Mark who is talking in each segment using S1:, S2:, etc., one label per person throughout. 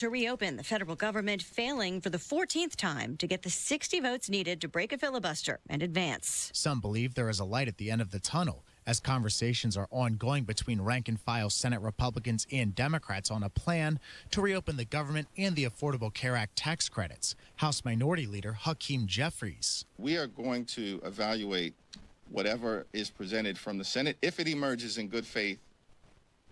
S1: To reopen the federal government, failing for the 14th time to get the 60 votes needed to break a filibuster and advance.
S2: Some believe there is a light at the end of the tunnel as conversations are ongoing between rank-and-file Senate Republicans and Democrats on a plan to reopen the government and the Affordable Care Act tax credits. House Minority Leader Hakeem Jeffries.
S3: We are going to evaluate whatever is presented from the Senate if it emerges in good faith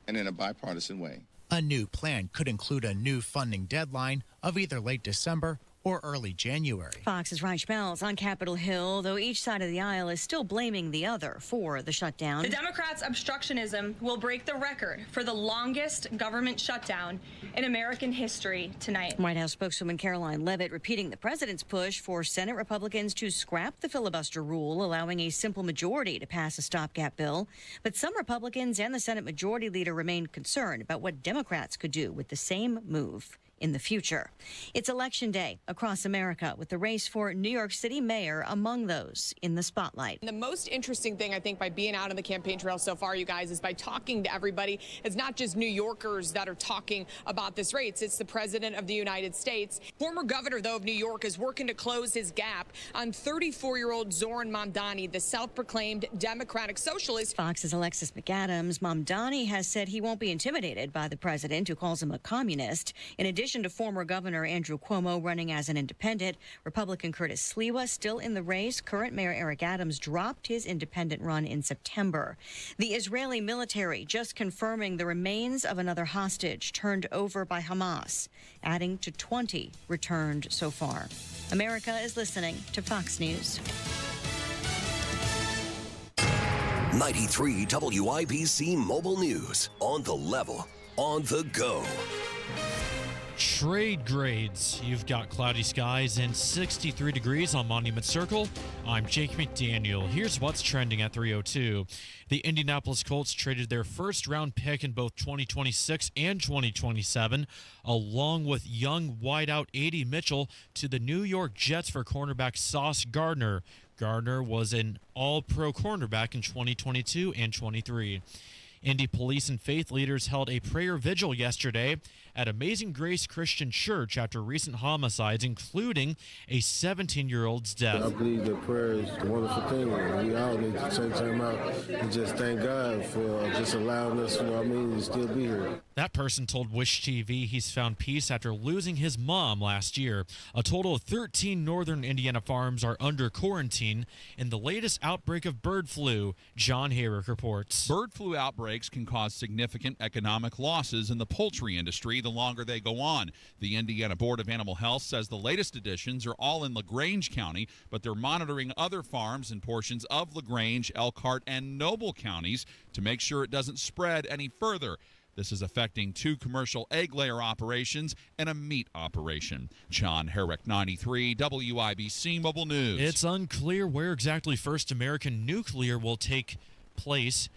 S3: and in a bipartisan way.
S2: A new plan could include a new funding deadline of either late December or early January.
S1: Fox's Ryan Schmelz on Capitol Hill, though each side of the aisle is still blaming the other for the shutdown.
S4: The Democrats' obstructionism will break the record for the longest government shutdown in American history tonight.
S1: White House spokeswoman Caroline Leavitt repeating the president's push for Senate Republicans to scrap the filibuster rule, allowing a simple majority to pass a stopgap bill. But some Republicans and the Senate Majority Leader remain concerned about what Democrats could do with the same move in the future. It's Election Day across America, with the race for New York City mayor among those in the spotlight.
S5: The most interesting thing, I think, by being out on the campaign trail so far, you guys, is by talking to everybody. It's not just New Yorkers that are talking about this race. It's the president of the United States. Former governor, though, of New York is working to close his gap on 34-year-old Zoran Mamdani, the self-proclaimed Democratic Socialist.
S1: Fox's Alexis McAdams. Mamdani has said he won't be intimidated by the president, who calls him a communist. In addition to former Governor Andrew Cuomo running as an independent, Republican Curtis Sliwa still in the race. Current Mayor Eric Adams dropped his independent run in September. The Israeli military just confirming the remains of another hostage turned over by Hamas, adding to 20 returned so far. America is listening to Fox News.
S6: 93 WIBC Mobile News. On the level, on the go.
S7: Trade grades. You've got cloudy skies and 63 degrees on Monument Circle. I'm Jake McDaniel. Here's what's trending at 3:02. The Indianapolis Colts traded their first-round pick in both 2026 and 2027, along with young wideout A.D. Mitchell, to the New York Jets for cornerback Sauce Gardner. Gardner was an all-pro cornerback in 2022 and 23. Indy police and faith leaders held a prayer vigil yesterday at Amazing Grace Christian Church after recent homicides, including a 17-year-old's death.
S8: I believe that prayer is a wonderful thing. We all need to take time out and just thank God for just allowing us, to still be here.
S7: That person told Wish TV he's found peace after losing his mom last year. A total of 13 northern Indiana farms are under quarantine in the latest outbreak of bird flu. John Hayrick reports.
S9: Bird flu outbreaks can cause significant economic losses in the poultry industry the longer they go on. The Indiana Board of Animal Health says the latest additions are all in LaGrange County, but they're monitoring other farms in portions of LaGrange, Elkhart, and Noble counties to make sure it doesn't spread any further. This is affecting 2 commercial egg layer operations and a meat operation. John Herrick, 93 WIBC Mobile News.
S7: It's unclear where exactly First American Nuclear will take place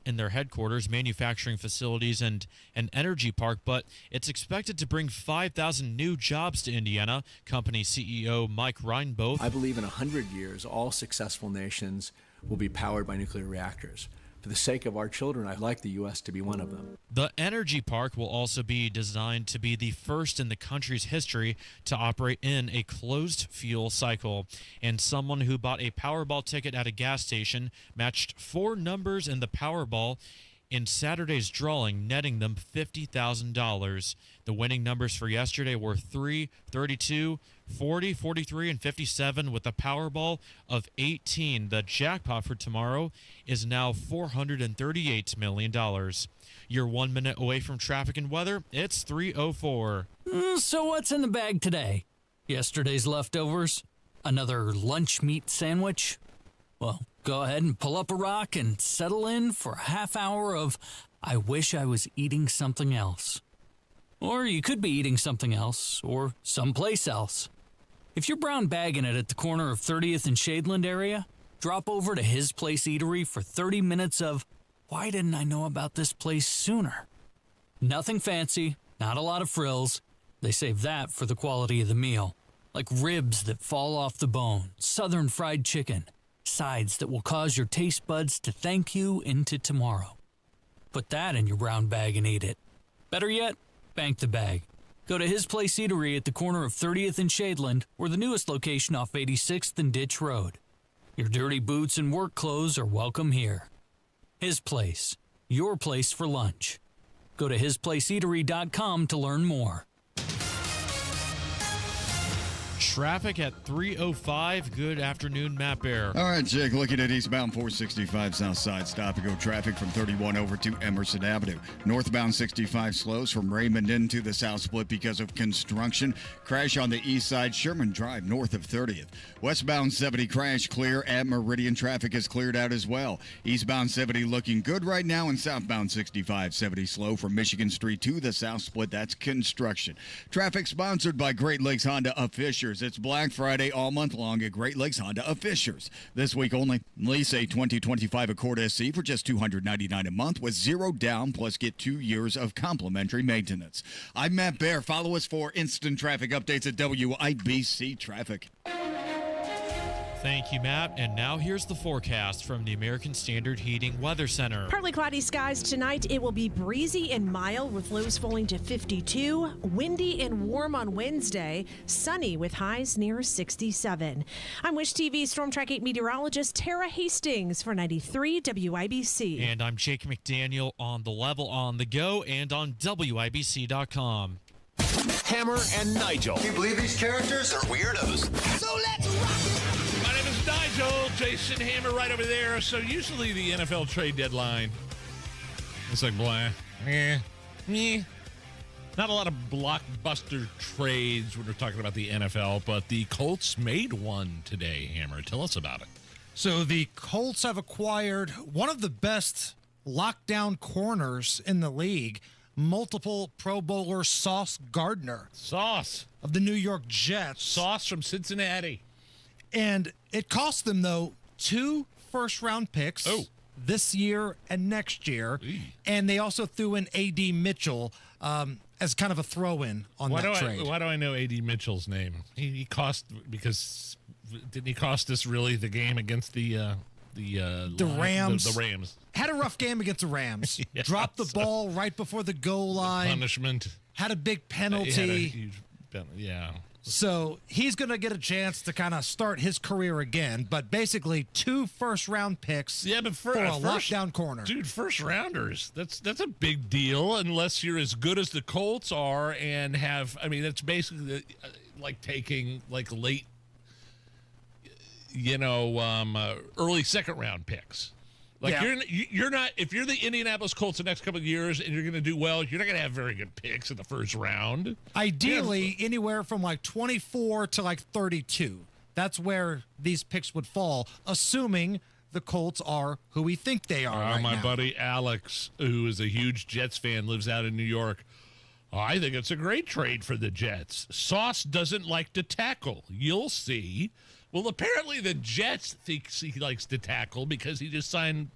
S7: in their headquarters, manufacturing facilities, and an energy park, but it's expected to bring 5,000 new jobs to Indiana. Company CEO Mike Reinboth.
S10: I believe in 100 years, all successful nations will be powered by nuclear reactors. For the sake of our children, I'd like the U.S. to be one of them.
S7: The energy park will also be designed to be the first in the country's history to operate in a closed fuel cycle. And someone who bought a Powerball ticket at a gas station matched 4 numbers in the Powerball in Saturday's drawing, netting them $50,000. The winning numbers for yesterday were 3, 32, 40, 43, and 57 with a Powerball of 18. The jackpot for tomorrow is now $438 million. You're 1 minute away from traffic and weather. It's 3:04.
S11: So what's in the bag today? Yesterday's leftovers? Another lunch meat sandwich? Well, go ahead and pull up a rock and settle in for a half hour of I wish I was eating something else. Or you could be eating something else, or someplace else. If you're brown bagging it at the corner of 30th and Shadeland area, drop over to His Place Eatery for 30 minutes of, why didn't I know about this place sooner? Nothing fancy, not a lot of frills. They save that for the quality of the meal. Like ribs that fall off the bone, southern fried chicken, sides that will cause your taste buds to thank you into tomorrow. Put that in your brown bag and eat it. Better yet, bank the bag. Go to His Place Eatery at the corner of 30th and Shadeland, or the newest location off 86th and Ditch Road. Your dirty boots and work clothes are welcome here. His Place, your place for lunch. Go to hisplaceeatery.com to learn more.
S7: Traffic at 305. Good afternoon, Matt Bear.
S12: All right, Jake, looking at eastbound 465 south side, stop-and-go traffic from 31 over to Emerson Avenue. Northbound 65 slows from Raymond into the south split because of construction. Crash on the east side, Sherman Drive, north of 30th. Westbound 70 crash clear at Meridian. Traffic is cleared out as well. Eastbound 70 looking good right now, and southbound 65 70 slow from Michigan Street to the south split. That's construction. Traffic sponsored by Great Lakes Honda of Fishers. It's Black Friday all month long at Great Lakes Honda of Fishers. This week only, lease a 2025 Accord SC for just $299 a month with zero down, plus get 2 years of complimentary maintenance. I'm Matt Bear. Follow us for instant traffic updates at WIBC Traffic.
S7: Thank you, Matt. And now here's the forecast from the American Standard Heating Weather Center.
S13: Partly cloudy skies tonight. It will be breezy and mild with lows falling to 52. Windy and warm on Wednesday. Sunny with highs near 67. I'm Wish TV Storm Track 8 meteorologist Tara Hastings for 93 WIBC.
S7: And I'm Jake McDaniel on the level, on the go, and on WIBC.com.
S6: Hammer and Nigel.
S14: Can you believe these characters are weirdos?
S15: So let's rock it! My name is Nigel. Jason Hammer right over there. So usually the NFL trade deadline, it's like blah, meh. Not a lot of blockbuster trades when we're talking about the NFL, but the Colts made one today, Hammer. Tell us about it.
S16: So the Colts have acquired one of the best lockdown corners in the league, multiple Pro Bowler Sauce Gardner.
S15: Sauce.
S16: Of the New York Jets.
S15: Sauce from Cincinnati.
S16: And it cost them, though, 2 first-round picks this year and next year. And they also threw in A.D. Mitchell as kind of a throw-in on that trade.
S15: Why do I know A.D. Mitchell's name? He cost, because didn't he cost us really the game against the
S16: Rams?
S15: The Rams.
S16: Had a rough game against the Rams.
S15: Yeah,
S16: Dropped the ball right before the goal line.
S15: Punishment.
S16: Had a big penalty.
S15: Had a huge yeah.
S16: So he's going to get a chance to kind of start his career again, but basically 2 first-round picks
S15: for
S16: a lockdown corner.
S15: Dude, first-rounders, that's a big deal unless you're as good as the Colts are and have, I mean, that's basically like taking like late, early second-round picks. Like you're not, if you're the Indianapolis Colts the next couple of years and you're going to do well, you're not going to have very good picks in the first round.
S16: Ideally, anywhere from like 24 to like 32. That's where these picks would fall, assuming the Colts are who we think they are right
S15: my
S16: now.
S15: buddy Alex, who is a huge Jets fan, lives out in New York. I think it's a great trade for the Jets. Sauce doesn't like to tackle. You'll see. Well, apparently the Jets thinks he likes to tackle because he just signed,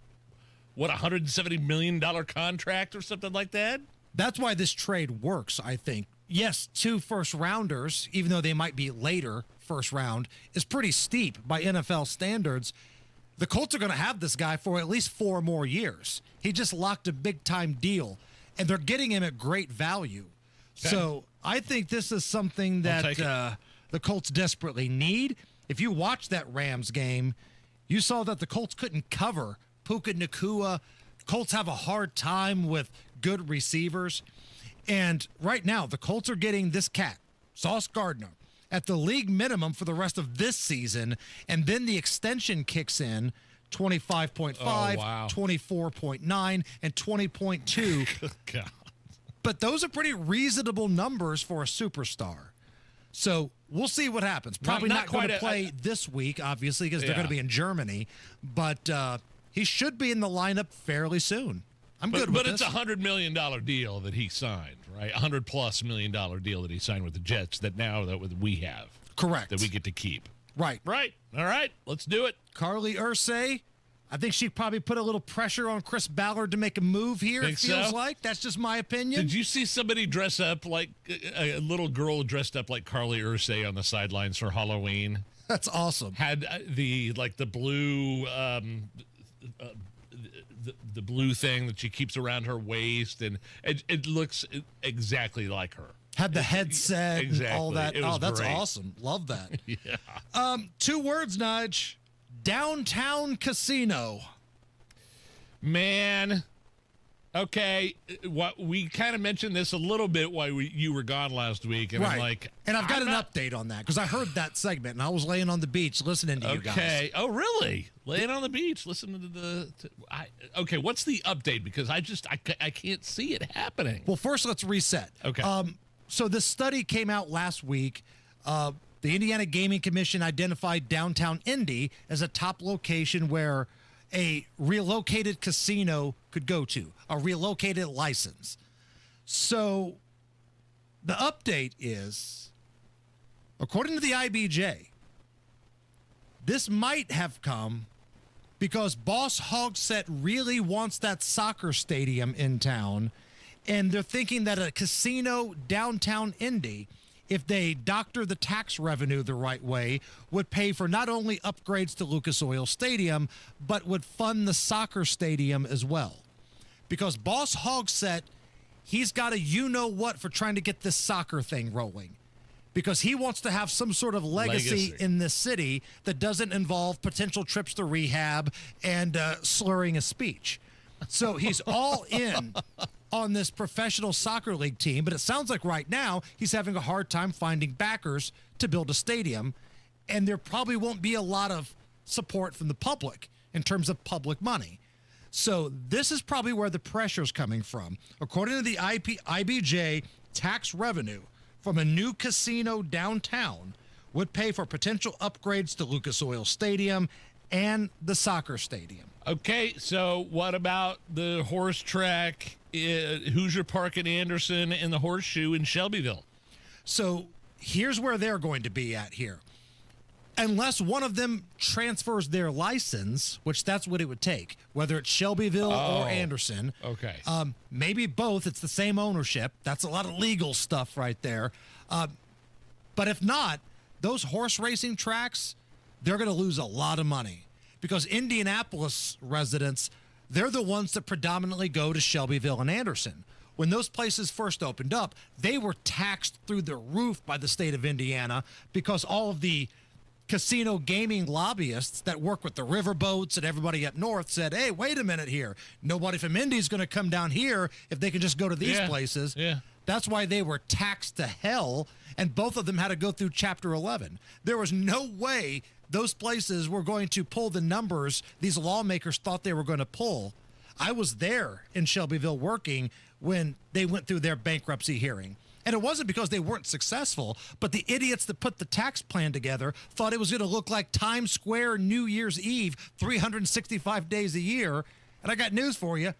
S15: $170 million contract or something like that?
S16: That's why this trade works, I think. Yes, 2 first-rounders, even though they might be later first round, is pretty steep by NFL standards. The Colts are going to have this guy for at least 4 more years. He just locked a big-time deal, and they're getting him at great value. Okay. So I think this is something that the Colts desperately need. If you watch that Rams game, you saw that the Colts couldn't cover Puka Nacua. Colts have a hard time with good receivers. And right now, the Colts are getting this cat, Sauce Gardner, at the league minimum for the rest of this season. And then the extension kicks in, 25.5, 24.9, and 20.2.
S15: God.
S16: But those are pretty reasonable numbers for a superstar. So we'll see what happens. Probably not going to play this week, obviously, because they're going to be in Germany. But he should be in the lineup fairly soon. I'm good with this.
S15: But it's a $100 million deal that he signed, right? $100+ million deal that he signed with the Jets that we have.
S16: Correct.
S15: That we get to keep.
S16: Right.
S15: Right. All right. Let's do it.
S16: Carly Ursay. I think she probably put a little pressure on Chris Ballard to make a move here, it feels like. That's just my opinion.
S15: Did you see somebody dress up like a little girl dressed up like Carly Ursay on the sidelines for Halloween?
S16: That's awesome.
S15: Had the blue the blue thing that she keeps around her waist, and it looks exactly like her.
S16: Had the headset and all that.
S15: It was
S16: That's
S15: great.
S16: awesome. Love that.
S15: Yeah.
S16: 2 words, Nige. Downtown casino.
S15: Man. Okay, what we kind of mentioned this a little bit while you were gone last week, and I'm like,
S16: and I've got an update on that because I heard that segment and I was laying on the beach listening to you guys.
S15: Okay. Oh, really? Laying on the beach, listening to okay, what's the update? Because I can't see it happening.
S16: Well, first let's reset.
S15: Okay.
S16: So this study came out last week. The Indiana Gaming Commission identified downtown Indy as a top location where a relocated casino could go to, a relocated license. So the update is, according to the IBJ, this might have come because Boss Hogsett really wants that soccer stadium in town, and they're thinking that a casino downtown Indy, if they doctor the tax revenue the right way, would pay for not only upgrades to Lucas Oil Stadium, but would fund the soccer stadium as well. Because Boss Hogsett, he's got a you-know-what for trying to get this soccer thing rolling. Because he wants to have some sort of legacy in this city that doesn't involve potential trips to rehab and slurring a speech. So he's all in on this professional soccer league team, but it sounds like right now he's having a hard time finding backers to build a stadium, and there probably won't be a lot of support from the public in terms of public money. So this is probably where the pressure's coming from. According to the IBJ, tax revenue from a new casino downtown would pay for potential upgrades to Lucas Oil Stadium and the soccer stadium.
S15: Okay, so what about the horse track, Hoosier Park in Anderson, and the Horseshoe in Shelbyville?
S16: So here's where they're going to be at here. Unless one of them transfers their license, which that's what it would take, whether it's Shelbyville or Anderson.
S15: Okay.
S16: Maybe both. It's the same ownership. That's a lot of legal stuff right there. But if not, those horse racing tracks, they're going to lose a lot of money. Because Indianapolis residents, they're the ones that predominantly go to Shelbyville and Anderson. When those places first opened up, they were taxed through the roof by the state of Indiana because all of the casino gaming lobbyists that work with the riverboats and everybody up north said, hey, wait a minute here. Nobody from Indy's going to come down here if they can just go to these places.
S15: Yeah.
S16: That's why they were taxed to hell, and both of them had to go through Chapter 11. There was no way those places were going to pull the numbers these lawmakers thought they were going to pull. I was there in Shelbyville working when they went through their bankruptcy hearing. And it wasn't because they weren't successful, but the idiots that put the tax plan together thought it was going to look like Times Square New Year's Eve, 365 days a year. And I got news for you.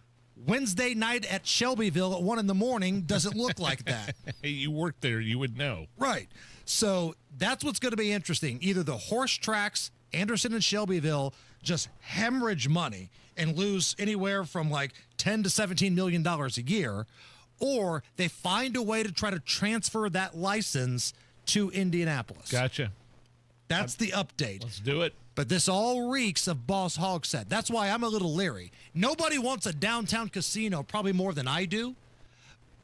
S16: Wednesday night at Shelbyville at 1 a.m. doesn't look like that.
S15: Hey, you worked there, you would know.
S16: Right. So that's what's going to be interesting. Either the horse tracks, Anderson and Shelbyville, just hemorrhage money and lose anywhere from like $10 to $17 million a year, or they find a way to try to transfer that license to Indianapolis.
S15: Gotcha.
S16: That's the update.
S15: Let's do it.
S16: But this all reeks of Boss Hogsett. That's why I'm a little leery. Nobody wants a downtown casino probably more than I do,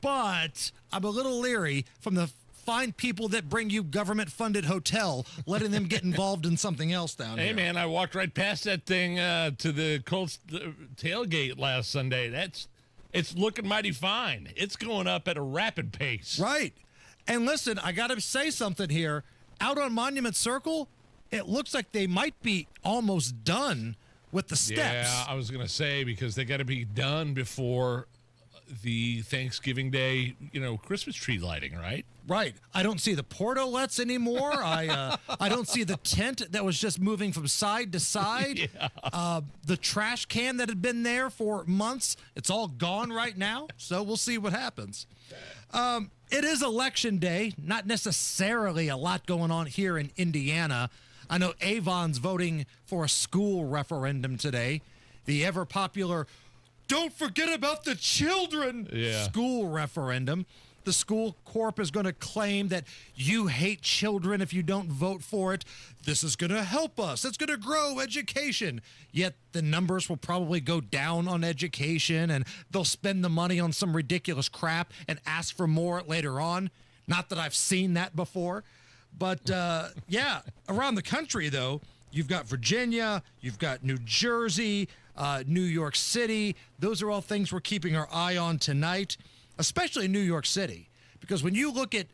S16: but I'm a little leery from the fine people that bring you government-funded hotel, letting them get involved in something else down here.
S15: Hey, man, I walked right past that thing to the Colts tailgate last Sunday. It's looking mighty fine. It's going up at a rapid pace.
S16: Right. And listen, I got to say something here. Out on Monument Circle, it looks like they might be almost done with the steps.
S15: Yeah, I was going to say, because they got to be done before the Thanksgiving Day, Christmas tree lighting, right?
S16: Right. I don't see the portalets anymore. I don't see the tent that was just moving from side to side.
S15: Yeah.
S16: The trash can that had been there for months, it's all gone right now. So we'll see what happens. It is election day. Not necessarily a lot going on here in Indiana. I know Avon's voting for a school referendum today. The ever popular "Don't forget about the children" school referendum. The school corp is going to claim that you hate children if you don't vote for it. This is going to help us. It's going to grow education. Yet the numbers will probably go down on education, and they'll spend the money on some ridiculous crap and ask for more later on. Not that I've seen that before. But, yeah, around the country, though, you've got Virginia, you've got New Jersey, New York City. Those are all things we're keeping our eye on tonight, especially New York City. Because when you look at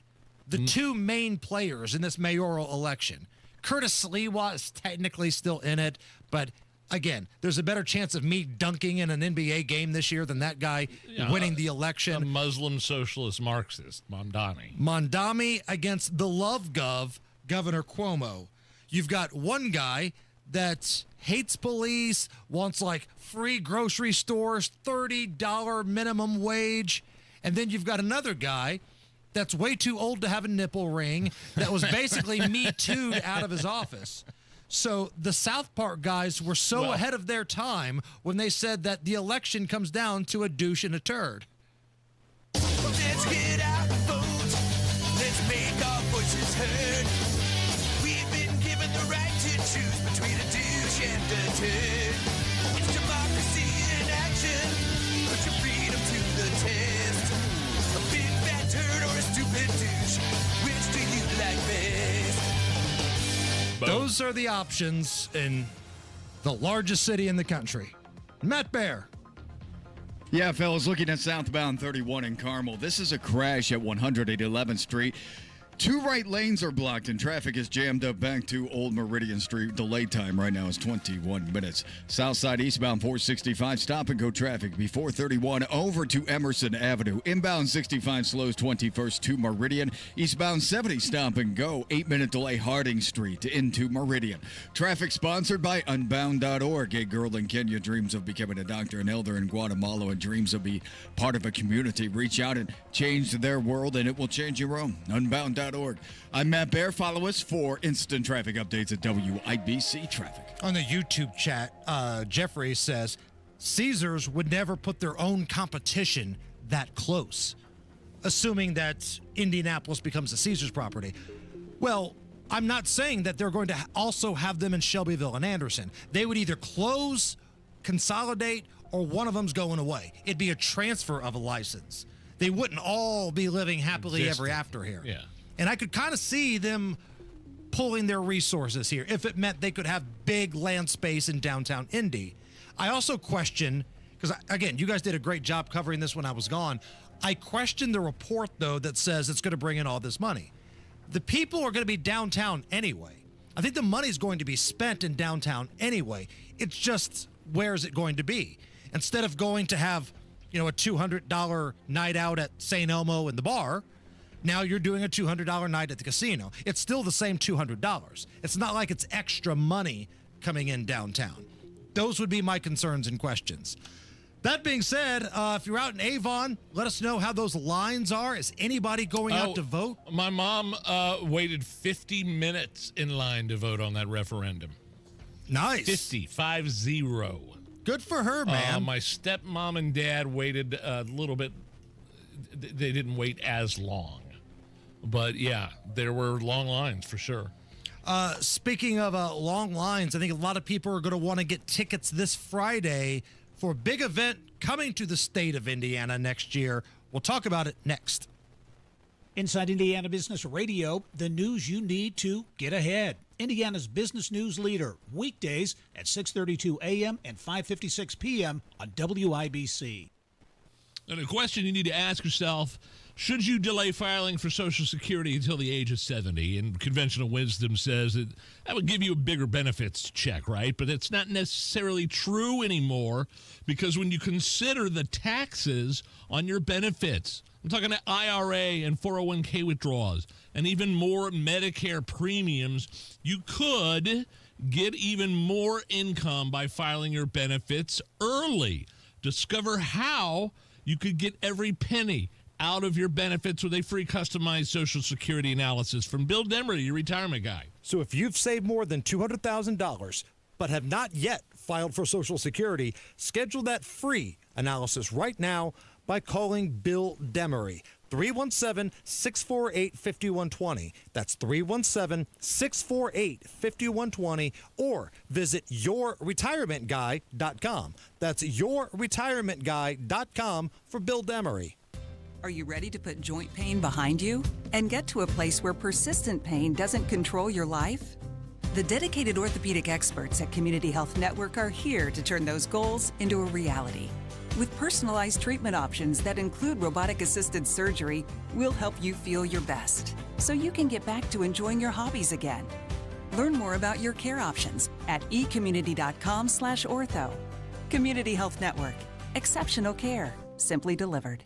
S16: the two main players in this mayoral election, Curtis Sliwa is technically still in it, but again, there's a better chance of me dunking in an NBA game this year than that guy winning the election.
S15: A Muslim socialist Marxist, Mamdani.
S16: Mamdani against the love gov, Governor Cuomo. You've got one guy that hates police, wants like free grocery stores, $30 minimum wage, and then you've got another guy that's way too old to have a nipple ring that was basically Me Too'd out of his office. So the South Park guys were so ahead of their time when they said that the election comes down to a douche and a turd.
S17: Let's get out the vote. Let's make our voices heard. We've been given the right to choose between a douche and a turd. It's democracy in action. Put your freedom to the test. A big fat turd or a stupid douche. Which do you like best?
S16: Those are the options in the largest city in the country. Matt Bear.
S12: Yeah, fellas, looking at southbound 31 in Carmel. This is a crash at 111th Street. 2 right lanes are blocked and traffic is jammed up back to Old Meridian Street. Delay time right now is 21 minutes. Southside eastbound 465 stop and go traffic before 31 over to Emerson Avenue. Inbound 65 slows 21st to Meridian. Eastbound 70 stop and go. 8-minute delay Harding Street into Meridian. Traffic sponsored by Unbound.org. A girl in Kenya dreams of becoming a doctor, an elder in Guatemala, and dreams of being part of a community. Reach out and change their world, and it will change your own. Unbound.org. I'm Matt Bear. Follow us for instant traffic updates at WIBC Traffic.
S16: On the YouTube chat, Jeffrey says, Caesars would never put their own competition that close, assuming that Indianapolis becomes a Caesars property. Well, I'm not saying that they're going to also have them in Shelbyville and Anderson. They would either close, consolidate, or one of them's going away. It'd be a transfer of a license. They wouldn't all be living happily ever after here.
S15: Yeah.
S16: And I could kind of see them pulling their resources here if it meant they could have big land space in downtown Indy. I also question, because, again, you guys did a great job covering this when I was gone. I question the report, though, that says it's going to bring in all this money. The people are going to be downtown anyway. I think the money's going to be spent in downtown anyway. It's just, where is it going to be? Instead of going to have, a $200 night out at St. Elmo in the bar, now you're doing a $200 night at the casino. It's still the same $200. It's not like it's extra money coming in downtown. Those would be my concerns and questions. That being said, if you're out in Avon, let us know how those lines are. Is anybody going out to vote?
S15: My mom waited 50 minutes in line to vote on that referendum.
S16: Nice.
S15: 50.
S16: Good for her, man.
S15: My stepmom and dad waited a little bit. They didn't wait as long. But, yeah, there were long lines for sure.
S16: Speaking of long lines, I think a lot of people are going to want to get tickets this Friday for a big event coming to the state of Indiana next year. We'll talk about it next.
S18: Inside Indiana Business Radio, the news you need to get ahead. Indiana's business news leader, weekdays at 6:32 a.m. and 5:56 p.m. on WIBC.
S15: And a question you need to ask yourself, should you delay filing for Social Security until the age of 70? And conventional wisdom says that would give you a bigger benefits check, right? But it's not necessarily true anymore, because when you consider the taxes on your benefits, I'm talking to IRA and 401k withdrawals and even more Medicare premiums, you could get even more income by filing your benefits early. Discover how you could get every penny out of your benefits with a free customized Social Security analysis from Bill Demery, your retirement guy.
S16: So if you've saved more than $200,000 but have not yet filed for Social Security, schedule that free analysis right now by calling Bill Demery. 317-648-5120. That's 317-648-5120. Or visit yourretirementguy.com. That's yourretirementguy.com for Bill Demery.
S19: Are you ready to put joint pain behind you and get to a place where persistent pain doesn't control your life? The dedicated orthopedic experts at Community Health Network are here to turn those goals into a reality. With personalized treatment options that include robotic-assisted surgery, we'll help you feel your best so you can get back to enjoying your hobbies again. Learn more about your care options at ecommunity.com/ortho. Community Health Network. Exceptional care, simply delivered.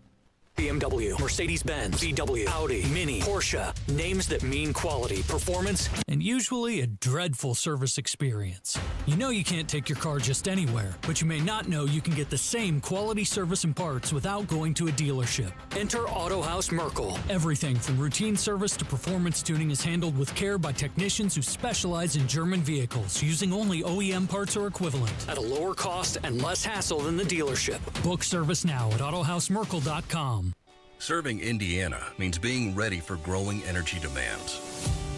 S20: BMW, Mercedes-Benz, VW, Audi, Mini, Porsche. Names that mean quality, performance,
S11: and usually a dreadful service experience. You know you can't take your car just anywhere, but you may not know you can get the same quality service and parts without going to a dealership.
S20: Enter Auto House Merkel.
S11: Everything from routine service to performance tuning is handled with care by technicians who specialize in German vehicles, using only OEM parts or equivalent.
S20: At a lower cost and less hassle than the dealership.
S11: Book service now at AutohouseMerkel.com.
S6: Serving Indiana means being ready for growing energy demands.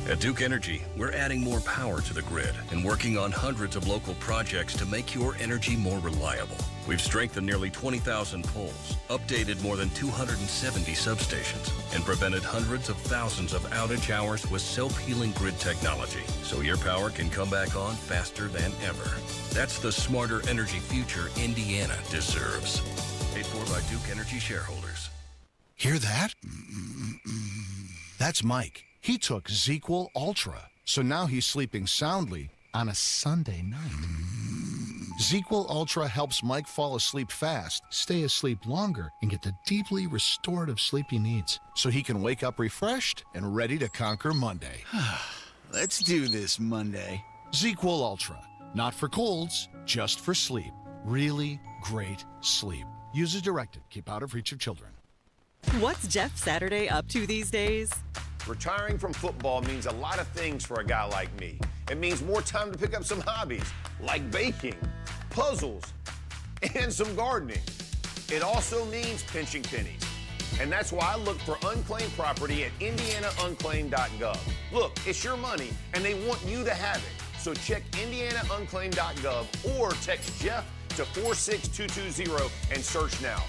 S6: At Duke Energy, we're adding more power to the grid and working on hundreds of local projects to make your energy more reliable. We've strengthened nearly 20,000 poles, updated more than 270 substations, and prevented hundreds of thousands of outage hours with self-healing grid technology, so your power can come back on faster than ever. That's the smarter energy future Indiana deserves. Paid for by Duke Energy shareholders.
S21: Hear that? That's Mike. He took ZQL Ultra, so now he's sleeping soundly on a Sunday night. ZQL Ultra helps Mike fall asleep fast, stay asleep longer, and get the deeply restorative sleep he needs, so he can wake up refreshed and ready to conquer Monday.
S22: Let's do this Monday.
S21: ZQL Ultra. Not for colds, just for sleep. Really great sleep. Use as directed. Keep out of reach of children.
S23: What's Jeff Saturday up to these days?
S24: Retiring from football means a lot of things for a guy like me. It means more time to pick up some hobbies, like baking, puzzles, and some gardening. It also means pinching pennies. And that's why I look for unclaimed property at indianaunclaimed.gov. Look, it's your money, and they want you to have it. So check indianaunclaimed.gov or text Jeff to 46220 and search now.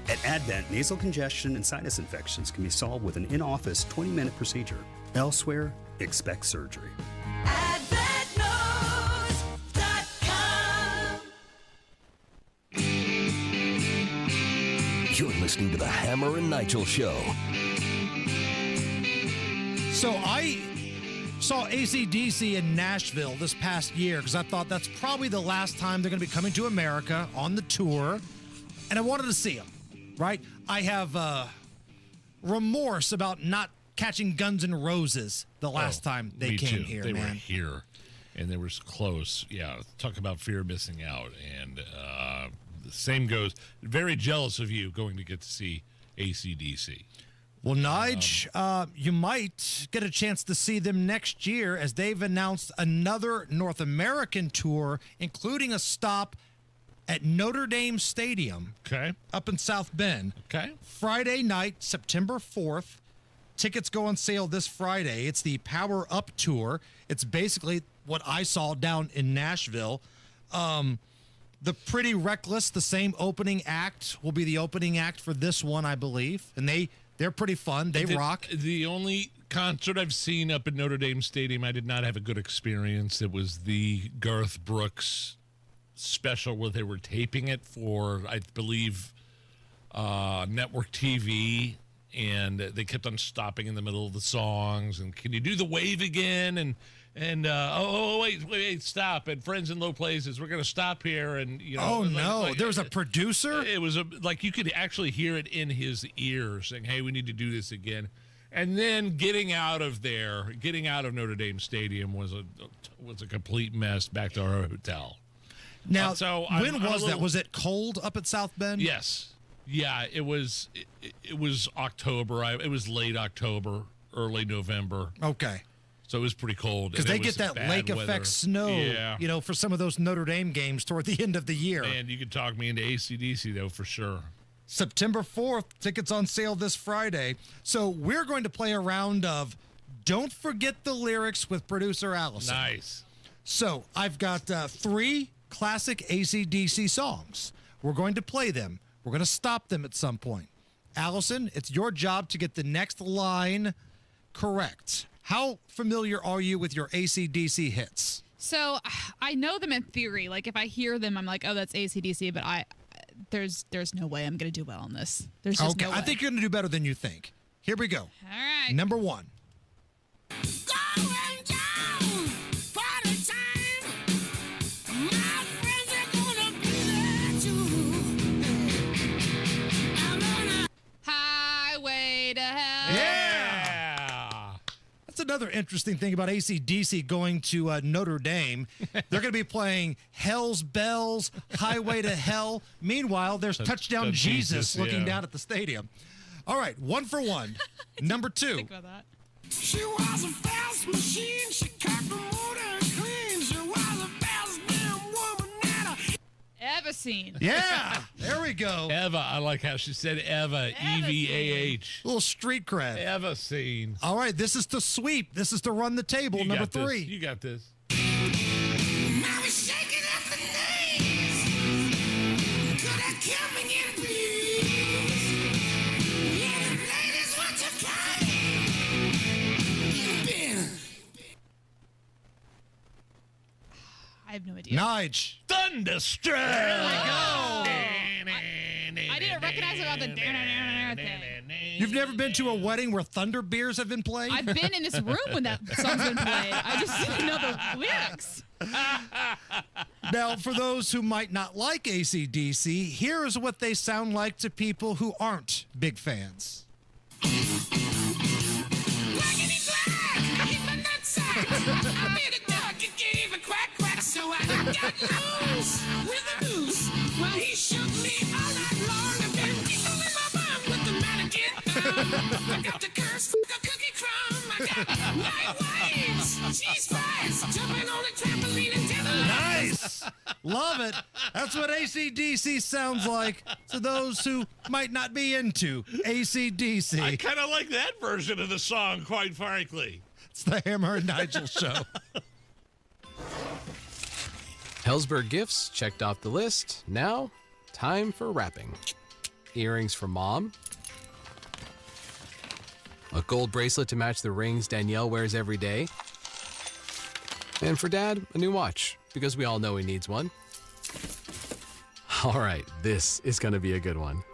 S25: At Advent, nasal congestion and sinus infections can be solved with an in-office 20-minute procedure. Elsewhere, expect surgery.
S6: You're listening to the Hammer and Nigel Show.
S16: So I saw AC/DC in Nashville this past year because I thought that's probably the last time they're going to be coming to America on the tour, and I wanted to see them. Right? I have remorse about not catching Guns N' Roses the last time they came here,
S15: They
S16: man.
S15: were here, and they were close. Yeah, talk about fear of missing out. And the same goes, very jealous of you going to get to see AC/DC.
S16: Well, Nige, you might get a chance to see them next year as they've announced another North American tour, including a stop at Notre Dame Stadium, up in South Bend. Friday night, September 4th. Tickets go on sale this Friday. It's the Power Up Tour. It's basically what I saw down in Nashville. The Pretty Reckless, the same opening act, will be the opening act for this one, I believe. And they're pretty fun. They rock.
S15: The only concert I've seen up at Notre Dame Stadium, I did not have a good experience. It was the Garth Brooks special where they were taping it for, I believe, network TV, and they kept on stopping in the middle of the songs. And can you do the wave again? And wait, stop! And Friends in Low Places, we're going to stop here. And
S16: there was a producer.
S15: It was like you could actually hear it in his ear saying, "Hey, we need to do this again." And then getting out of Notre Dame Stadium was a complete mess back to our hotel.
S16: Now, when was that? Was it cold up at South Bend?
S15: Yes. Yeah, it was. It was October. It was late October, early November.
S16: Okay.
S15: So it was pretty cold.
S16: Because they get that lake effect snow, for some of those Notre Dame games toward the end of the year.
S15: And you could talk me into AC/DC, though, for sure.
S16: September 4th, tickets on sale this Friday. So we're going to play a round of Don't Forget the Lyrics with producer Allison.
S15: Nice.
S16: So I've got 3 classic AC/DC songs. We're going to play them. We're going to stop them at some point. Allison, it's your job to get the next line correct. How familiar are you with your AC/DC hits?
S1: So I know them in theory. Like if I hear them, I'm like, oh, that's AC/DC. But there's no way I'm going to do well on this. There's just no way.
S16: I think you're going to do better than you think. Here we go.
S1: All right.
S16: Number 1.
S1: Highway to Hell.
S16: Yeah. That's another interesting thing about AC/DC going to Notre Dame. They're going to be playing Hell's Bells, Highway to Hell. Meanwhile, there's Touchdown Jesus looking down at the stadium. All right, 1 for 1. Number 2.
S1: Think about that.
S17: She was a fast machine. She kept the motor clean. She was a fast damn woman at
S1: Ever seen?
S16: Yeah, there we go.
S15: Eva, I like how she said Eva, E-V-A-H.
S16: Little street cred.
S15: Eva scene.
S16: All right, this is to sweep. This is to run the table. Number 3.
S15: You got this.
S17: Mama shaking at the knees. Could I come and get a piece? Yeah, ladies, what you got?
S1: I have no idea.
S16: Nige.
S15: Thunderstruck.
S16: There we go.
S1: I didn't recognize it on the thing.
S16: You've never been to a wedding where Thunder Beers have been played?
S1: I've been in this room when that song's been played. I just didn't know the lyrics.
S16: Now, for those who might not like AC/DC, here is what they sound like to people who aren't big fans.
S17: So I got loose with the noose. Well, he shook me all night long. I've been tickling my bum with the mannequin. I got the curse, the cookie crumb. I got night waves, cheese fries, jumping on the trampoline and telling
S16: Nice. Love it. That's what AC/DC sounds like to those who might not be into AC/DC.
S15: I kind of like that version of the song, quite frankly.
S16: It's the Hammer and Nigel Show.
S2: Hellsberg gifts checked off the list. Now, time for wrapping. Earrings for Mom. A gold bracelet to match the rings Danielle wears every day. And for Dad, a new watch, because we all know he needs one. All right, this is going to be a good one.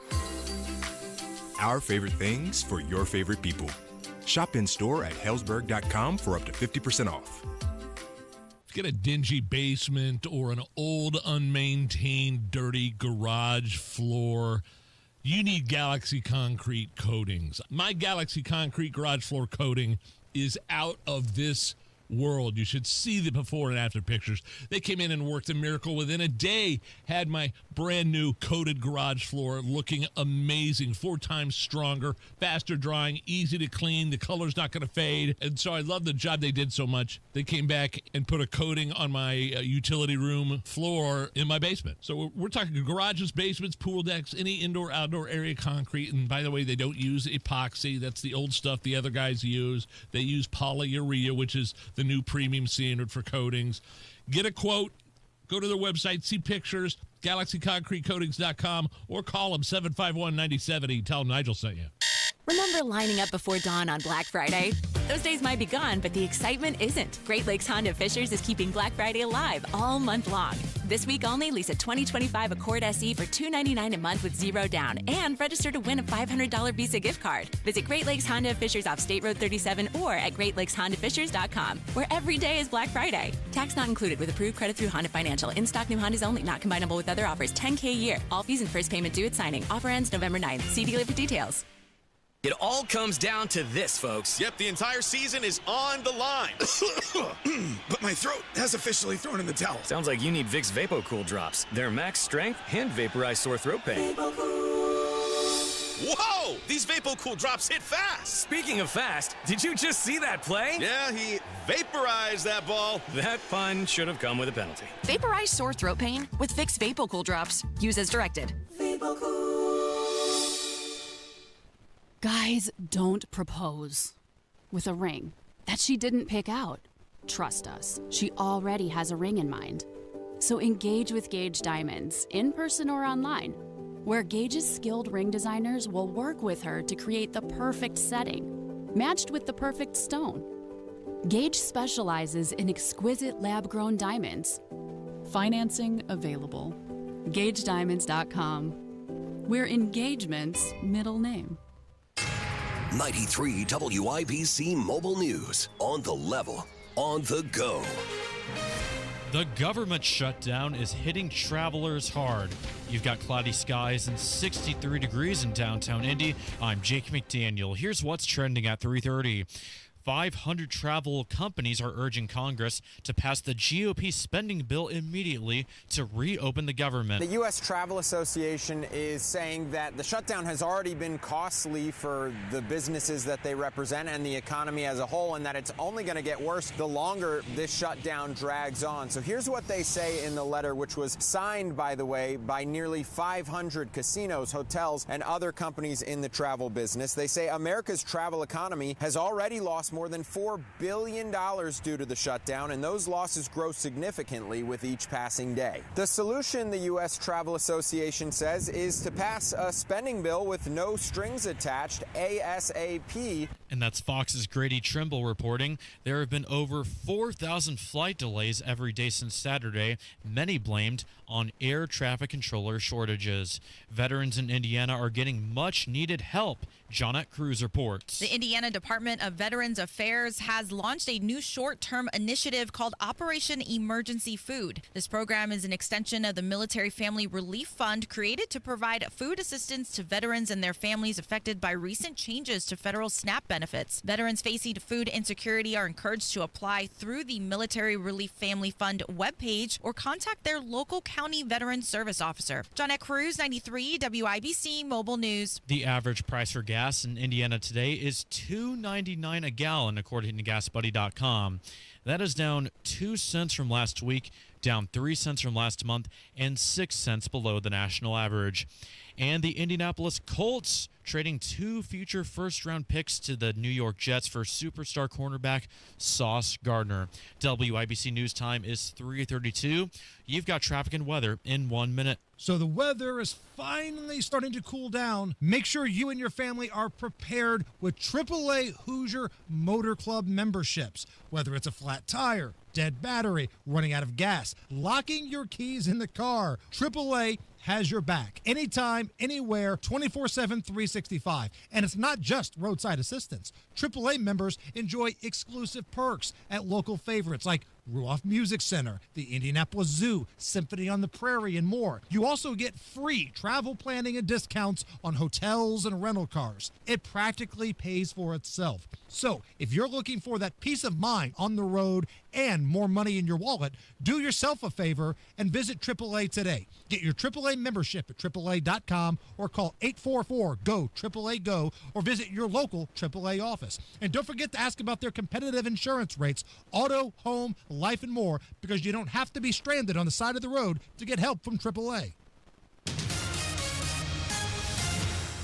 S3: Our favorite things for your favorite people. Shop in store at hellsberg.com for up to 50% off.
S15: Get a dingy basement or an old, unmaintained, dirty garage floor. You need Galaxy Concrete coatings. My Galaxy Concrete garage floor coating is out of this world. You should see the before and after pictures. They came in and worked a miracle. Within a day, had my brand new coated garage floor looking amazing, 4 times stronger, faster drying, easy to clean. The color's not going to fade. And so I love the job they did so much. They came back and put a coating on my utility room floor in my basement. So we're talking garages, basements, pool decks, any indoor, outdoor area concrete. And by the way, they don't use epoxy. That's the old stuff the other guys use. They use polyurea, which is the new premium standard for coatings. Get a quote, go to their website, see pictures, galaxyconcretecoatings.com, or call them 751-9070. Tell them Nigel sent you.
S4: Remember lining up before dawn on Black Friday? Those days might be gone, but the excitement isn't. Great Lakes Honda Fishers is keeping Black Friday alive all month long. This week only, lease a 2025 Accord SE for $299 a month with 0 down and register to win a $500 Visa gift card. Visit Great Lakes Honda Fishers off State Road 37 or at GreatLakesHondaFishers.com, where every day is Black Friday. Tax not included with approved credit through Honda Financial. In-stock new Hondas only, not combinable with other offers. $10K a year. All fees and first payment due at signing. Offer ends November 9th. See dealer for details.
S20: It all comes down to this, folks.
S14: Yep, the entire season is on the line.
S5: But my throat has officially thrown in the towel.
S20: Sounds like you need Vicks VapoCool drops. They're max strength and vaporize sore throat pain.
S14: Whoa! These VapoCool drops hit fast.
S20: Speaking of fast, did you just see that play?
S14: Yeah, he vaporized that ball.
S20: That pun should have come with a penalty.
S4: Vaporize sore throat pain with Vicks VapoCool drops. Use as directed.
S26: Guys, don't propose with a ring that she didn't pick out. Trust us, she already has a ring in mind. So engage with Gage Diamonds, in person or online, where Gage's skilled ring designers will work with her to create the perfect setting, matched with the perfect stone. Gage specializes in exquisite lab-grown diamonds. Financing available. GageDiamonds.com. We're engagement's middle name.
S7: 93 WIBC Mobile News. On the level, on the go.
S8: The government shutdown is hitting travelers hard. You've got cloudy skies and 63 degrees in downtown Indy. I'm Jake McDaniel. Here's what's trending at 3:30. 500 travel companies are urging Congress to pass the GOP spending bill immediately to reopen the government.
S9: The U.S. Travel Association is saying that the shutdown has already been costly for the businesses that they represent and the economy as a whole, and that it's only going to get worse the longer this shutdown drags on. So here's what they say in the letter, which was signed, by the way, by nearly 500 casinos, hotels, and other companies in the travel business. They say America's travel economy has already lost more than $4 billion due to the shutdown, and those losses grow significantly with each passing day. The solution, the U.S. Travel Association says, is to pass a spending bill with no strings attached, ASAP.
S8: And that's Fox's Grady Trimble reporting. There have been over 4,000 flight delays every day since Saturday, many blamed on air traffic controller shortages. Veterans in Indiana are getting much needed help. Jonette Cruz reports.
S10: The Indiana Department of Veterans Affairs has launched a new short-term initiative called Operation Emergency Food. This program is an extension of the Military Family Relief Fund created to provide food assistance to veterans and their families affected by recent changes to federal SNAP benefits. Veterans facing food insecurity are encouraged to apply through the Military Relief Family Fund webpage or contact their local county veteran service officer. Jonette Cruz, 93 WIBC Mobile News.
S8: The average price for gas in Indiana today is $2.99 a gallon, according to GasBuddy.com. That is down 2 cents from last week, down 3 cents from last month, and 6 cents below the national average. And the Indianapolis Colts trading 2 future first-round picks to the New York Jets for superstar cornerback Sauce Gardner. WIBC News Time is 3:32. You've got traffic and weather in 1 minute.
S16: So the weather is finally starting to cool down. Make sure you and your family are prepared with AAA Hoosier Motor Club memberships. Whether it's a flat tire, dead battery, running out of gas, locking your keys in the car, AAA has your back. Anytime, anywhere, 24/7, 365. And it's not just roadside assistance. AAA members enjoy exclusive perks at local favorites like Ruoff Music Center, the Indianapolis Zoo, Symphony on the Prairie, and more. You also get free travel planning and discounts on hotels and rental cars. It practically pays for itself. So if you're looking for that peace of mind on the road and more money in your wallet, do yourself a favor and visit AAA today. Get your AAA membership at AAA.com or call 844-GO-AAA-GO or visit your local AAA office. And don't forget to ask about their competitive insurance rates, auto, home, life, and more, because you don't have to be stranded on the side of the road to get help from AAA.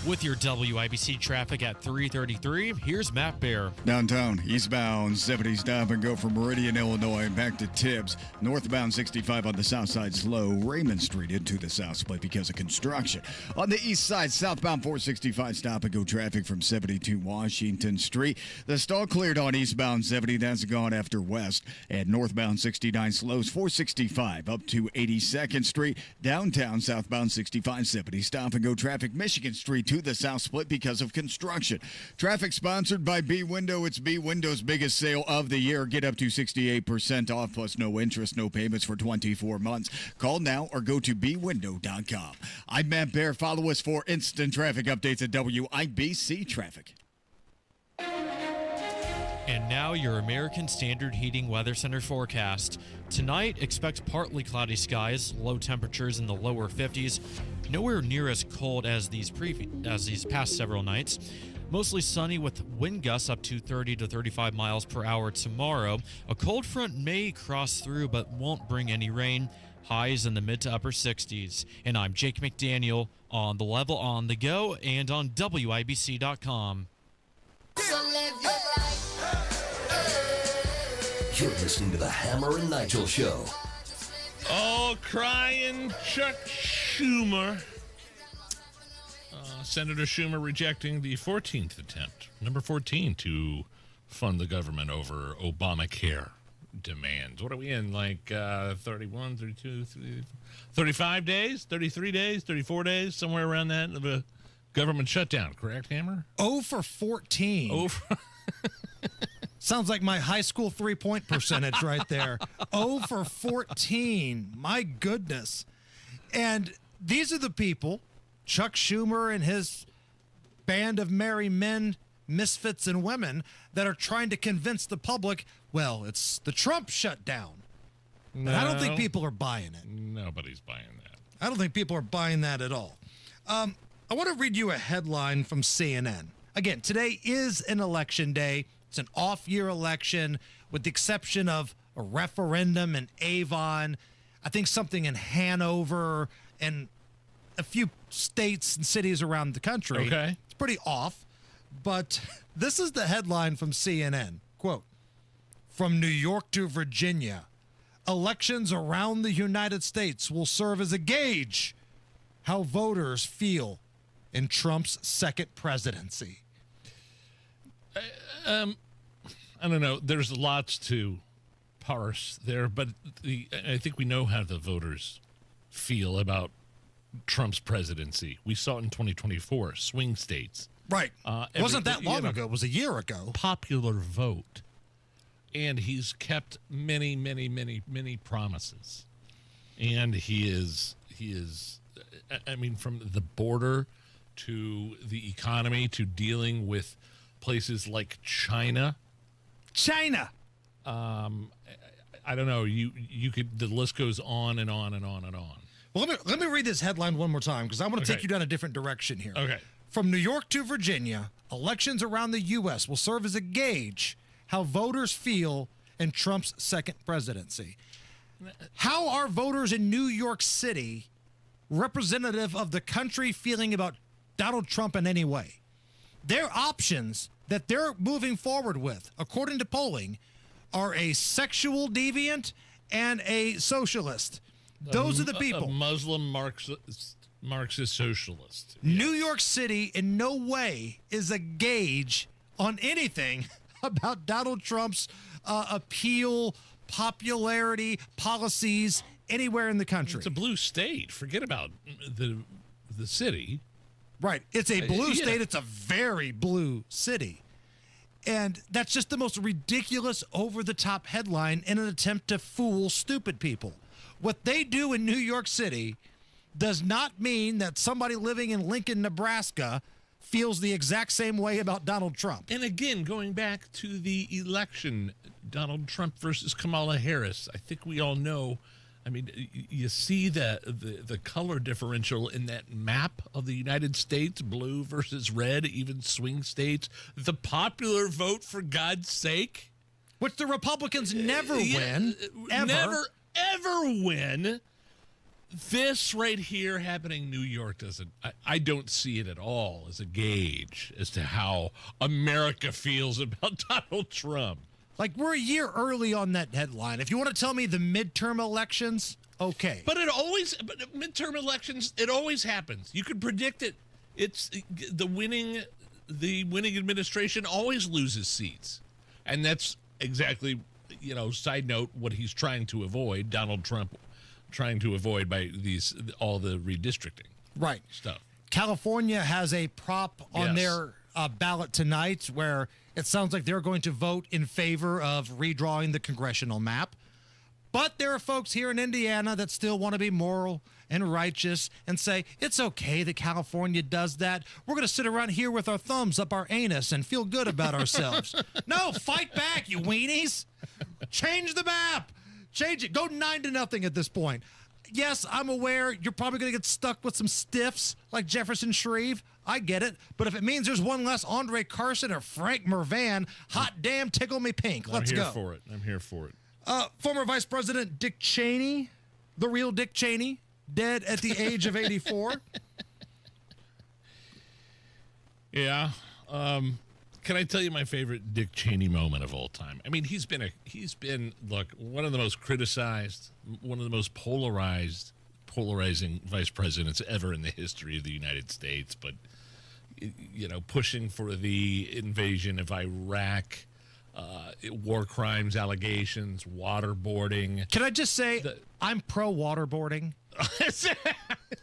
S8: With your WIBC traffic at 3:33, here's Matt Bear.
S12: Downtown, eastbound 70 stop and go from Meridian, Illinois, back to Tibbs. Northbound 65 on the south side slow. Raymond Street into the south split because of construction. On the east side, southbound 465 stop and go traffic from 72 Washington Street. The stall cleared on eastbound 70. That's gone after west. And northbound 69 slows 465 up to 82nd Street. Downtown, southbound 65 70 stop and go traffic Michigan Street to the south split because of construction. Traffic sponsored by B Window. It's B Window's biggest sale of the year. Get up to 68% off plus no interest, no payments for 24 months. Call now or go to bwindow.com. I'm Matt Bear. Follow us for instant traffic updates at WIBC Traffic.
S8: And now your American Standard Heating Weather Center forecast. Tonight, expect partly cloudy skies, low temperatures in the lower 50s. Nowhere near as cold as these past several nights. Mostly sunny with wind gusts up to 30 to 35 miles per hour tomorrow. A cold front may cross through but won't bring any rain. Highs in the mid to upper 60s. And I'm Jake McDaniel on the level, on the go, and on WIBC.com.
S7: You're listening to the Hammer and Nigel Show.
S15: Oh, Oh, crying Chuck Schumer. Senator Schumer rejecting the 14th attempt, number 14, to fund the government over Obamacare demands. What are we in, like 31, 32, 35 days, 33 days, 34 days, somewhere around that of a government shutdown, correct, Hammer?
S16: 0 for 14. Sounds like my high school three-point percentage right there. 0 for 14. My goodness. And these are the people, Chuck Schumer and his band of merry men, misfits and women, that are trying to convince the public, well, it's the Trump shutdown.
S15: No.
S16: And I don't think people are buying it.
S15: Nobody's buying that.
S16: I don't think people are buying that at all. I want to read you a headline from CNN. Again, today is an election day. It's an off-year election with the exception of a referendum in Avon, I think something in Hanover, and a few states and cities around the country.
S15: Okay.
S16: It's pretty off. But this is the headline from CNN. Quote, from New York to Virginia, elections around the United States will serve as a gauge how voters feel in Trump's second presidency.
S15: I don't know. There's lots to parse there, but I think we know how the voters feel about Trump's presidency. We saw it in 2024, swing states.
S16: Right. It wasn't that long ago. It was a year ago.
S15: Popular vote. And he's kept many, many, many, many promises. And he is, I mean, from the border to the economy to dealing with places like China. I don't know. You could, the list goes on and on and on and on.
S16: Well, let me read this headline one more time because I want to take you down a different direction here.
S15: Okay.
S16: From New York to Virginia, elections around the U.S. will serve as a gauge how voters feel in Trump's second presidency. How are voters in New York City representative of the country feeling about Donald Trump in any way? Their options that they're moving forward with, according to polling, are a sexual deviant and a socialist. Those are the people.
S15: A Muslim Marxist socialist.
S16: New York City in no way is a gauge on anything about Donald Trump's appeal, popularity, policies anywhere in the country.
S15: It's a blue state. Forget about the city.
S16: Right. It's a blue state. It's a very blue city. And that's just the most ridiculous, over-the-top headline in an attempt to fool stupid people. What they do in New York City does not mean that somebody living in Lincoln, Nebraska feels the exact same way about Donald Trump.
S15: And again, going back to the election, Donald Trump versus Kamala Harris, I think we all know, I mean, you see the color differential in that map of the United States, blue versus red, even swing states. The popular vote, for God's sake.
S16: Which the Republicans never win, ever.
S15: Ever win. This right here happening in New York doesn't, I don't see it at all as a gauge as to how America feels about Donald Trump.
S16: Like, we're a year early on that headline. If you want to tell me the midterm elections, okay.
S15: But midterm elections, it always happens. You can predict it. It's the winning administration always loses seats. And that's exactly, side note, what he's trying to avoid, Donald Trump trying to avoid by all the redistricting stuff.
S16: California has a prop on their ballot tonight where it sounds like they're going to vote in favor of redrawing the congressional map. But there are folks here in Indiana that still want to be moral and righteous and say, it's okay that California does that. We're going to sit around here with our thumbs up our anus and feel good about ourselves. No, fight back, you weenies. Change the map. Change it. Go 9-0 at this point. Yes, I'm aware you're probably going to get stuck with some stiffs like Jefferson Shreve. I get it. But if it means there's one less Andre Carson or Frank Mervan, hot damn, tickle me pink. Let's go.
S15: I'm here for it.
S16: Former Vice President Dick Cheney, the real Dick Cheney, dead at the age of 84.
S15: Yeah. Can I tell you my favorite Dick Cheney moment of all time? I mean, he's been one of the most criticized, one of the most polarizing vice presidents ever in the history of the United States. But pushing for the invasion of Iraq, war crimes allegations, waterboarding.
S16: Can I just say I'm pro waterboarding?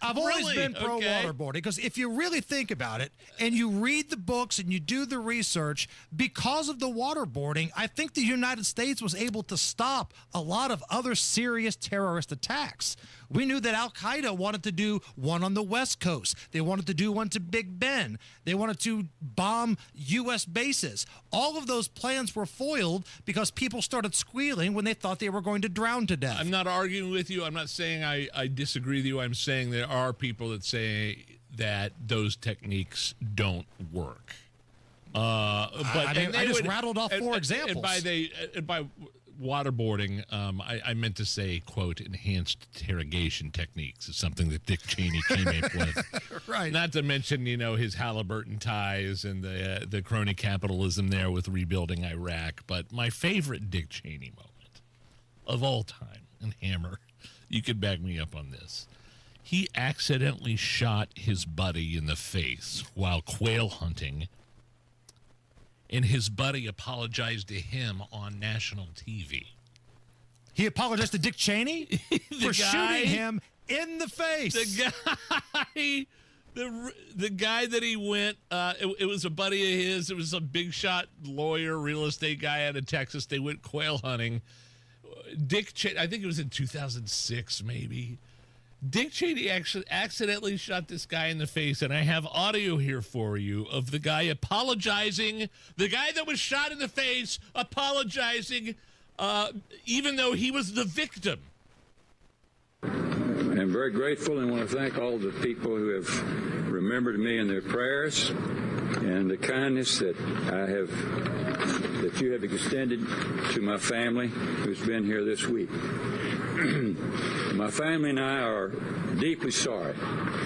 S16: I've always been pro waterboarding because if you really think about it and you read the books and you do the research, because of the waterboarding, I think the United States was able to stop a lot of other serious terrorist attacks. We knew that Al-Qaeda wanted to do one on the West Coast. They wanted to do one to Big Ben. They wanted to bomb U.S. bases. All of those plans were foiled because people started squealing when they thought they were going to drown to death.
S15: I'm not arguing with you. I'm not saying I disagree with you. I'm saying there are people that say that those techniques don't work.
S16: I just rattled off four examples.
S15: And by waterboarding, I meant to say, quote, enhanced interrogation techniques is something that Dick Cheney came up with.
S16: Right.
S15: Not to mention, his Halliburton ties and the crony capitalism there with rebuilding Iraq. But my favorite Dick Cheney moment of all time, and Hammer, you could back me up on this. He accidentally shot his buddy in the face while quail hunting, and his buddy apologized to him on national TV.
S16: He apologized to Dick Cheney for shooting him in the face.
S15: The guy that he went, it was a buddy of his. It was a big shot lawyer, real estate guy out of Texas. They went quail hunting. Dick Cheney, I think it was in 2006, maybe. Dick Cheney actually accidentally shot this guy in the face, and I have audio here for you of the guy apologizing. The guy that was shot in the face apologizing, even though he was the victim.
S11: I'm very grateful and want to thank all the people who have remembered me in their prayers and the kindness that you have extended to my family who's been here this week. My family and I are deeply sorry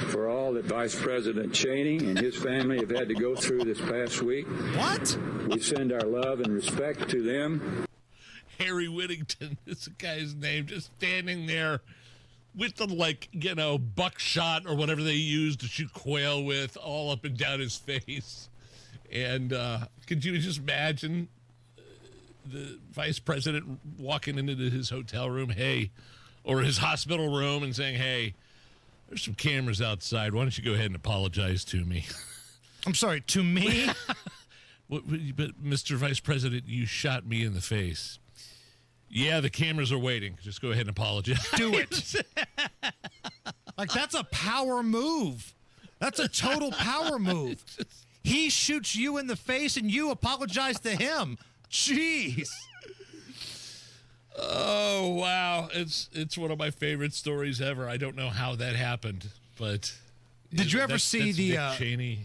S11: for all that Vice President Cheney and his family have had to go through this past week.
S16: What?
S11: We send our love and respect to them.
S15: Harry Whittington is the guy's name, just standing there with the, buckshot or whatever they use to shoot quail with all up and down his face. And could you just imagine the vice president walking into his hotel room, or his hospital room and saying, hey, there's some cameras outside. Why don't you go ahead and apologize to me?
S16: I'm sorry, to me?
S15: But Mr. Vice President, you shot me in the face. Yeah, the cameras are waiting. Just go ahead and apologize.
S16: Do it. That's a power move. That's a total power move. He shoots you in the face and you apologize to him. Jeez.
S15: Oh, wow. It's one of my favorite stories ever. I don't know how that happened, but
S16: did you ever see the
S15: Dick Cheney,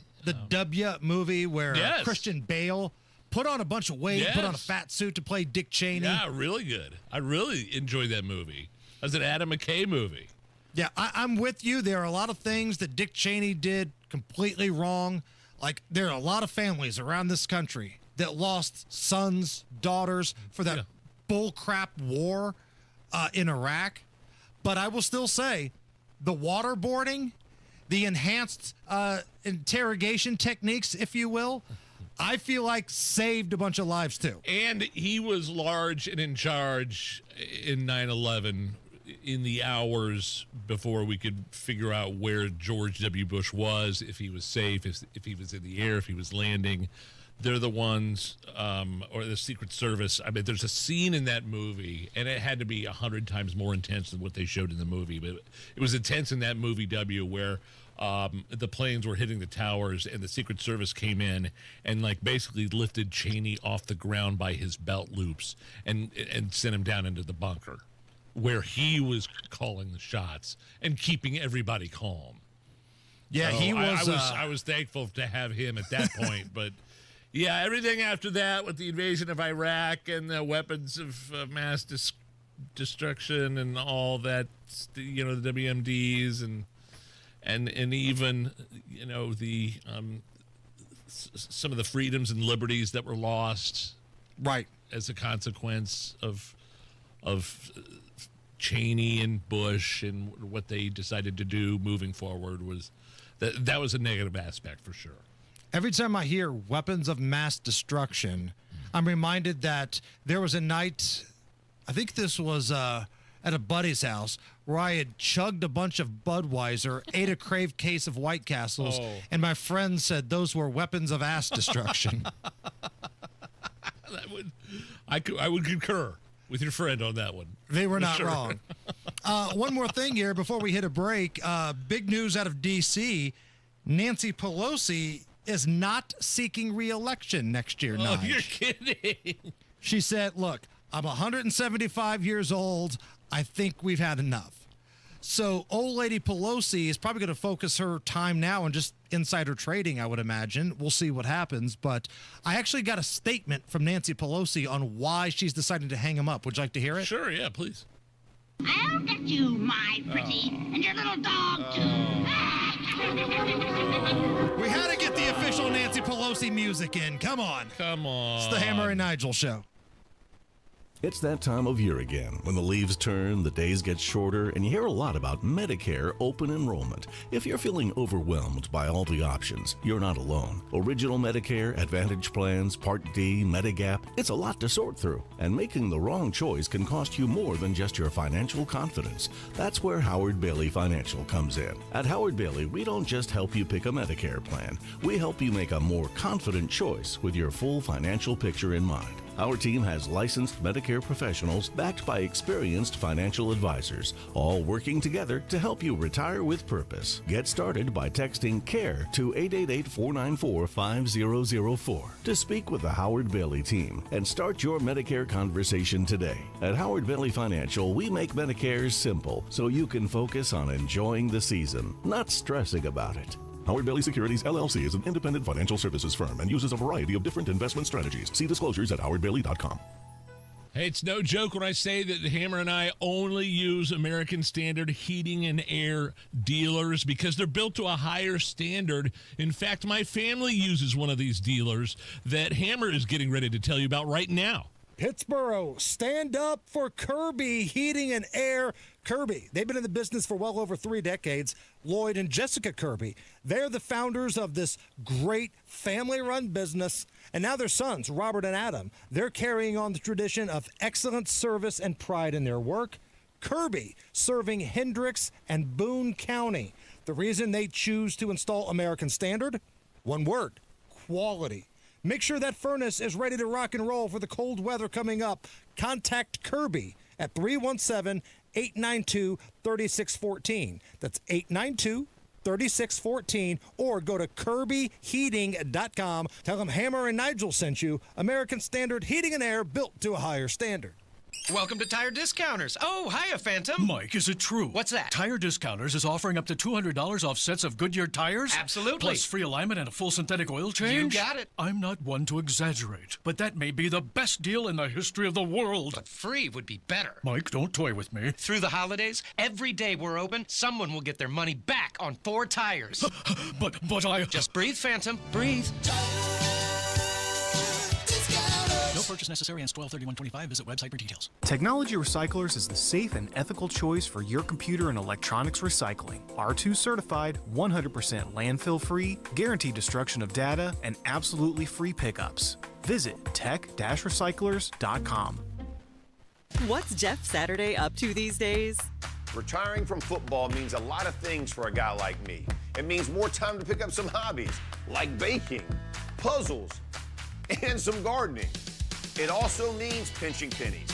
S16: W movie where
S15: yes.
S16: Christian Bale put on a bunch of weight,
S15: yes.
S16: put on a fat suit to play Dick Cheney?
S15: Yeah, really good. I really enjoyed that movie. It was an Adam McKay movie.
S16: Yeah, I'm with you. There are a lot of things that Dick Cheney did completely wrong. There are a lot of families around this country that lost sons, daughters for that bullcrap war in Iraq. But I will still say the waterboarding, the enhanced interrogation techniques, if you will, I feel like saved a bunch of lives too.
S15: And he was large and in charge in 9/11 in the hours before we could figure out where George W. Bush was, if he was safe, if he was in the air, if he was landing. They're the ones, or the Secret Service. I mean, there's a scene in that movie, and it had to be 100 times more intense than what they showed in the movie. But it was intense in that movie, W, where the planes were hitting the towers, and the Secret Service came in and basically lifted Cheney off the ground by his belt loops and sent him down into the bunker, where he was calling the shots and keeping everybody calm.
S16: Yeah,
S15: so
S16: he was.
S15: I was thankful to have him at that point, but. Yeah, everything after that with the invasion of Iraq and the weapons of mass destruction and all that, the WMDs and even, the some of the freedoms and liberties that were lost,
S16: right,
S15: as a consequence of Cheney and Bush and what they decided to do moving forward was that was a negative aspect for sure.
S16: Every time I hear weapons of mass destruction, I'm reminded that there was a night, I think this was at a buddy's house, where I had chugged a bunch of Budweiser, ate a craved case of White Castles, and my friend said those were weapons of ass destruction.
S15: I would concur with your friend on that one.
S16: They were not
S15: Sure.
S16: wrong. One more thing here before we hit a break. Big news out of D.C. Nancy Pelosi is not seeking re-election next year.
S15: Oh,
S16: Nige.
S15: you're kidding.
S16: She said, look, I'm 175 years old. I think we've had enough. So old lady Pelosi is probably going to focus her time now on just insider trading, I would imagine. We'll see what happens. But I actually got a statement from Nancy Pelosi on why she's deciding to hang him up. Would you like to hear it?
S15: Sure, yeah, please.
S13: I'll get you, my pretty, and your little dog, too.
S16: We had to get the official Nancy Pelosi music in. Come on.
S15: Come on.
S16: It's the Hammer and Nigel show.
S18: It's that time of year again. When the leaves turn, the days get shorter, and you hear a lot about Medicare open enrollment. If you're feeling overwhelmed by all the options, you're not alone. Original Medicare, Advantage plans, Part D, Medigap, it's a lot to sort through. And making the wrong choice can cost you more than just your financial confidence. That's where Howard Bailey Financial comes in. At Howard Bailey, we don't just help you pick a Medicare plan. We help you make a more confident choice with your full financial picture in mind. Our team has licensed Medicare professionals backed by experienced financial advisors, all working together to help you retire with purpose. Get started by texting CARE to 888-494-5004 to speak with the Howard Bailey team and start your Medicare conversation today. At Howard Bailey Financial, we make Medicare simple so you can focus on enjoying the season, not stressing about it. Howard Bailey Securities, LLC is an independent financial services firm and uses a variety of different investment strategies. See disclosures at howardbailey.com.
S15: Hey, it's no joke when I say that Hammer and I only use American Standard heating and air dealers because they're built to a higher standard. In fact, my family uses one of these dealers that Hammer is getting ready to tell you about right now.
S16: Pittsburgh, stand up for Kirby Heating and Air. Kirby, they've been in the business for well over 3 decades. Lloyd and Jessica Kirby, they're the founders of this great family-run business. And now their sons, Robert and Adam, they're carrying on the tradition of excellent service and pride in their work. Kirby, serving Hendricks and Boone County. The reason they choose to install American Standard? One word, quality. Make sure that furnace is ready to rock and roll for the cold weather coming up. Contact Kirby at 317-892-3614. That's 892-3614. Or go to KirbyHeating.com. Tell them Hammer and Nigel sent you. American Standard Heating and Air, built to a higher standard.
S19: Welcome to Tire Discounters. Oh, hiya, Phantom.
S21: Mike, is it true?
S19: What's that?
S21: Tire Discounters is offering up to $200 off sets of Goodyear tires?
S19: Absolutely.
S21: Plus free alignment and a full synthetic oil change?
S19: You got it.
S21: I'm not one to exaggerate, but that may be the best deal in the history of the world.
S19: But free would be better.
S21: Mike, don't toy with me.
S19: Through the holidays, every day we're open, someone will get their money back on 4 tires.
S21: But I...
S19: Just breathe, Phantom. Breathe.
S21: No purchase necessary. Ends 12/31/25. Visit website for details.
S22: Technology Recyclers is the safe and ethical choice for your computer and electronics recycling. R2 certified, 100% landfill free, guaranteed destruction of data, and absolutely free pickups. Visit tech-recyclers.com.
S23: What's Jeff Saturday up to these days?
S24: Retiring from football means a lot of things for a guy like me. It means more time to pick up some hobbies, like baking, puzzles, and some gardening. It also means pinching pennies.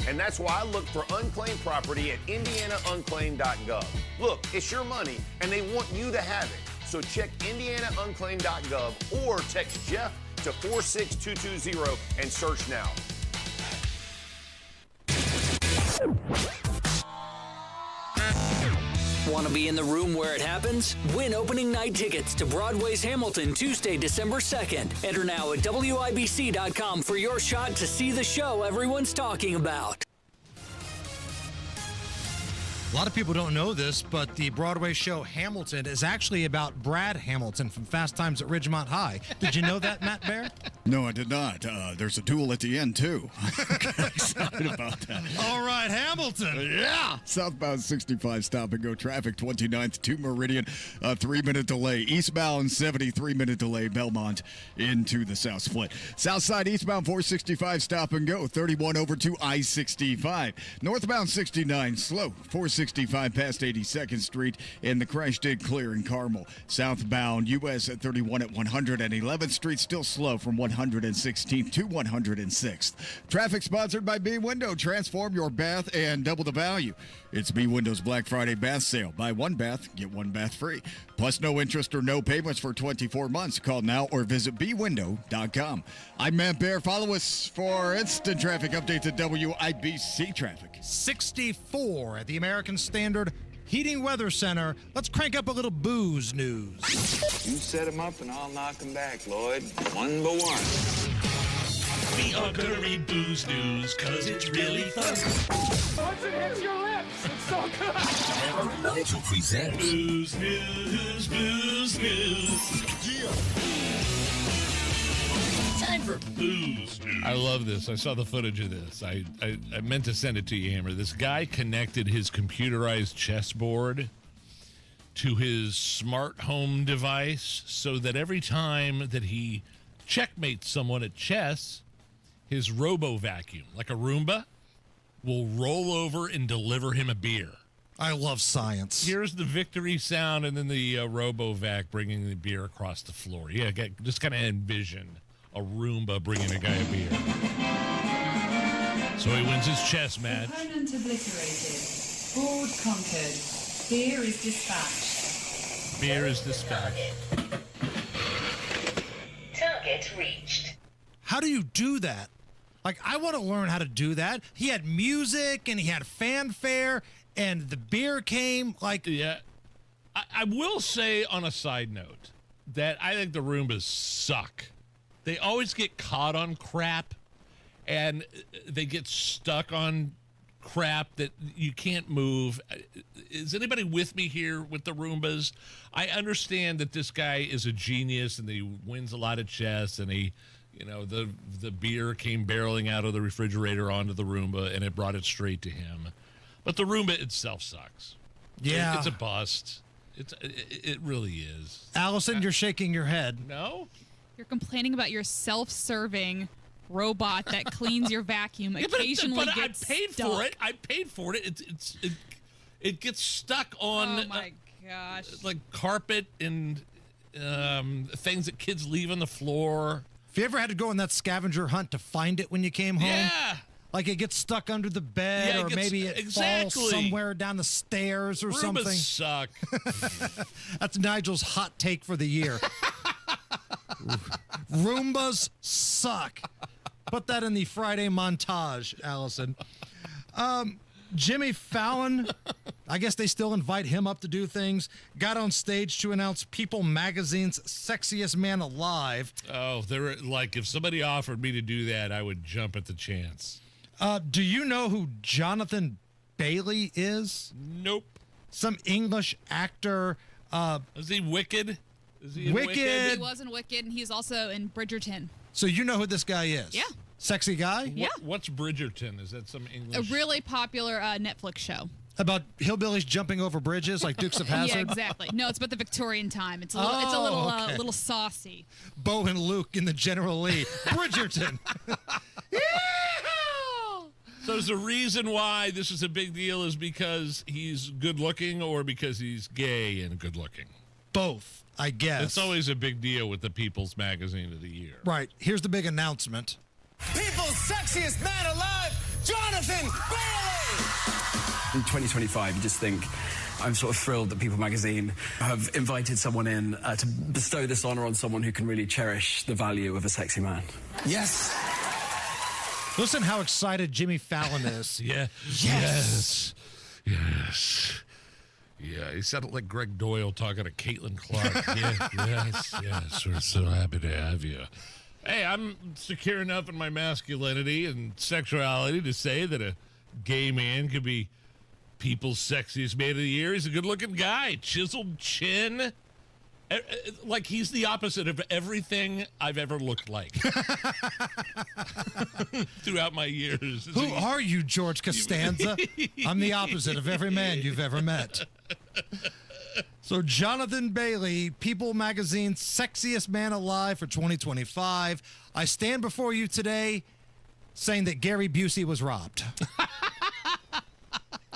S24: And that's why I look for unclaimed property at indianaunclaimed.gov. Look, it's your money, and they want you to have it. So check indianaunclaimed.gov or text Jeff to 46220 and search now.
S20: Want to be in the room where it happens? Win opening night tickets to Broadway's Hamilton Tuesday, December 2nd. Enter now at WIBC.com for your shot to see the show everyone's talking about.
S16: A lot of people don't know this, but the Broadway show Hamilton is actually about Brad Hamilton from Fast Times at Ridgemont High. Did you know that, Matt Bear?
S12: No, I did not. There's a duel at the end, too. Excited about that.
S16: All right, Hamilton.
S12: Yeah. Southbound 65 stop-and-go traffic, 29th to Meridian. 3-minute delay. Eastbound 70, 3-minute delay. Belmont into the South Split. Southside eastbound 465 stop-and-go, 31 over to I-65. Northbound 69 slow, 465 past 82nd Street, and the crash did clear in Carmel. Southbound US at 31 at 111th Street, still slow from 116th to 106th. Traffic sponsored by B Window. Transform your bath and double the value. It's B Window's Black Friday bath sale. Buy one bath, get one bath free. Plus no interest or no payments for 24 months. Call now or visit bwindow.com. I'm Matt Bear. Follow us for instant traffic updates at WIBC Traffic.
S16: 64 at the American Standard Heating Weather Center. Let's crank up a little booze news.
S1: You set him up and I'll knock him back, Lloyd. One by one.
S15: The Augury Booze News, cause it's really fun.
S2: Once it hits your lips, it's so good.
S7: Nigel presents
S15: Booze News, Booze News. Time for Booze News. I love this. I saw the footage of this. I meant to send it to you, Hammer. This guy connected his computerized chessboard to his smart home device so that every time that he checkmates someone at chess, his robo-vacuum, like a Roomba, will roll over and deliver him a beer.
S16: I love science.
S15: Here's the victory sound and then the robo-vac bringing the beer across the floor. Yeah, just kind of envision a Roomba bringing a guy a beer. So he wins his chess match.
S3: Opponent obliterated. Board conquered. Beer is dispatched.
S15: Beer is dispatched.
S3: Target reached.
S16: How do you do that? Like, I want to learn how to do that. He had music and he had fanfare and the beer came. Like,
S15: yeah. I will say on a side note that I think the Roombas suck. They always get caught on crap and they get stuck on crap that you can't move. Is anybody with me here with the Roombas? I understand that this guy is a genius and he wins a lot of chess and he, you know, the beer came barreling out of the refrigerator onto the Roomba and it brought it straight to him. But the Roomba itself sucks.
S16: Yeah.
S15: It's a bust. It really is.
S16: Allison, you're shaking your head.
S15: No?
S6: You're complaining about your self-serving robot that cleans your vacuum. Occasionally
S15: but
S6: gets
S15: I paid
S6: stuck.
S15: for it. I paid for it. It gets stuck on
S6: Oh my gosh.
S15: like carpet and things that kids leave on the floor.
S16: Have you ever had to go on that scavenger hunt to find it when you came home?
S15: Yeah.
S16: Like it gets stuck under the bed,
S15: Yeah,
S16: or maybe it falls somewhere down the stairs or
S15: Roombas
S16: something.
S15: Suck.
S16: That's Nigel's hot take for the year. Roombas suck. Put that in the Friday montage, Allison. Jimmy Fallon, I guess they still invite him up to do things, got on stage to announce People Magazine's Sexiest Man Alive.
S15: Oh, they're like, if somebody offered me to do that, I would jump at the chance.
S16: Do you know who Jonathan Bailey is?
S15: Nope.
S16: Some English actor.
S15: Is he Wicked? Is he in
S16: Wicked?
S6: He was in Wicked, and he's also in Bridgerton.
S16: So you know who this guy is?
S6: Yeah.
S16: Sexy guy?
S6: Yeah.
S15: What's Bridgerton? Is that some
S6: A
S15: English?
S6: really popular Netflix show.
S16: About hillbillies jumping over bridges like Dukes of Hazzard?
S6: Yeah, exactly. No, it's about the Victorian time. It's a little,
S16: okay.
S6: little saucy.
S16: Bo and Luke in the General Lee. Bridgerton.
S15: So is the reason why this is a big deal is because he's good looking or because he's gay and good looking?
S16: Both, I guess.
S15: It's always a big deal with the People's Magazine of the Year.
S16: Right. Here's the big announcement.
S17: People's sexiest man alive, Jonathan Bailey!
S25: In 2025, you just think, I'm sort of thrilled that People Magazine have invited someone in to bestow this honor on someone who can really cherish the value of a sexy man.
S17: Yes.
S16: Listen how excited Jimmy Fallon is.
S15: Yeah. Yes. Yeah, he sounded like Greg Doyle talking to Caitlin Clark. Yes. We're so happy to have you. Hey, I'm secure enough in my masculinity and sexuality to say that a gay man could be People's sexiest man of the year. He's a good-looking guy. Chiseled chin. Like he's the opposite of everything I've ever looked like throughout my years.
S16: Who are you, George Costanza? I'm the opposite of every man you've ever met. So Jonathan Bailey, People Magazine's sexiest man alive for 2025. I stand before you today saying that Gary Busey was robbed.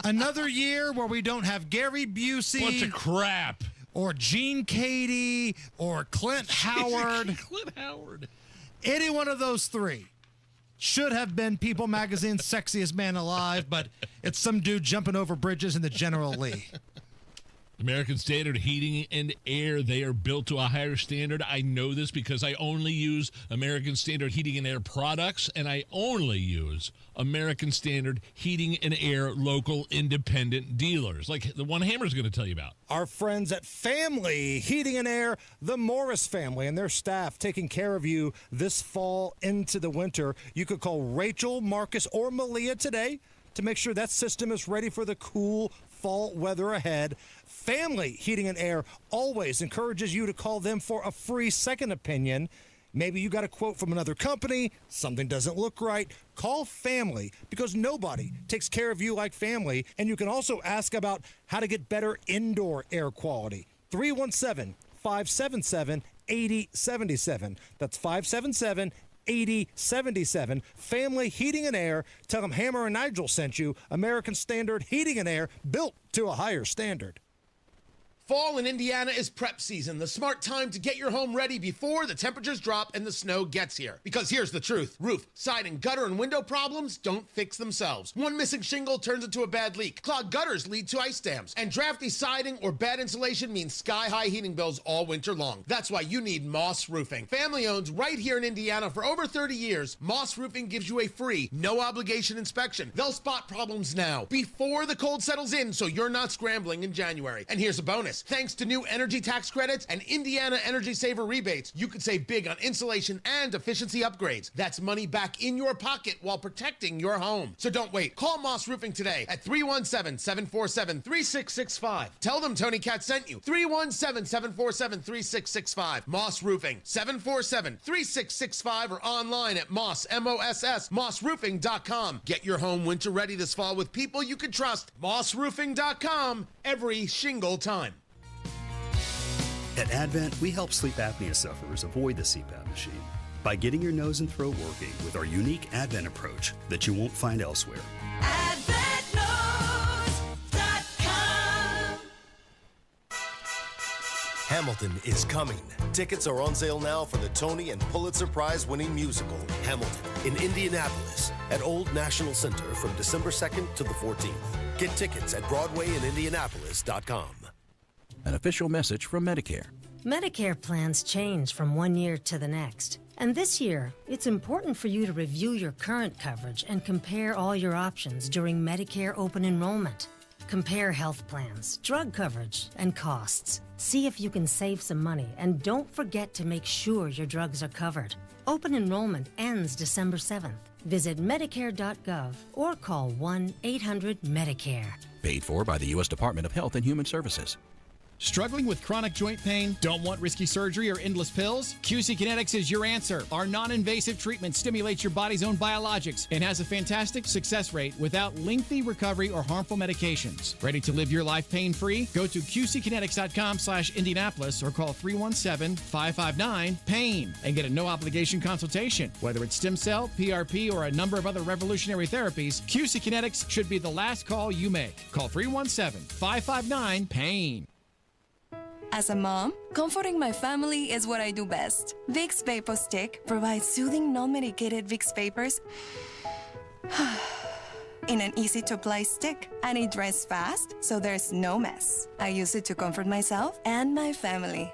S16: Another year where we don't have Gary Busey.
S15: Bunch of crap.
S16: Or Gene Cady, or Clint Howard.
S15: Clint Howard.
S16: Any one of those three should have been People Magazine's sexiest man alive, but it's some dude jumping over bridges in the General Lee.
S15: American Standard Heating and Air, they are built to a higher standard. I know this because I only use American Standard Heating and Air products, and I only use American Standard Heating and Air local independent dealers, like the one Hammer's going to tell you about.
S16: Our friends at Family Heating and Air, the Morris family and their staff taking care of you this fall into the winter. You could call Rachel, Marcus, or Malia today to make sure that system is ready for the cool fall weather ahead. Family Heating and Air always encourages you to call them for a free second opinion. Maybe you got a quote from another company, something doesn't look right. Call Family because nobody takes care of you like family. And you can also ask about how to get better indoor air quality. 317-577-8077. That's 577-8077. Family Heating and Air. Tell them Hammer and Nigel sent you. American Standard Heating and Air, built to a higher standard.
S4: Fall in Indiana is prep season, the smart time to get your home ready before the temperatures drop and the snow gets here. Because here's the truth. Roof, siding, gutter, and window problems don't fix themselves. One missing shingle turns into a bad leak. Clogged gutters lead to ice dams. And drafty siding or bad insulation means sky-high heating bills all winter long. That's why you need Moss Roofing. Family owned right here in Indiana for over 30 years, Moss Roofing gives you a free, no-obligation inspection. They'll spot problems now, before the cold settles in, so you're not scrambling in January. And here's a bonus. Thanks to new energy tax credits and Indiana Energy Saver rebates, you could save big on insulation and efficiency upgrades. That's money back in your pocket while protecting your home. So don't wait. Call Moss Roofing today at 317-747-3665. Tell them Tony Cat sent you. 317-747-3665. Moss Roofing, 747-3665, or online at mossroofing.com. Get your home winter ready this fall with people you can trust. mossroofing.com, every shingle time.
S5: At Advent, we help sleep apnea sufferers avoid the CPAP machine by getting your nose and throat working with our unique Advent approach that you won't find elsewhere.
S9: Hamilton is coming. Tickets are on sale now for the Tony and Pulitzer Prize-winning musical, Hamilton, in Indianapolis at Old National Center from December 2nd to the 14th. Get tickets at BroadwayInIndianapolis.com.
S10: An official message from Medicare.
S14: Medicare plans change from one year to the next. And this year, it's important for you to review your current coverage and compare all your options during Medicare open enrollment. Compare health plans, drug coverage, and costs. See if you can save some money, and don't forget to make sure your drugs are covered. Open enrollment ends December 7th. Visit Medicare.gov or call 1-800-MEDICARE.
S10: Paid for by the U.S. Department of Health and Human Services.
S26: Struggling with chronic joint pain? Don't want risky surgery or endless pills? QC Kinetics is your answer. Our non-invasive treatment stimulates your body's own biologics and has a fantastic success rate without lengthy recovery or harmful medications. Ready to live your life pain-free? Go to QCkinetics.com/Indianapolis or call 317-559-PAIN and get a no-obligation consultation. Whether it's stem cell, PRP, or a number of other revolutionary therapies, QC Kinetics should be the last call you make. Call 317-559-PAIN.
S27: As a mom, comforting my family is what I do best. Vicks Vapor Stick provides soothing, non-medicated Vicks vapors in an easy-to-apply stick, and it dries fast, so there's no mess. I use it to comfort myself and my family.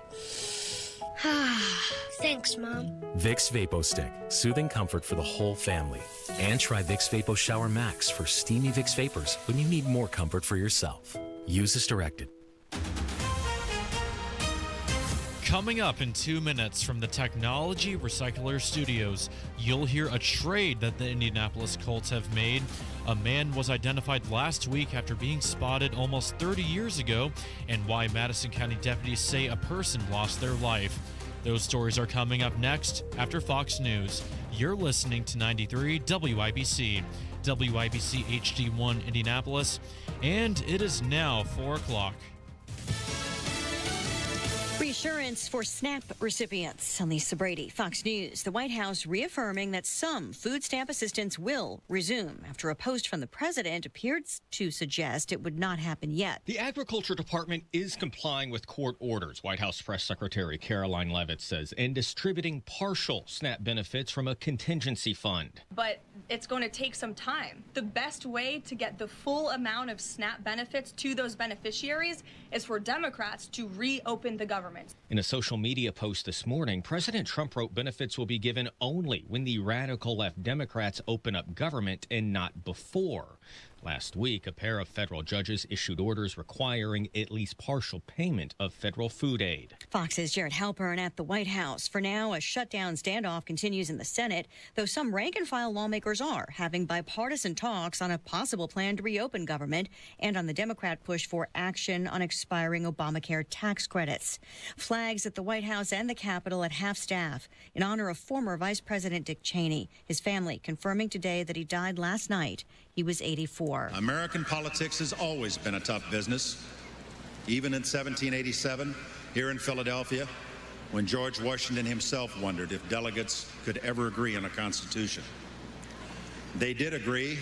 S28: Thanks, Mom.
S29: Vicks Vapo Stick, soothing comfort for the whole family. And try Vicks Vapo Shower Max for steamy Vicks vapors when you need more comfort for yourself. Use as directed.
S8: Coming up in 2 minutes from the Technology Recycler Studios, you'll hear a trade that the Indianapolis Colts have made. A man was identified last week after being spotted almost 30 years ago, and why Madison County deputies say a person lost their life. Those stories are coming up next after Fox News. You're listening to 93 WIBC, WIBC HD1 Indianapolis, and it is now 4 o'clock.
S11: Reassurance for SNAP recipients. I'm Lisa Brady, Fox News. The White House reaffirming that some food stamp assistance will resume after a post from the president appeared to suggest it would not happen yet.
S13: The Agriculture Department is complying with court orders, White House Press Secretary Caroline Leavitt says, and distributing partial SNAP benefits from a contingency fund.
S18: But it's going to take some time. The best way to get the full amount of SNAP benefits to those beneficiaries is for Democrats to reopen the government.
S13: In a social media post this morning, President Trump wrote benefits will be given only when the radical left Democrats open up government and not before. Last week, a pair of federal judges issued orders requiring at least partial payment of federal food aid.
S11: Fox's Jared Halpern at the White House. For now, a shutdown standoff continues in the Senate, though some rank-and-file lawmakers are having bipartisan talks on a possible plan to reopen government and on the Democrat push for action on expiring Obamacare tax credits. Flags at the White House and the Capitol at half-staff in honor of former Vice President Dick Cheney. His family confirming today that he died last night. He was 84.
S19: American politics has always been a tough business. Even in 1787, here in Philadelphia, when George Washington himself wondered if delegates could ever agree on a constitution. They did agree,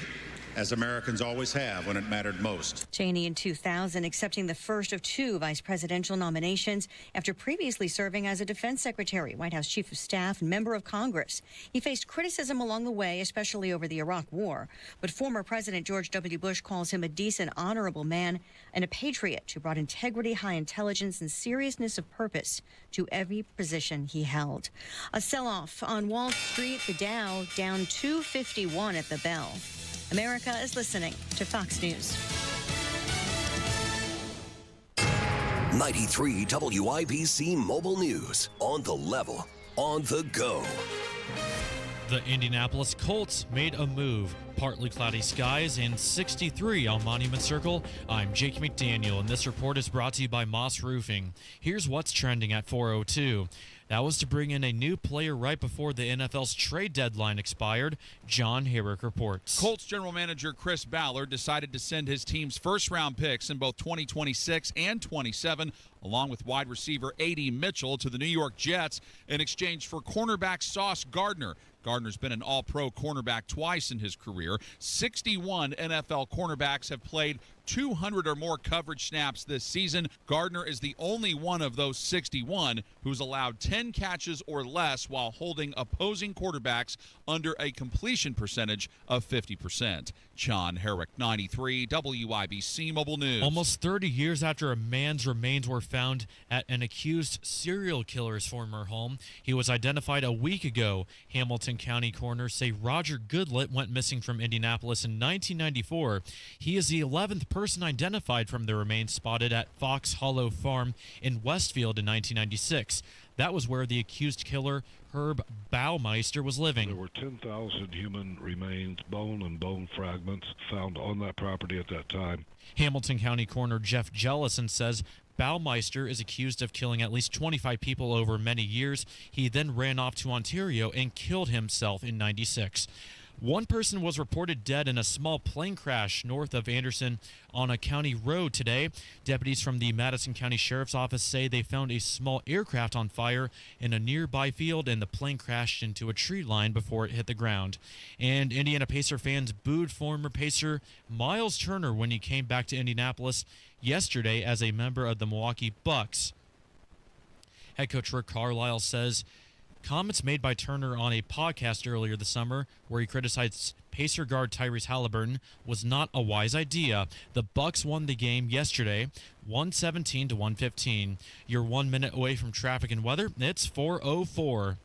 S19: as Americans always have when it mattered most.
S11: Cheney in 2000 accepting the first of 2 vice presidential nominations after previously serving as a defense secretary, White House chief of staff, and member of Congress. He faced criticism along the way, especially over the Iraq War. But former President George W. Bush calls him a decent, honorable man and a patriot who brought integrity, high intelligence, and seriousness of purpose to every position he held. A sell-off on Wall Street, the Dow down 251 at the bell. America is listening to Fox News.
S7: 93 WIBC Mobile News. On the level, on the go.
S8: The Indianapolis Colts made a move. Partly cloudy skies and 63 on Monument Circle. I'm Jake McDaniel, and this report is brought to you by Moss Roofing. Here's what's trending at 4:02. That was to bring in a new player right before the NFL's trade deadline expired. John Herrick reports.
S21: Colts general manager Chris Ballard decided to send his team's first-round picks in both 2026 and 27, along with wide receiver A.D. Mitchell, to the New York Jets in exchange for cornerback Sauce Gardner. Gardner's been an all-pro cornerback twice in his career. 61 NFL cornerbacks have played 200 or more coverage snaps this season. Gardner is the only one of those 61 who's allowed 10 catches or less while holding opposing quarterbacks under a completion percentage of 50%. John Herrick, 93 WIBC Mobile News.
S8: Almost 30 years after a man's remains were found at an accused serial killer's former home, he was identified a week ago. Hamilton County coroners say Roger Goodlett went missing from Indianapolis in 1994. He is the 11th person identified from the remains spotted at Fox Hollow Farm in Westfield in 1996. That was where the accused killer, Herb Baumeister, was living.
S22: There were 10,000 human remains, bone and bone fragments, found on that property at that time.
S8: Hamilton County Coroner Jeff Jellison says Baumeister is accused of killing at least 25 people over many years. He then ran off to Ontario and killed himself in 96. One person was reported dead in a small plane crash north of Anderson on a county road today. Deputies from the Madison County Sheriff's Office say they found a small aircraft on fire in a nearby field, and the plane crashed into a tree line before it hit the ground. And Indiana Pacer fans booed former Pacer Miles Turner when he came back to Indianapolis yesterday as a member of the Milwaukee Bucks. Head coach Rick Carlisle says comments made by Turner on a podcast earlier this summer where he criticized Pacer guard Tyrese Halliburton was not a wise idea. The Bucks won the game yesterday, 117-115. You're 1 minute away from traffic and weather. It's 4:04.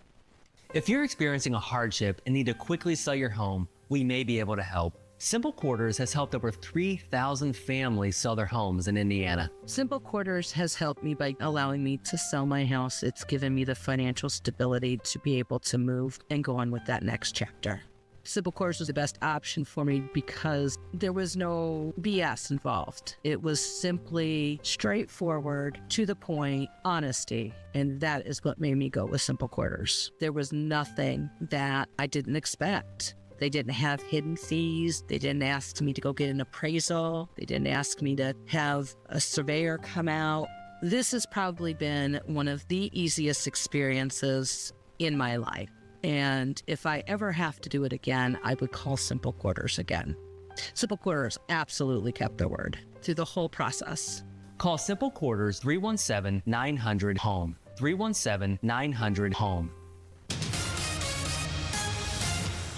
S23: If you're experiencing a hardship and need to quickly sell your home, we may be able to help.
S1: Simple Quarters has helped over 3,000 families sell their homes in Indiana.
S2: Simple Quarters has helped me by allowing me to sell my house. It's given me the financial stability to be able to move and go on with that next chapter. Simple Quarters was the best option for me because there was no BS involved. It was simply straightforward, to the point, honesty. And that is what made me go with Simple Quarters. There was nothing that I didn't expect. They didn't have hidden fees. They didn't ask me to go get an appraisal. They didn't ask me to have a surveyor come out. This has probably been one of the easiest experiences in my life. And if I ever have to do it again, I would call Simple Quarters again. Simple Quarters absolutely kept their word through the whole process.
S1: Call Simple Quarters 317-900-HOME. 317-900-HOME.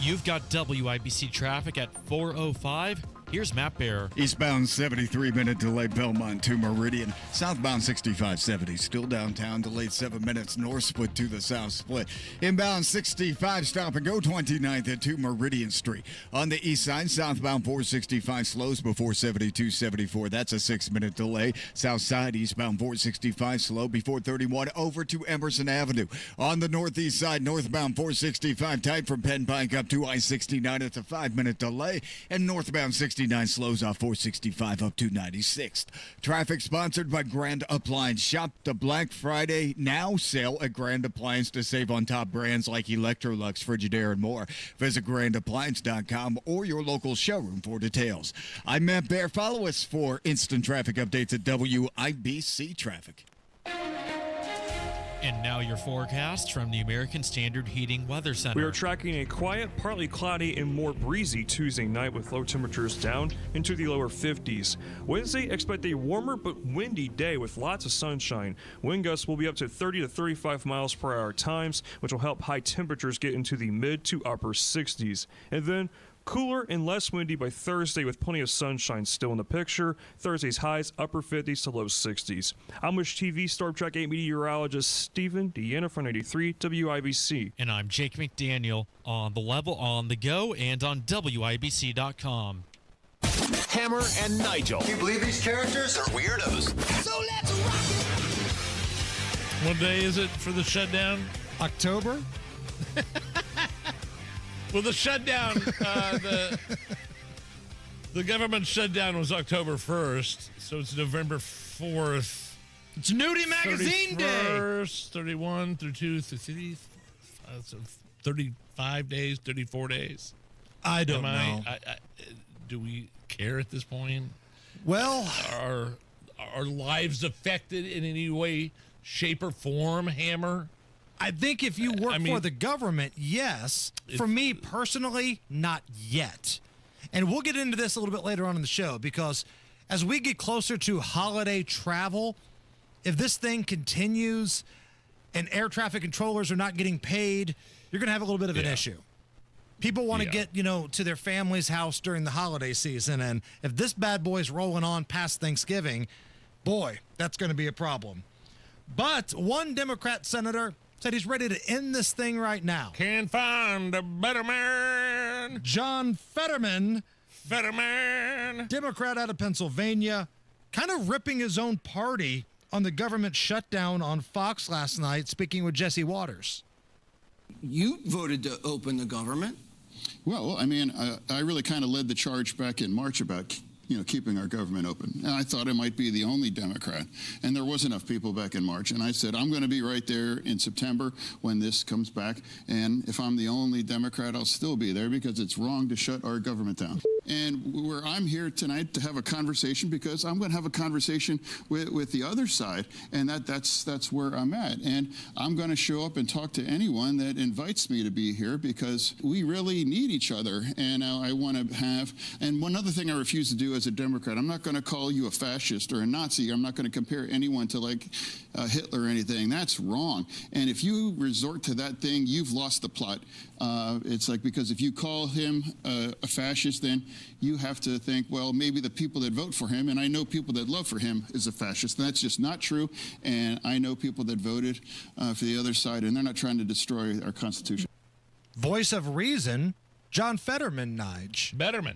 S8: You've got WIBC traffic at 4:05. Here's Matt Bear.
S3: Eastbound 73-minute delay, Belmont to Meridian. Southbound 6570, still downtown, delayed 7 minutes. North split to the south split. Inbound 65, stop and go 29th at 2 Meridian Street. On the east side, southbound 465 slows before 7274. That's a 6-minute delay. South side, eastbound 465 slow before 31 over to Emerson Avenue. On the northeast side, northbound 465 tight from Penn Pike up to I-69. It's a 5-minute delay. And northbound 69 slows off 465 up to 96th. Traffic sponsored by Grand Appliance. Shop the Black Friday Now sale at Grand Appliance to save on top brands like Electrolux, Frigidaire, and more. Visit grandappliance.com or your local showroom for details. I'm Matt Bear. Follow us for instant traffic updates at WIBC Traffic.
S8: And now your forecast from the American Standard Heating Weather Center.
S6: We are tracking a quiet, partly cloudy, and more breezy Tuesday night with low temperatures down into the lower 50s. Wednesday, expect a warmer but windy day with lots of sunshine. Wind gusts will be up to 30 to 35 miles per hour times, which will help high temperatures get into the mid to upper 60s. And then cooler and less windy by Thursday with plenty of sunshine still in the picture. Thursday's highs upper 50s to low 60s. I'm with TV Storm Track 8 meteorologist Stephen Deanna for 93 WIBC.
S8: And I'm Jake McDaniel on the level, on the go, and on WIBC.com.
S7: Hammer and Nigel.
S17: Can you believe these characters are weirdos? So let's rock it!
S15: What day is it for the shutdown?
S16: October?
S15: Well, the shutdown, the government shutdown was October 1st, so it's November 4th.
S16: It's Nudie Magazine Day.
S15: 1st, 31, 32, 33, 35 days, 34 days.
S16: I don't know.
S15: Do we care at this point?
S16: Well,
S15: are our lives affected in any way, shape, or form, Hammer?
S16: I think if you work for the government, yes. For me personally, not yet. And we'll get into this a little bit later on in the show because as we get closer to holiday travel, if this thing continues and air traffic controllers are not getting paid, you're going to have a little bit of an issue. People want to get, to their family's house during the holiday season. And if this bad boy's rolling on past Thanksgiving, boy, that's going to be a problem. But one Democrat senator said he's ready to end this thing right now.
S15: Can't find a better man.
S16: John Fetterman,
S15: Fetterman,
S16: Democrat out of Pennsylvania, kind of ripping his own party on the government shutdown on Fox last night, speaking with Jesse Waters.
S12: You voted to open the government.
S20: Well, I really kind of led the charge back in March about keeping our government open. And I thought I might be the only Democrat. And there was enough people back in March. And I said, I'm going to be right there in September when this comes back. And if I'm the only Democrat, I'll still be there because it's wrong to shut our government down. And where I'm here tonight to have a conversation because I'm going to have a conversation with the other side. And that's where I'm at. And I'm going to show up and talk to anyone that invites me to be here because we really need each other. And I want to have, and one other thing I refuse to do as a Democrat, I'm not going to call you a fascist or a Nazi. I'm not going to compare anyone to like Hitler or anything. That's wrong. And if you resort to that thing, you've lost the plot. It's like, because if you call him a fascist, then you have to think, well, maybe the people that vote for him, and I know people that love for him, is a fascist. And that's just not true. And I know people that voted for the other side, and they're not trying to destroy our Constitution.
S16: Voice of reason, John Fetterman, Nige.
S15: Betterman.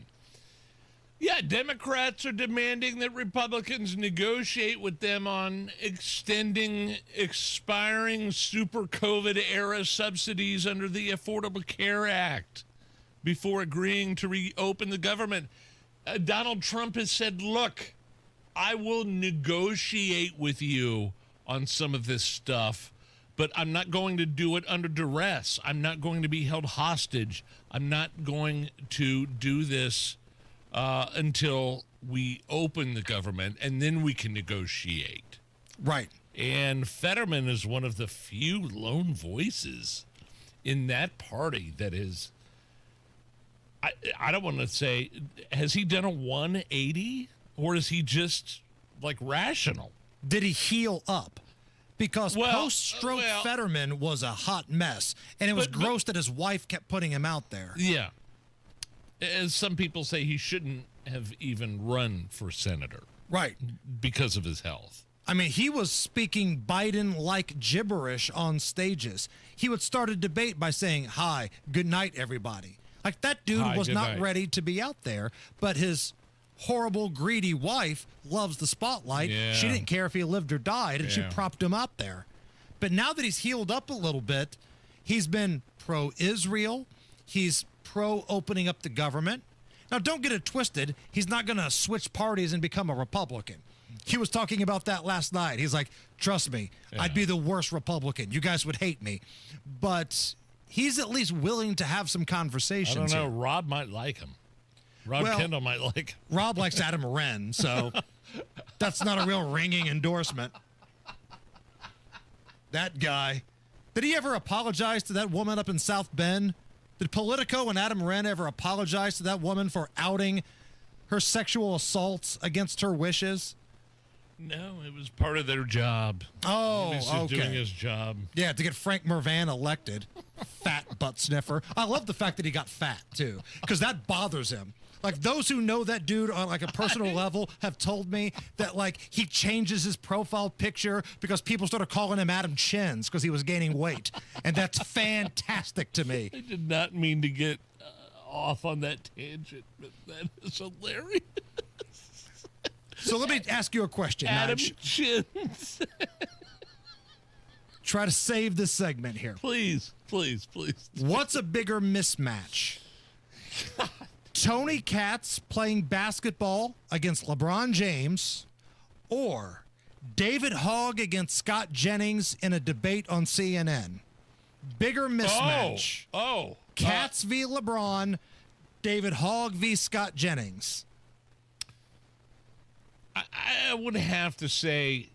S15: Yeah, Democrats are demanding that Republicans negotiate with them on extending expiring super COVID era subsidies under the Affordable Care Act before agreeing to reopen the government. Donald Trump has said, look, I will negotiate with you on some of this stuff, but I'm not going to do it under duress. I'm not going to be held hostage. I'm not going to do this until we open the government, and then we can negotiate.
S16: Right.
S15: And Fetterman is one of the few lone voices in that party that is, I don't want to say, has he done a 180, or is he just, like, rational?
S16: Did he heal up? Because post-stroke Fetterman was a hot mess, and it was gross that his wife kept putting him out there.
S15: Yeah. As some people say, he shouldn't have even run for senator.
S16: Right.
S15: Because of his health.
S16: I mean, he was speaking Biden-like gibberish on stages. He would start a debate by saying, hi, good night, everybody. Like, that dude was not ready to be out there, but his horrible, greedy wife loves the spotlight.
S15: Yeah.
S16: She didn't care if he lived or died, and she propped him up there. But now that he's healed up a little bit, he's been pro-Israel. He's pro-opening up the government. Now, don't get it twisted. He's not going to switch parties and become a Republican. He was talking about that last night. He's like, trust me, I'd be the worst Republican. You guys would hate me. But he's at least willing to have some conversations.
S15: I don't know. Rob might like him. Rob Kendall might like him.
S16: Rob likes Adam Wren, so that's not a real ringing endorsement. That guy. Did he ever apologize to that woman up in South Bend? Did Politico and Adam Wren ever apologize to that woman for outing her sexual assaults against her wishes?
S15: No, it was part of their job.
S16: Oh,
S15: he was
S16: okay.
S15: doing his job.
S16: Yeah, to get Frank Mervan elected. Fat butt sniffer. I love the fact that he got fat, too, because that bothers him. Like, those who know that dude on, like, a personal level have told me that, like, he changes his profile picture because people started calling him Adam Chins because he was gaining weight. And that's fantastic to me.
S15: I did not mean to get off on that tangent, but that is hilarious.
S16: So let me ask you a question,
S15: Adam
S16: Nige.
S15: Chins.
S16: Try to save this segment here.
S15: Please, please, please.
S16: What's a bigger mismatch? Tony Katz playing basketball against LeBron James, or David Hogg against Scott Jennings in a debate on CNN? Bigger mismatch. Katz v. LeBron, David Hogg v. Scott Jennings.
S15: I would have to say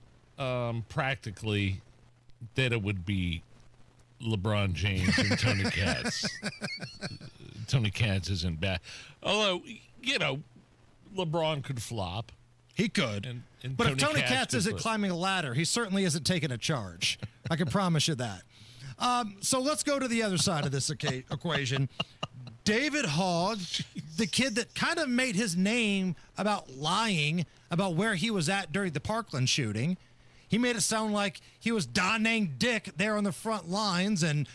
S15: practically that it would be LeBron James and Tony Katz. Tony Katz isn't bad. Although, you know, LeBron could flop.
S16: He could.
S15: And
S16: but if Tony Katz isn't
S15: flip.
S16: climbing a ladder, he certainly isn't taking a charge. I can promise you that. So let's go to the other side of this equation. David Hogg, the kid that kind of made his name about lying about where he was at during the Parkland shooting. He made it sound like he was Da Nang Dick there on the front lines, and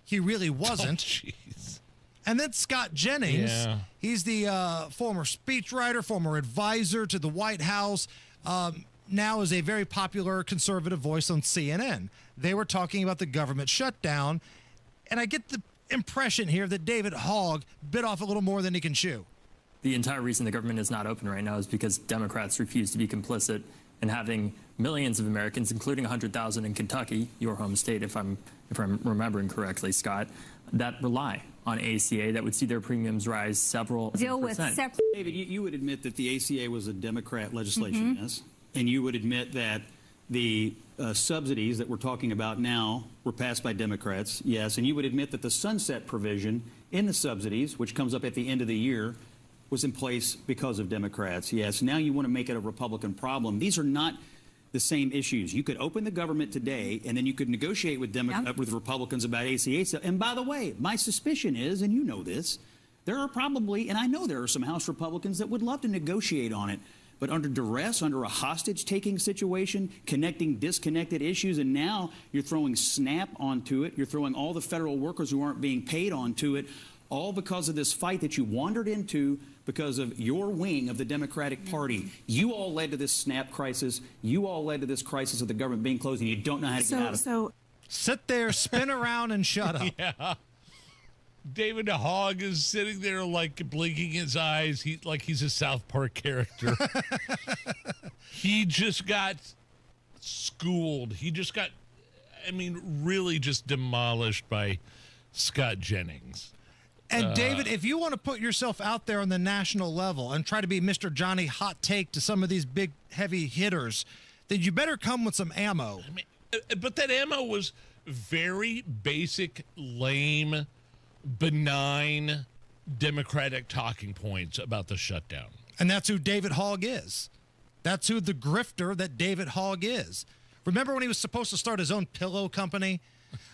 S16: he really wasn't.
S15: Jeez.
S16: And then Scott Jennings, he's the former speechwriter, former advisor to the White House, now is a very popular conservative voice on CNN. They were talking about the government shutdown, and I get the impression here that David Hogg bit off a little more than he can chew.
S4: The entire reason the government is not open right now is because Democrats refuse to be complicit in having millions of Americans, including 100,000 in Kentucky, your home state, if I'm remembering correctly, Scott, that rely on ACA that would see their premiums rise several percent.
S5: David, you would admit that the ACA was a Democrat legislation, yes? And you would admit that the subsidies that we're talking about now were passed by Democrats, yes. And you would admit that the sunset provision in the subsidies, which comes up at the end of the year, was in place because of Democrats, yes. Now you want to make it a Republican problem. These are not the same issues. You could open the government today, and then you could negotiate with with Republicans about ACA stuff. And by the way, my suspicion is, and you know this, there are probably, and I know there are some House Republicans that would love to negotiate on it, but under duress, under a hostage-taking situation, connecting disconnected issues, and now you're throwing SNAP onto it. You're throwing all the federal workers who aren't being paid onto it. all because of this fight that you wandered into because of your wing of the Democratic Party. You all led to this SNAP crisis. You all led to this crisis of the government being closed, and you don't know how to get out of it.
S16: Sit there, spin around, and shut up.
S15: Yeah. David Hogg is sitting there like blinking his eyes. He's a South Park character. He just got schooled. He just got, really just demolished by Scott Jennings.
S16: And David, if you want to put yourself out there on the national level and try to be Mr. Johnny Hot Take to some of these big, heavy hitters, then you better come with some ammo.
S15: But that ammo was very basic, lame, benign Democratic talking points about the shutdown.
S16: And that's who David Hogg is. That's who the grifter that David Hogg is. Remember when he was supposed to start his own pillow company?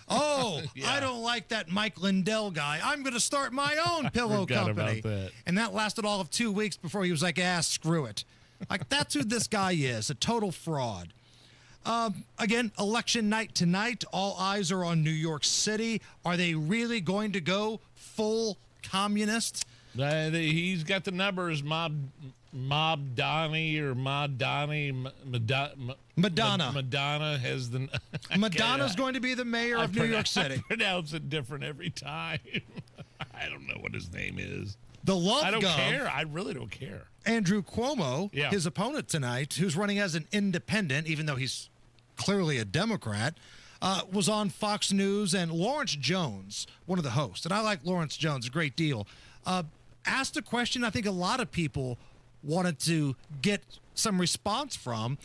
S16: Oh, yeah. I don't like that Mike Lindell guy. I'm going to start my own pillow company.
S15: About that.
S16: And that lasted all of 2 weeks before he was like, screw it. Like, that's who this guy is, a total fraud. Again, election night tonight. All eyes are on New York City. Are they really going to go full communist?
S15: He's got the numbers. Mob Donnie or Mod Donnie.
S16: Madonna.
S15: Madonna has the.
S16: Madonna's going to be the mayor of New York City.
S15: I pronounce it different every time. I don't know what his name is.
S16: The love
S15: I don't
S16: gov,
S15: care. I really don't care.
S16: Andrew Cuomo, his opponent tonight, who's running as an independent, even though he's clearly a Democrat, was on Fox News, and Lawrence Jones, one of the hosts, and I like Lawrence Jones a great deal, asked a question I think a lot of people wanted to get some response from.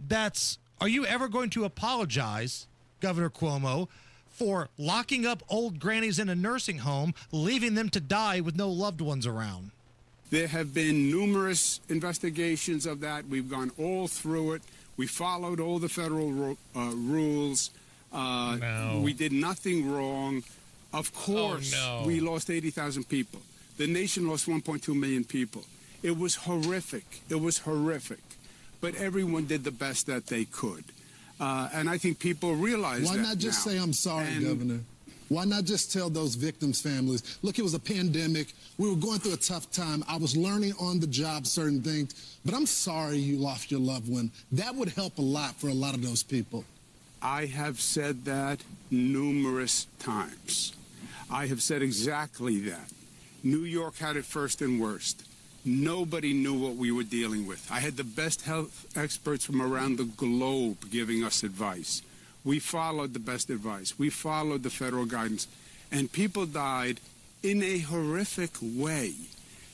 S16: That's, are you ever going to apologize, Governor Cuomo, for locking up old grannies in a nursing home, leaving them to die with no loved ones around?
S9: There have been numerous investigations of that. We've gone all through it. We followed all the federal rules.
S15: No.
S9: We did nothing wrong. Of course, we lost 80,000 people. The nation lost 1.2 million people. It was horrific. It was horrific. But everyone did the best that they could. And I think people realize that.
S10: Why not just say, I'm sorry, Governor? Why not just tell those victims' families, look, it was a pandemic. We were going through a tough time. I was learning on the job certain things, but I'm sorry you lost your loved one. That would help a lot for a lot of those people.
S9: I have said that numerous times. I have said exactly that. New York had it first and worst. Nobody knew what we were dealing with. I had the best health experts from around the globe giving us advice. We followed the best advice. We followed the federal guidance. And people died in a horrific way.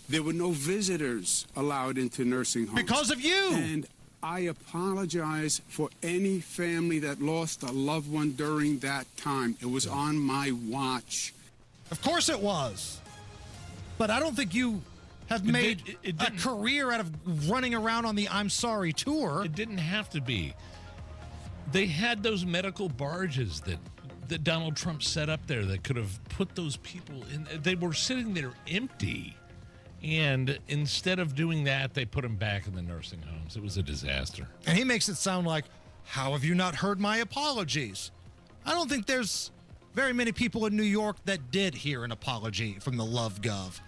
S9: There were no visitors allowed into nursing homes.
S16: Because of you!
S9: And I apologize for any family that lost a loved one during that time. It was on my watch.
S16: Of course it was. But I don't think you have made a career out of running around on the I'm Sorry tour.
S15: It didn't have to be. They had those medical barges that Donald Trump set up there that could have put those people in. They were sitting there empty. And instead of doing that, they put them back in the nursing homes. It was a disaster.
S16: And he makes it sound like, how have you not heard my apologies? I don't think there's very many people in New York that did hear an apology from the Love Gov.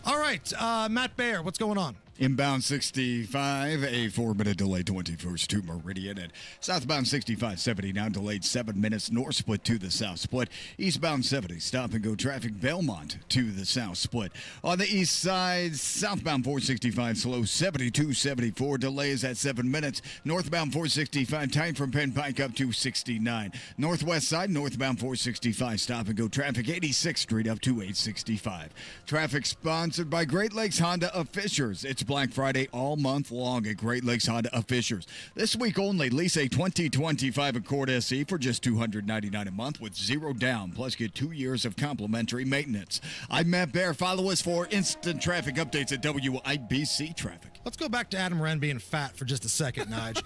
S16: All right, Matt Baer, what's going on?
S3: Inbound 65, a 4-minute delay, 21st to Meridian. And southbound 65, 70, now delayed 7 minutes. North split to the south split. Eastbound 70, stop and go traffic. Belmont to the south split. On the east side, southbound 465, slow 72, 74. Delays at 7 minutes. Northbound 465, tight from Penn Pike up to 69. Northwest side, northbound 465, stop and go traffic. 86th Street up to 865. Traffic sponsored by Great Lakes Honda of Fishers. It's Black Friday all month long at Great Lakes Honda of Fishers. This week only, lease a 2025 Accord SE for just $299 a month with zero down, plus get 2 years of complimentary maintenance. I'm Matt Baer. Follow us for instant traffic updates at WIBC Traffic.
S16: Let's go back to Adam Wren being fat for just a second, Nige.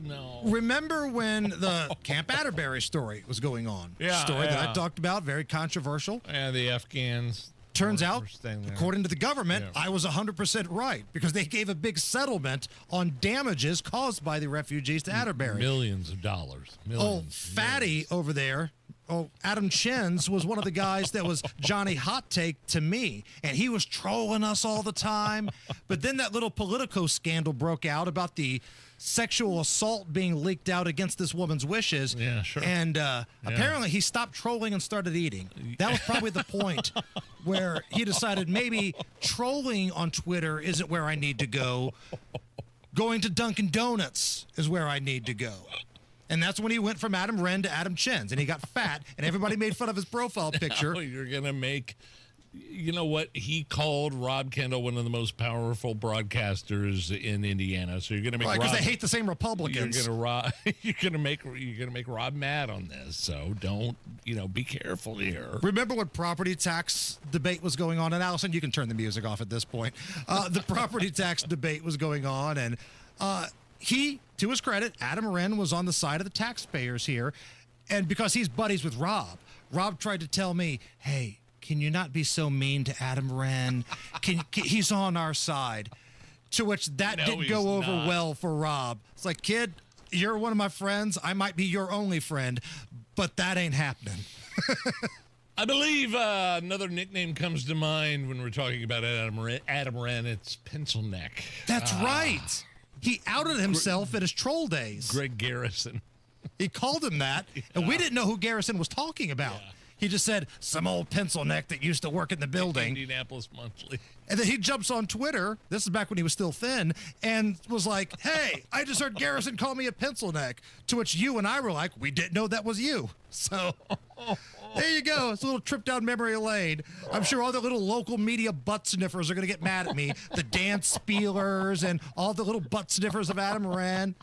S15: No.
S16: Remember when the Camp Atterbury story was going on? Story that I talked about, very controversial.
S15: Yeah, the Afghans.
S16: Turns out, according to the government, I was 100% right because they gave a big settlement on damages caused by the refugees to Atterbury.
S15: Millions of dollars. Millions.
S16: Fatty over there, Adam Chins was one of the guys that was Johnny Hot Take to me, and he was trolling us all the time. But then that little Politico scandal broke out about the sexual assault being leaked out against this woman's wishes.
S15: Yeah, sure.
S16: And apparently he stopped trolling and started eating. That was probably the point where he decided maybe trolling on Twitter isn't where I need to go. Going to Dunkin' Donuts is where I need to go. And that's when he went from Adam Wren to Adam Chins, and he got fat, and everybody made fun of his profile picture.
S15: Now you're going to make, you know what, he called Rob Kendall one of the most powerful broadcasters in Indiana. So you're going to make
S16: because they hate the same Republicans.
S15: You're going to make Rob mad on this. So don't, be careful here.
S16: Remember when property tax debate was going on? And Allison, you can turn the music off at this point. The property tax debate was going on, and he, to his credit, Adam Wren was on the side of the taxpayers here. And because he's buddies with Rob tried to tell me, hey, can you not be so mean to Adam Wren? He's on our side. To which that didn't go over well for Rob. It's like, kid, you're one of my friends. I might be your only friend, but that ain't happening.
S15: I believe another nickname comes to mind when we're talking about Adam Wren. It's Pencil Neck.
S16: That's right. He outed himself in his troll days.
S15: Greg Garrison.
S16: He called him that, and we didn't know who Garrison was talking about. Yeah. He just said, some old pencil neck that used to work in the building.
S15: Indianapolis Monthly.
S16: And then he jumps on Twitter, this is back when he was still thin, and was like, hey, I just heard Garrison call me a pencil neck. To which you and I were like, we didn't know that was you. So there you go. It's a little trip down memory lane. I'm sure all the little local media butt sniffers are going to get mad at me. The Dan Spielers and all the little butt sniffers of Adam Wren.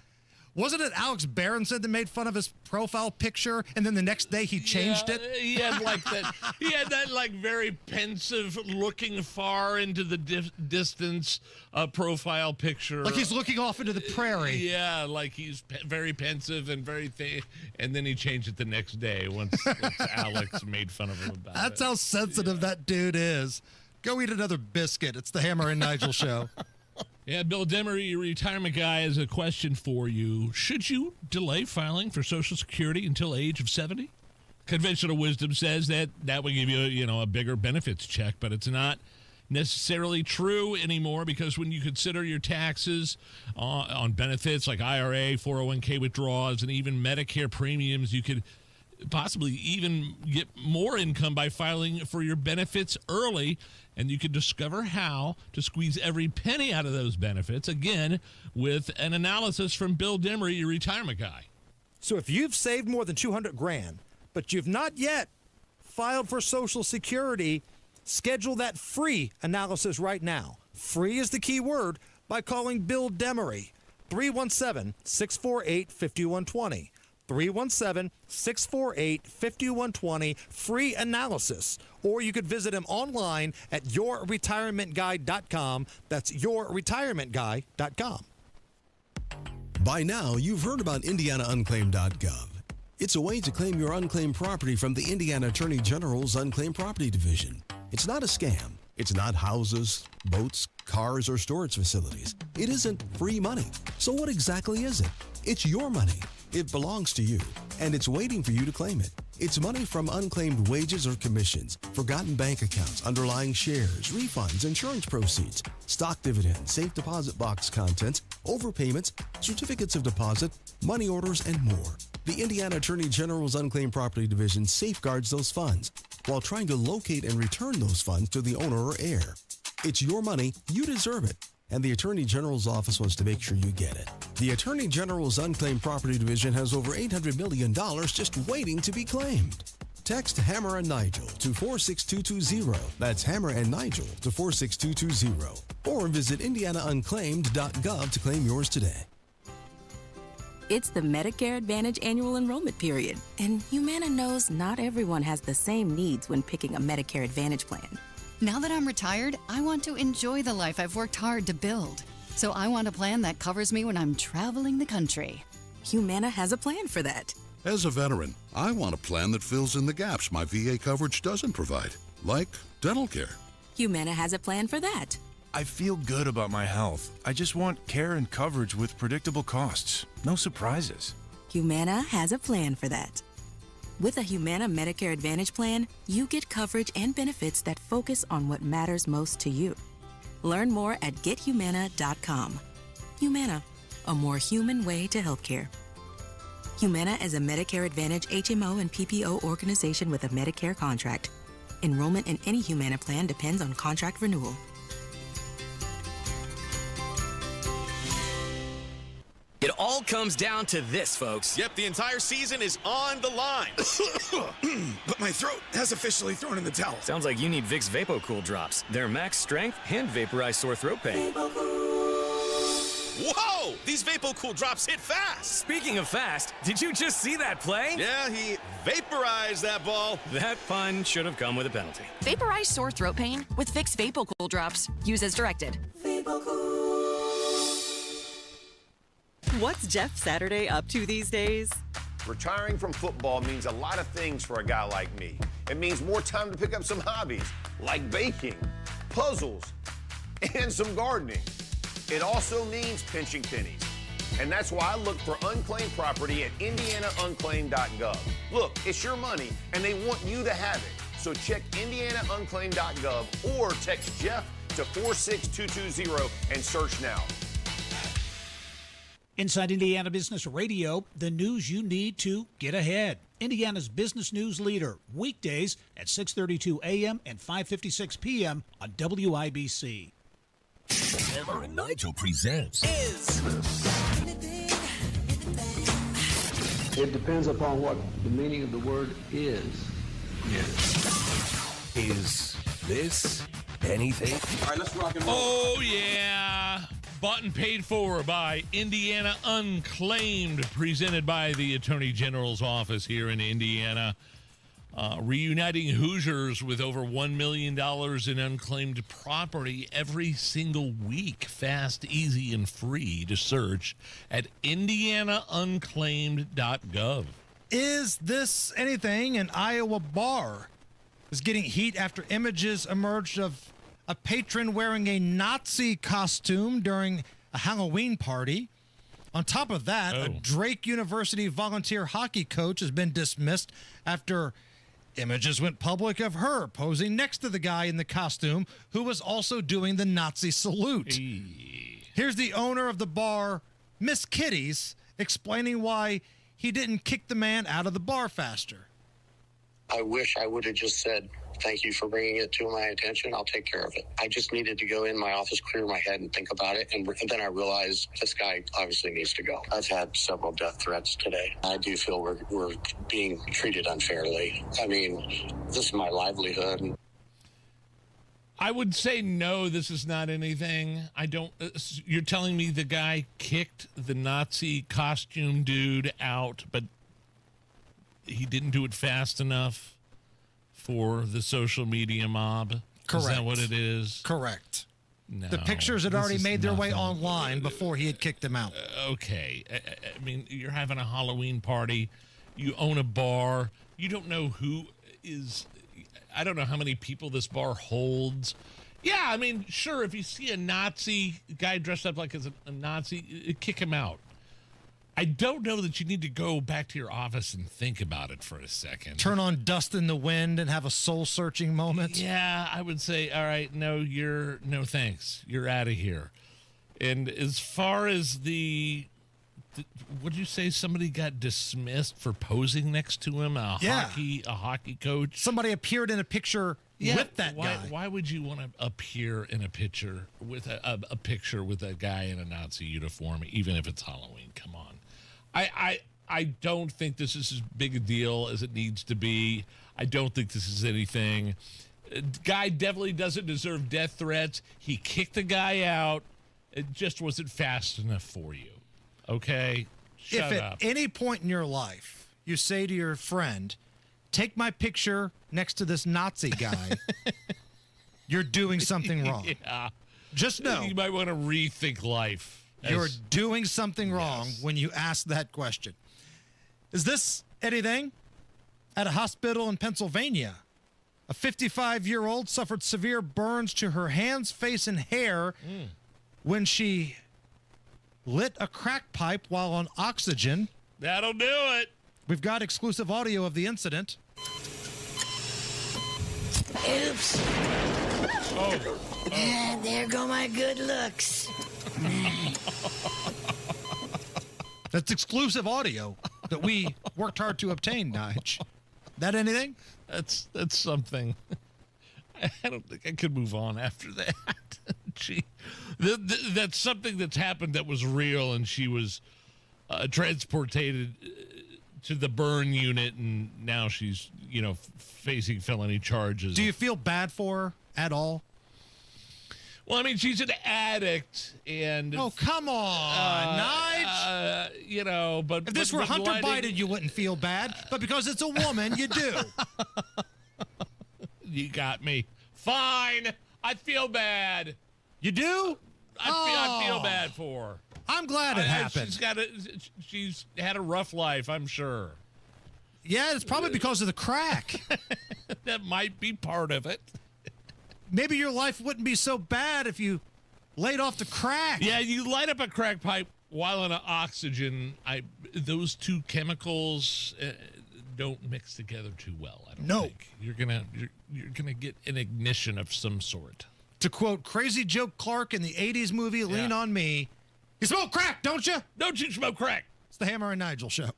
S16: Wasn't it Alex Berenson that made fun of his profile picture, and then the next day he changed it?
S15: He had that very pensive, looking far into the distance profile picture.
S16: Like he's looking off into the prairie.
S15: Yeah, like he's very pensive and very and then he changed it the next day once Alex made fun of him about it.
S16: That's how sensitive that dude is. Go eat another biscuit. It's the Hammer and Nigel show.
S15: Yeah, Bill Demery, your retirement guy, has a question for you. Should you delay filing for Social Security until age of 70? Conventional wisdom says that would give you, a bigger benefits check, but it's not necessarily true anymore because when you consider your taxes on benefits like IRA, 401k withdrawals, and even Medicare premiums, you could possibly even get more income by filing for your benefits early, and you can discover how to squeeze every penny out of those benefits, again, with an analysis from Bill Demery, your retirement guy.
S16: So if you've saved more than $200,000, but you've not yet filed for Social Security, schedule that free analysis right now. Free is the key word by calling Bill Demery, 317-648-5120. 317-648-5120, free analysis. Or you could visit him online at yourretirementguy.com. That's yourretirementguy.com.
S14: By now, you've heard about IndianaUnclaimed.gov. It's a way to claim your unclaimed property from the Indiana Attorney General's Unclaimed Property Division. It's not a scam. It's not houses, boats, cars, or storage facilities. It isn't free money. So what exactly is it? It's your money. It belongs to you, and it's waiting for you to claim it. It's money from unclaimed wages or commissions, forgotten bank accounts, underlying shares, refunds, insurance proceeds, stock dividends, safe deposit box contents, overpayments, certificates of deposit, money orders, and more. The Indiana Attorney General's Unclaimed Property Division safeguards those funds while trying to locate and return those funds to the owner or heir. It's your money, you deserve it. And the Attorney General's office wants to make sure you get it. The Attorney General's Unclaimed Property Division has over $800 million just waiting to be claimed. Text Hammer and Nigel to 46220. That's Hammer and Nigel to 46220. Or visit IndianaUnclaimed.gov to claim yours today.
S18: It's the Medicare Advantage annual enrollment period, and Humana knows not everyone has the same needs when picking a Medicare Advantage plan.
S23: Now that I'm retired, I want to enjoy the life I've worked hard to build. So I want a plan that covers me when I'm traveling the country.
S18: Humana has a plan for that.
S24: As a veteran, I want a plan that fills in the gaps my VA coverage doesn't provide, like dental care.
S18: Humana has a plan for that.
S25: I feel good about my health. I just want care and coverage with predictable costs. No surprises.
S18: Humana has a plan for that. With a Humana Medicare Advantage plan, you get coverage and benefits that focus on what matters most to you. Learn more at gethumana.com. Humana, a more human way to healthcare. Humana is a Medicare Advantage HMO and PPO organization with a Medicare contract. Enrollment in any Humana plan depends on contract renewal.
S11: It all comes down to this, folks.
S13: Yep, the entire season is on the line.
S11: But my throat has officially thrown in the towel. Sounds like you need Vicks VapoCool drops. They're max strength and vaporize sore throat pain.
S13: Whoa! These VapoCool drops hit fast.
S11: Speaking of fast, did you just see that play?
S13: Yeah, he vaporized that ball.
S11: That pun should have come with a penalty.
S19: Vaporize sore throat pain with Vicks VapoCool drops. Use as directed.
S21: What's Jeff Saturday up to these days?
S22: Retiring from football means a lot of things for a guy like me. It means more time to pick up some hobbies, like baking, puzzles, and some gardening. It also means pinching pennies. And that's why I look for unclaimed property at indianaunclaimed.gov. Look, it's your money, and they want you to have it. So check indianaunclaimed.gov or text Jeff to 46220 and search now.
S26: Inside Indiana Business Radio, the news you need to get ahead. Indiana's business news leader, weekdays at 6:32 a.m. and 5:56 p.m. on WIBC.
S7: Hammer and Nigel presents
S27: It depends upon what the meaning of the word is.
S7: Is this anything?
S27: All right, let's rock and roll.
S15: Oh, yeah. Bought and paid for by Indiana Unclaimed, presented by the Attorney General's office here in Indiana. Reuniting Hoosiers with over $1 million in unclaimed property every single week. Fast, easy, and free to search at indianaunclaimed.gov.
S16: Is this anything? An Iowa bar is getting heat after images emerged of a patron wearing a Nazi costume during a Halloween party. On top of that, a Drake University volunteer hockey coach has been dismissed after images went public of her posing next to the guy in the costume who was also doing the Nazi salute. Here's the owner of the bar, Miss Kitty's, explaining why he didn't kick the man out of the bar faster.
S28: I wish I would have just said, thank you for bringing it to my attention. I'll take care of it. I just needed to go in my office, clear my head, and think about it. And then I realized this guy obviously needs to go. I've had several death threats today. I do feel we're being treated unfairly. I mean, this is my livelihood.
S15: I would say no, this is not anything. I don't. You're telling me the guy kicked the Nazi costume dude out, but he didn't do it fast enough for the social media mob?
S16: Correct.
S15: Is that what it is?
S16: Correct.
S15: No.
S16: The pictures had already made their way online before he had kicked them out.
S15: Okay. I mean, you're having a Halloween party. You own a bar. You don't know who is... I don't know how many people this bar holds. Yeah, I mean, sure, if you see a Nazi guy dressed up like as a Nazi, kick him out. I don't know that you need to go back to your office and think about it for a second.
S16: Turn on Dust in the Wind and have a soul-searching moment.
S15: Yeah, I would say, all right, no thanks. You're out of here. And as far as what did you say? Somebody got dismissed for posing next to him? A hockey coach?
S16: Somebody appeared in a picture with that guy.
S15: Why would you want to appear in a picture with a picture with a guy in a Nazi uniform, even if it's Halloween? Come on. I don't think this is as big a deal as it needs to be. I don't think this is anything. Guy definitely doesn't deserve death threats. He kicked the guy out. It just wasn't fast enough for you. Okay? Shut
S16: if
S15: up.
S16: At any point in your life you say to your friend, take my picture next to this Nazi guy, you're doing something wrong.
S15: Yeah.
S16: Just know.
S15: You might want to rethink life.
S16: You're doing something wrong when you ask that question. Is this anything? At a hospital in Pennsylvania, a 55-year-old suffered severe burns to her hands, face, and hair when she lit a crack pipe while on oxygen.
S15: That'll do it.
S16: We've got exclusive audio of the incident.
S1: Oops.
S15: Oh.
S1: Ah, there go my good looks.
S16: That's exclusive audio that we worked hard to obtain, Nige. That anything?
S15: That's something. I don't think I could move on after that. That's something that's happened that was real, and she was transported to the burn unit, and now she's, facing felony charges.
S16: Do you feel bad for her at all?
S15: Well, I mean, she's an addict, and...
S16: Oh, come on, Nige!
S15: But...
S16: If this were Hunter Biden, you wouldn't feel bad, but because it's a woman, you do.
S15: You got me. Fine. I feel bad.
S16: You do?
S15: I feel bad for her.
S16: I'm glad it happened.
S15: She's had a rough life, I'm sure.
S16: Yeah, it's probably because of the crack.
S15: That might be part of it.
S16: Maybe your life wouldn't be so bad if you laid off the crack.
S15: Yeah, you light up a crack pipe while on oxygen. Those two chemicals don't mix together too well. I don't think. You're gonna get an ignition of some sort.
S16: To quote Crazy Joe Clark in the '80s movie Lean on Me, you smoke crack, don't you?
S15: Don't you smoke crack?
S16: It's the Hammer and Nigel show.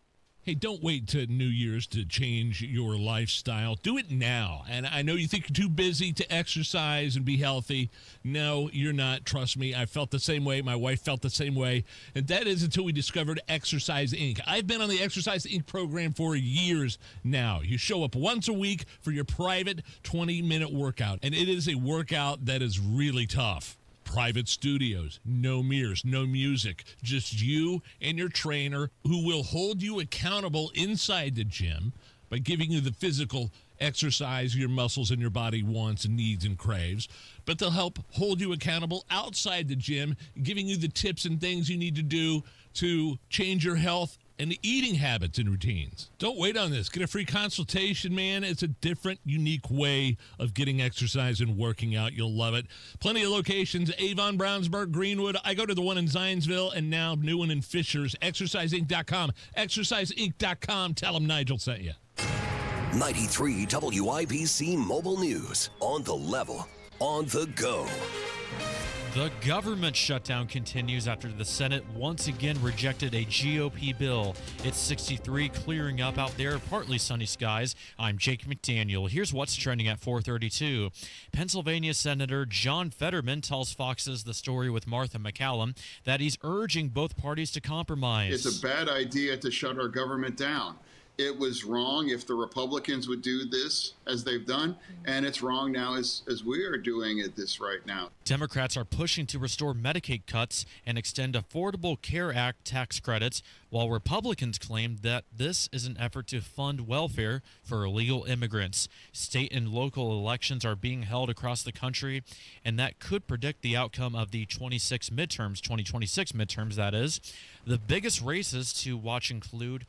S15: Hey, don't wait to New Year's to change your lifestyle. Do it now. And I know you think you're too busy to exercise and be healthy. No, you're not. Trust me. I felt the same way. My wife felt the same way. And that is until we discovered Exercise Inc. I've been on the Exercise Inc. program for years now. You show up once a week for your private 20-minute workout. And it is a workout that is really tough. Private studios, no mirrors, no music, just you and your trainer who will hold you accountable inside the gym by giving you the physical exercise your muscles and your body wants and needs and craves. But they'll help hold you accountable outside the gym, giving you the tips and things you need to do to change your health and eating habits and routines. Don't wait on this. Get a free consultation, man. It's a different, unique way of getting exercise and working out. You'll love it. Plenty of locations, Avon, Brownsburg, Greenwood. I go to the one in Zionsville and now new one in Fishers. ExerciseInc.com. ExerciseInc.com. Tell them Nigel sent you.
S7: 93 WIBC Mobile News. On the level. On the go.
S2: The government shutdown continues after the Senate once again rejected a GOP bill. It's 63, clearing up out there, partly sunny skies. I'm Jake McDaniel. Here's what's trending at 4:32. Pennsylvania Senator John Fetterman tells Fox's The Story with Martha McCallum that he's urging both parties to compromise.
S4: It's a bad idea to shut our government down. It was wrong if the Republicans would do this as they've done, and it's wrong now as we are doing it this right now.
S2: Democrats are pushing to restore Medicaid cuts and extend Affordable Care Act tax credits, while Republicans claim that this is an effort to fund welfare for illegal immigrants. State and local elections are being held across the country, and that could predict the outcome of the 2026 midterms, that is. The biggest races to watch include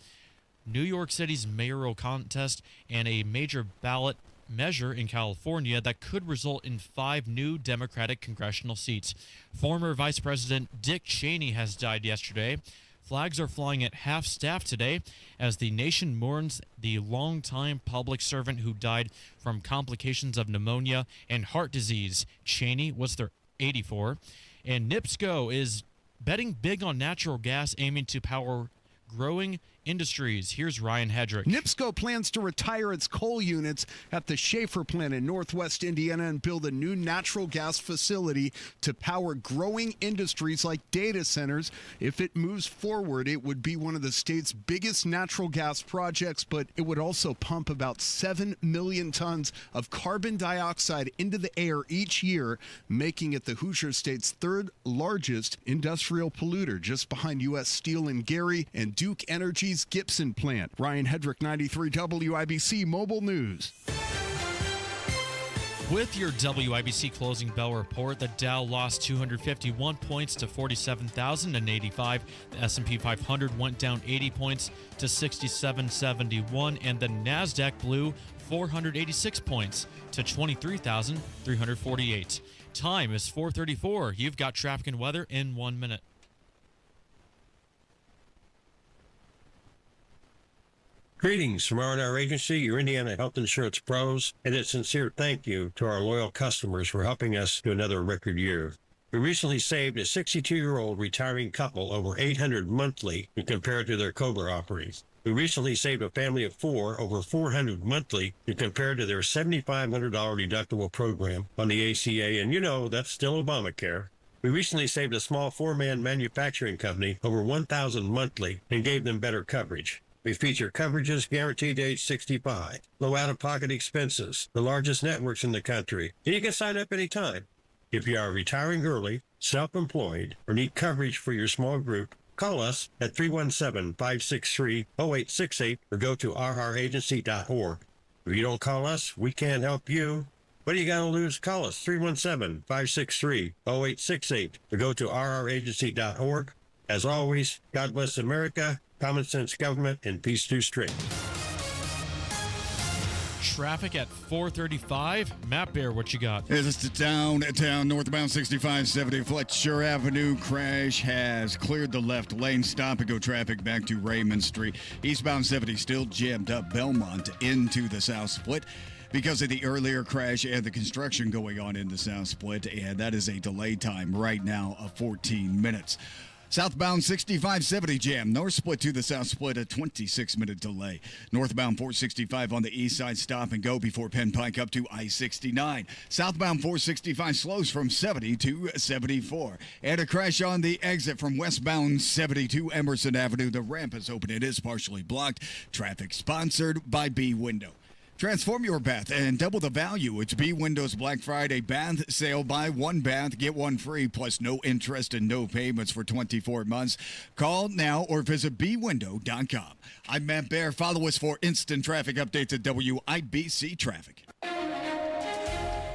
S2: New York City's mayoral contest and a major ballot measure in California that could result in 5 new Democratic congressional seats. Former Vice President Dick Cheney has died yesterday. Flags are flying at half-staff today as the nation mourns the longtime public servant who died from complications of pneumonia and heart disease. Cheney was 84. And NIPSCO is betting big on natural gas, aiming to power growing industries. Here's Ryan Hedrick.
S6: NIPSCO plans to retire its coal units at the Schaefer plant in northwest Indiana and build a new natural gas facility to power growing industries like data centers. If it moves forward, it would be one of the state's biggest natural gas projects, but it would also pump about 7 million tons of carbon dioxide into the air each year, making it the Hoosier State's 3rd largest industrial polluter, just behind U.S. Steel and Gary and Duke Energy's Gibson plant. Ryan Hedrick, 93 WIBC Mobile News.
S2: With your WIBC closing bell report, the Dow lost 251 points to 47,085. The S&P 500 went down 80 points to 6771, and the NASDAQ blew 486 points to 23,348. Time is 4:34. You've got traffic and weather in 1 minute.
S3: Greetings from R&R Agency, your Indiana health insurance pros, and a sincere thank you to our loyal customers for helping us to another record year. We recently saved a 62-year-old retiring couple over $800 monthly when compared to their COBRA offerings. We recently saved a family of 4 over $400 monthly when compared to their $7,500 deductible program on the ACA, and you know that's still Obamacare. We recently saved a small 4-man manufacturing company over $1,000 monthly and gave them better coverage. We feature coverages guaranteed to age 65, low out-of-pocket expenses, the largest networks in the country, and you can sign up anytime. If you are retiring early, self-employed, or need coverage for your small group, call us at 317-563-0868 or go to rragency.org. If you don't call us, we can't help you. What do you got to lose? Call us 317-563-0868 or go to rragency.org. As always, God bless America, common sense government, and peace through strength.
S2: Traffic at 435. Matt Bear, what you got?
S5: This is the downtown northbound 6570 Fletcher Avenue. Crash has cleared the left lane. Stop and go traffic back to Raymond Street. Eastbound 70 still jammed up Belmont into the south split because of the earlier crash and the construction going on in the south split. And that is a delay time right now of 14 minutes. Southbound 6570 jam. North split to the south split, a 26-minute delay. Northbound 465 on the east side, stop and go before Penn Pike up to I-69. Southbound 465 slows from 70 to 74. And a crash on the exit from westbound 72 Emerson Avenue. The ramp is open. It is partially blocked. Traffic sponsored by B Window. Transform your bath and double the value. It's B Windows Black Friday bath sale. Buy one bath, get one free, plus no interest and no payments for 24 months. Call now or visit bwindow.com. I'm Matt Bear. Follow us for instant traffic updates at WIBC Traffic.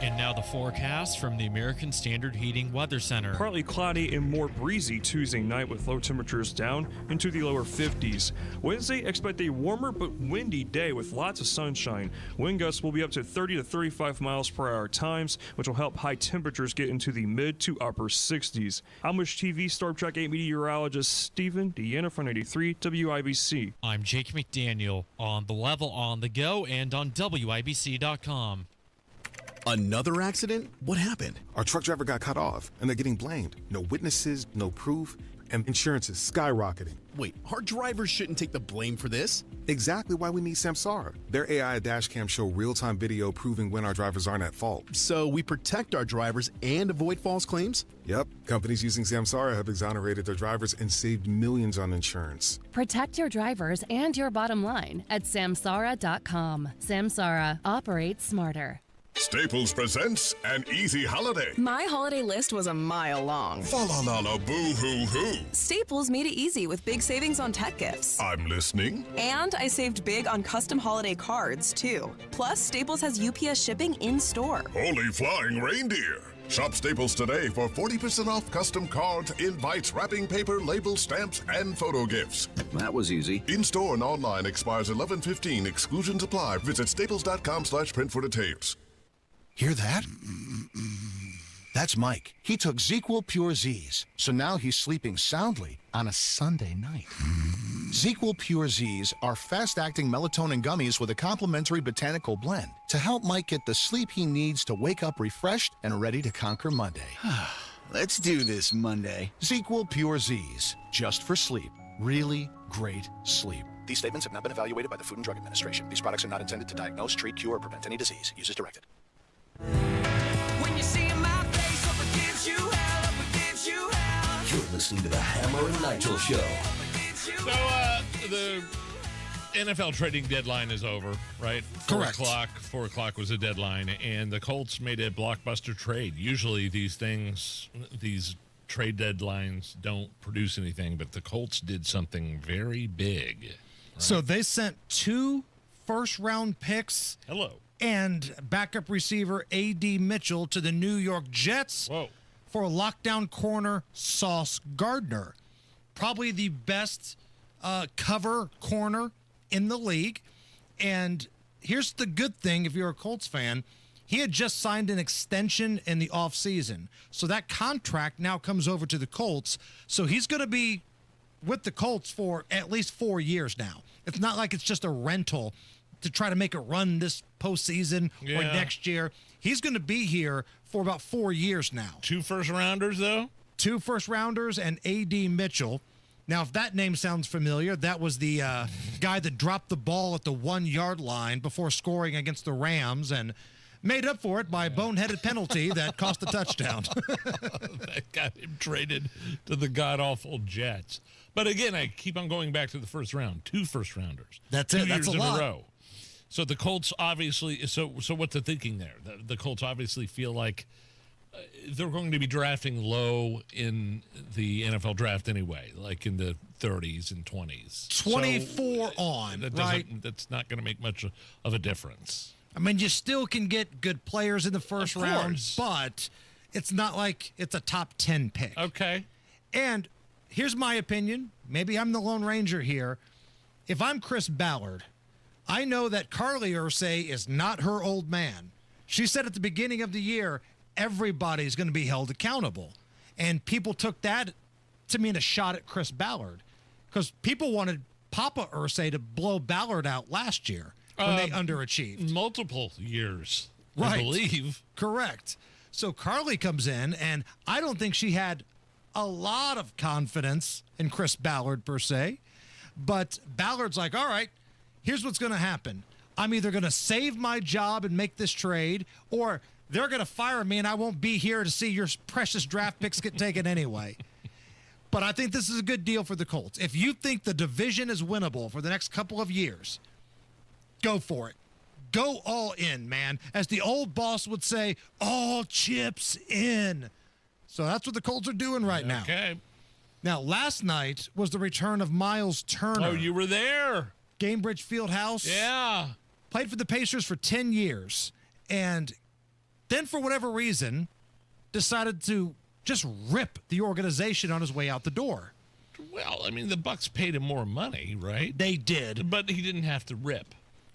S2: And now the forecast from the American Standard Heating Weather Center.
S8: Partly cloudy and more breezy Tuesday night with low temperatures down into the lower 50s. Wednesday, expect a warmer but windy day with lots of sunshine. Wind gusts will be up to 30 to 35 miles per hour times, which will help high temperatures get into the mid to upper 60s. Amish TV Storm Track 8 meteorologist Stephen Deanna from 93 WIBC.
S2: I'm Jake McDaniel on the level on the go and on WIBC.com.
S9: Another accident? What happened?
S10: Our truck driver got cut off, and they're getting blamed. No witnesses, no proof, and insurance is skyrocketing.
S9: Wait, our drivers shouldn't take the blame for this?
S10: Exactly why we need Samsara. Their AI dashcam show real-time video proving when our drivers aren't at fault.
S9: So we protect our drivers and avoid false claims?
S10: Yep. Companies using Samsara have exonerated their drivers and saved millions on insurance.
S12: Protect your drivers and your bottom line at Samsara.com. Samsara. Operates smarter.
S17: Staples presents an easy holiday.
S19: My holiday list was a mile long.
S17: Fa la la la boo hoo hoo.
S19: Staples made it easy with big savings on tech gifts.
S17: I'm listening.
S19: And I saved big on custom holiday cards, too. Plus, Staples has UPS shipping in store.
S17: Holy flying reindeer. Shop Staples today for 40% off custom cards, invites, wrapping paper, labels, stamps, and photo gifts.
S9: That was easy.
S17: In-store and online expires 11/15. Exclusions apply. Visit staples.com/print for details.
S20: Hear that? That's Mike. He took ZQL Pure Z's, so now he's sleeping soundly on a Sunday night. ZQL Pure Z's are fast-acting melatonin gummies with a complementary botanical blend to help Mike get the sleep he needs to wake up refreshed and ready to conquer Monday.
S9: Let's do this Monday.
S20: ZQL Pure Z's, just for sleep. Really great sleep.
S9: These statements have not been evaluated by the Food and Drug Administration. These products are not intended to diagnose, treat, cure, or prevent any disease. Use as directed.
S29: When you see my face up against you, hell up against you, hell.
S7: You're listening to the Hammer and Nigel Show.
S15: So, the NFL trading deadline is over, right?
S6: Correct.
S15: 4 o'clock was the deadline, and the Colts made a blockbuster trade. Usually these trade deadlines don't produce anything, but the Colts did something very big. Right?
S16: So they sent 2 first-round picks.
S15: Hello.
S16: And backup receiver A.D. Mitchell to the New York Jets for lockdown corner Sauce Gardner. Probably the best cover corner in the league. And here's the good thing if you're a Colts fan. He had just signed an extension in the offseason. So that contract now comes over to the Colts. So he's going to be with the Colts for at least 4 years now. It's not like it's just a rental to try to make a run this postseason or next year. He's going to be here for about 4 years now.
S15: 2 first-rounders, though?
S16: 2 first-rounders and A.D. Mitchell. Now, if that name sounds familiar, that was the guy that dropped the ball at the 1-yard line before scoring against the Rams and made up for it by a boneheaded penalty that cost a touchdown.
S15: That got him traded to the god-awful Jets. But again, I keep on going back to the first round. 2 first-rounders.
S16: That's it.
S15: 2
S16: That's
S15: years
S16: a lot.
S15: in a row. So the Colts obviously – so what's the thinking there? The Colts obviously feel like they're going to be drafting low in the NFL draft anyway, like in the 30s and 20s.
S16: 24 on, right?
S15: That's not going to make much of a difference.
S16: I mean, you still can get good players in the first round, but it's not like it's a top 10 pick.
S15: Okay.
S16: And here's my opinion. Maybe I'm the Lone Ranger here. If I'm Chris Ballard, I know that Carly Ursay is not her old man. She said at the beginning of the year, everybody's going to be held accountable. And people took that to mean a shot at Chris Ballard because people wanted Papa Ursay to blow Ballard out last year when they underachieved.
S15: Multiple years,
S16: right.
S15: I believe.
S16: Correct. So Carly comes in, and I don't think she had a lot of confidence in Chris Ballard per se. But Ballard's like, all right, here's what's going to happen. I'm either going to save my job and make this trade, or they're going to fire me and I won't be here to see your precious draft picks get taken anyway. But I think this is a good deal for the Colts. If you think the division is winnable for the next couple of years, go for it. Go all in, man. As the old boss would say, all chips in. So that's what the Colts are doing right now.
S15: Okay.
S16: Now, last night was the return of Miles Turner.
S15: Oh, you were there.
S16: Gamebridge Fieldhouse.
S15: Yeah.
S16: Played for the Pacers for 10 years. And then, for whatever reason, decided to just rip the organization on his way out the door.
S15: Well, I mean, the Bucks paid him more money, right?
S16: They did.
S15: But he didn't have to rip.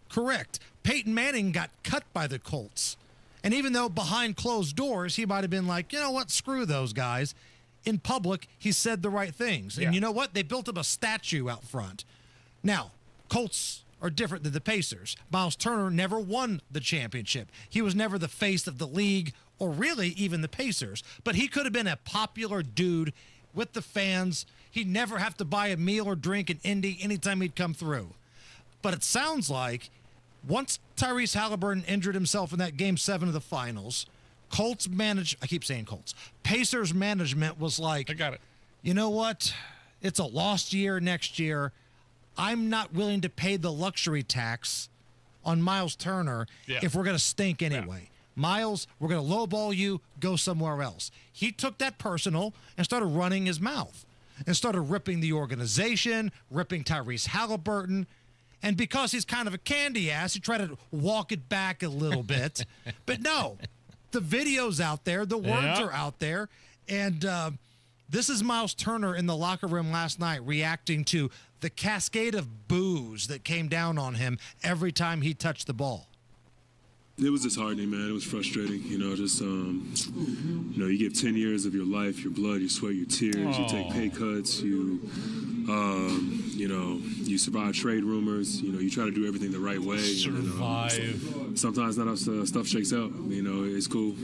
S16: Correct. Peyton Manning got cut by the Colts. And even though behind closed doors, he might have been like, you know what, screw those guys. In public, he said the right things. And you know what? They built him a statue out front. Now, Colts are different than the Pacers. Miles Turner never won the championship. He was never the face of the league or really even the Pacers. But he could have been a popular dude with the fans. He'd never have to buy a meal or drink in Indy anytime he'd come through. But it sounds like once Tyrese Halliburton injured himself in that Game 7 of the finals, Pacers management was like,
S15: I got it.
S16: You know what? It's a lost year next year. I'm not willing to pay the luxury tax on Miles Turner if we're going to stink anyway. Yeah. Miles, we're going to lowball you, go somewhere else. He took that personal and started running his mouth and started ripping the organization, ripping Tyrese Halliburton. And because he's kind of a candy ass, he tried to walk it back a little bit. But no, the video's out there. The words are out there. And this is Miles Turner in the locker room last night reacting to the cascade of boos that came down on him every time he touched the ball.
S11: It was disheartening, man. It was frustrating. You know, just, you give 10 years of your life, your blood, your sweat, your tears. You take pay cuts. You survive trade rumors. You try to do everything the right way.
S15: Survive.
S11: Sometimes not enough stuff shakes out. It's cool.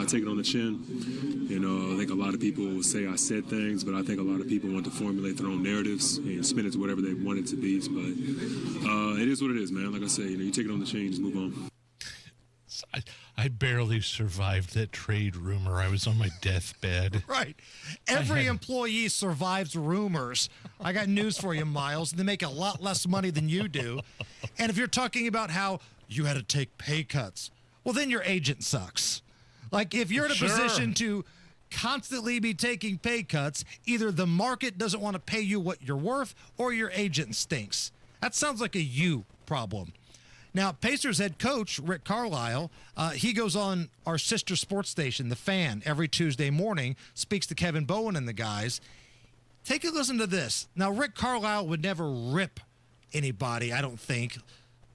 S11: I take it on the chin. I think a lot of people will say I said things, but I think a lot of people want to formulate their own narratives and spin it to whatever they want it to be. But it is what it is, man. Like I say, you take it on the chin, just move on.
S15: I barely survived that trade rumor. I was on my deathbed.
S16: Right. Every employee survives rumors. I got news for you, Miles. They make a lot less money than you do. And if you're talking about how you had to take pay cuts, well, then your agent sucks. Like, if you're in a position to constantly be taking pay cuts, either the market doesn't want to pay you what you're worth or your agent stinks. That sounds like a you problem. Now, Pacers head coach Rick Carlisle, he goes on our sister sports station, The Fan, every Tuesday morning, speaks to Kevin Bowen and the guys. Take a listen to this. Now, Rick Carlisle would never rip anybody, I don't think,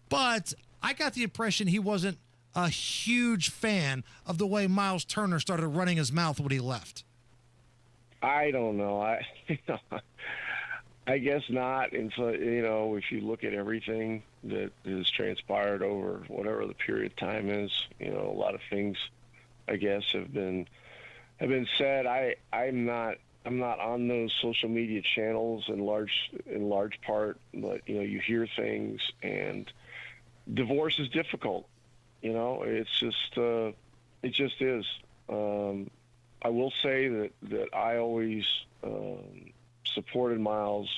S16: but I got the impression he wasn't a huge fan of the way Miles Turner started running his mouth when he left.
S13: I don't know. I guess not. And so, if you look at everything that has transpired over whatever the period of time is, a lot of things, I guess, have been said. I'm not on those social media channels in large part, but you hear things, and divorce is difficult. It just is. I will say that I always supported Miles,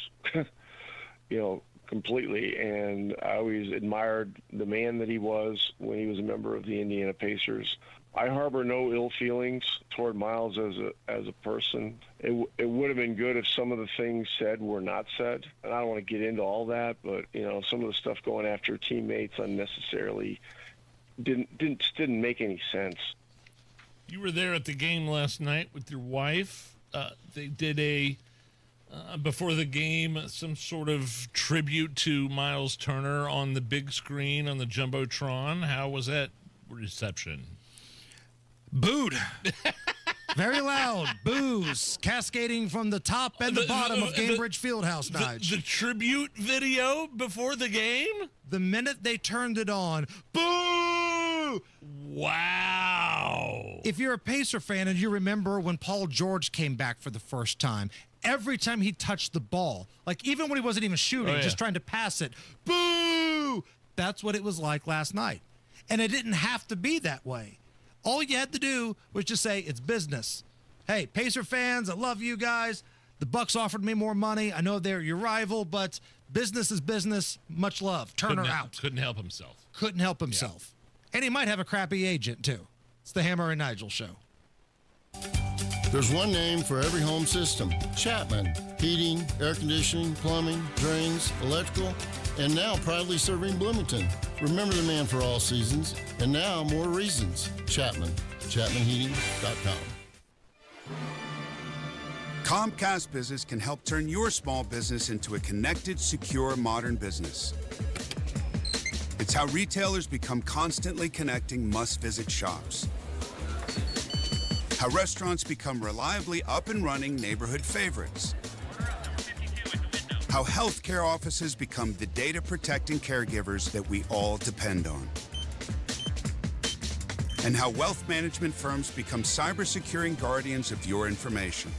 S13: completely, and I always admired the man that he was when he was a member of the Indiana Pacers. I harbor no ill feelings toward Miles as a person. It would have been good if some of the things said were not said, and I don't want to get into all that, but some of the stuff going after teammates unnecessarily didn't make any sense.
S15: You were there at the game last night with your wife. They did before the game, some sort of tribute to Miles Turner on the big screen on the Jumbotron. How was that reception?
S16: Booed. Very loud. Boos cascading from the top and the bottom of Gainbridge Fieldhouse, Nigel.
S15: The tribute video before the game?
S16: The minute they turned it on, boo!
S15: Wow.
S16: If you're a Pacer fan and you remember when Paul George came back for the first time, every time he touched the ball, like even when he wasn't even shooting, just trying to pass it, boo! That's what it was like last night. And it didn't have to be that way. All you had to do was just say, it's business. Hey, Pacer fans, I love you guys. The Bucks offered me more money. I know they're your rival, but business is business. Much love. Turner out.
S15: Couldn't help himself.
S16: Couldn't help himself. Yeah. And he might have a crappy agent, too. It's the Hammer and Nigel Show.
S14: There's one name for every home system. Chapman. Heating, air conditioning, plumbing, drains, electrical, and now proudly serving Bloomington. Remember the man for all seasons, and now more reasons. Chapman. ChapmanHeating.com.
S18: Comcast Business can help turn your small business into a connected, secure, modern business. It's how retailers become constantly connecting must-visit shops. How restaurants become reliably up and running neighborhood favorites. How healthcare offices become the data-protecting caregivers that we all depend on. And how wealth management firms become cyber-securing guardians of your information.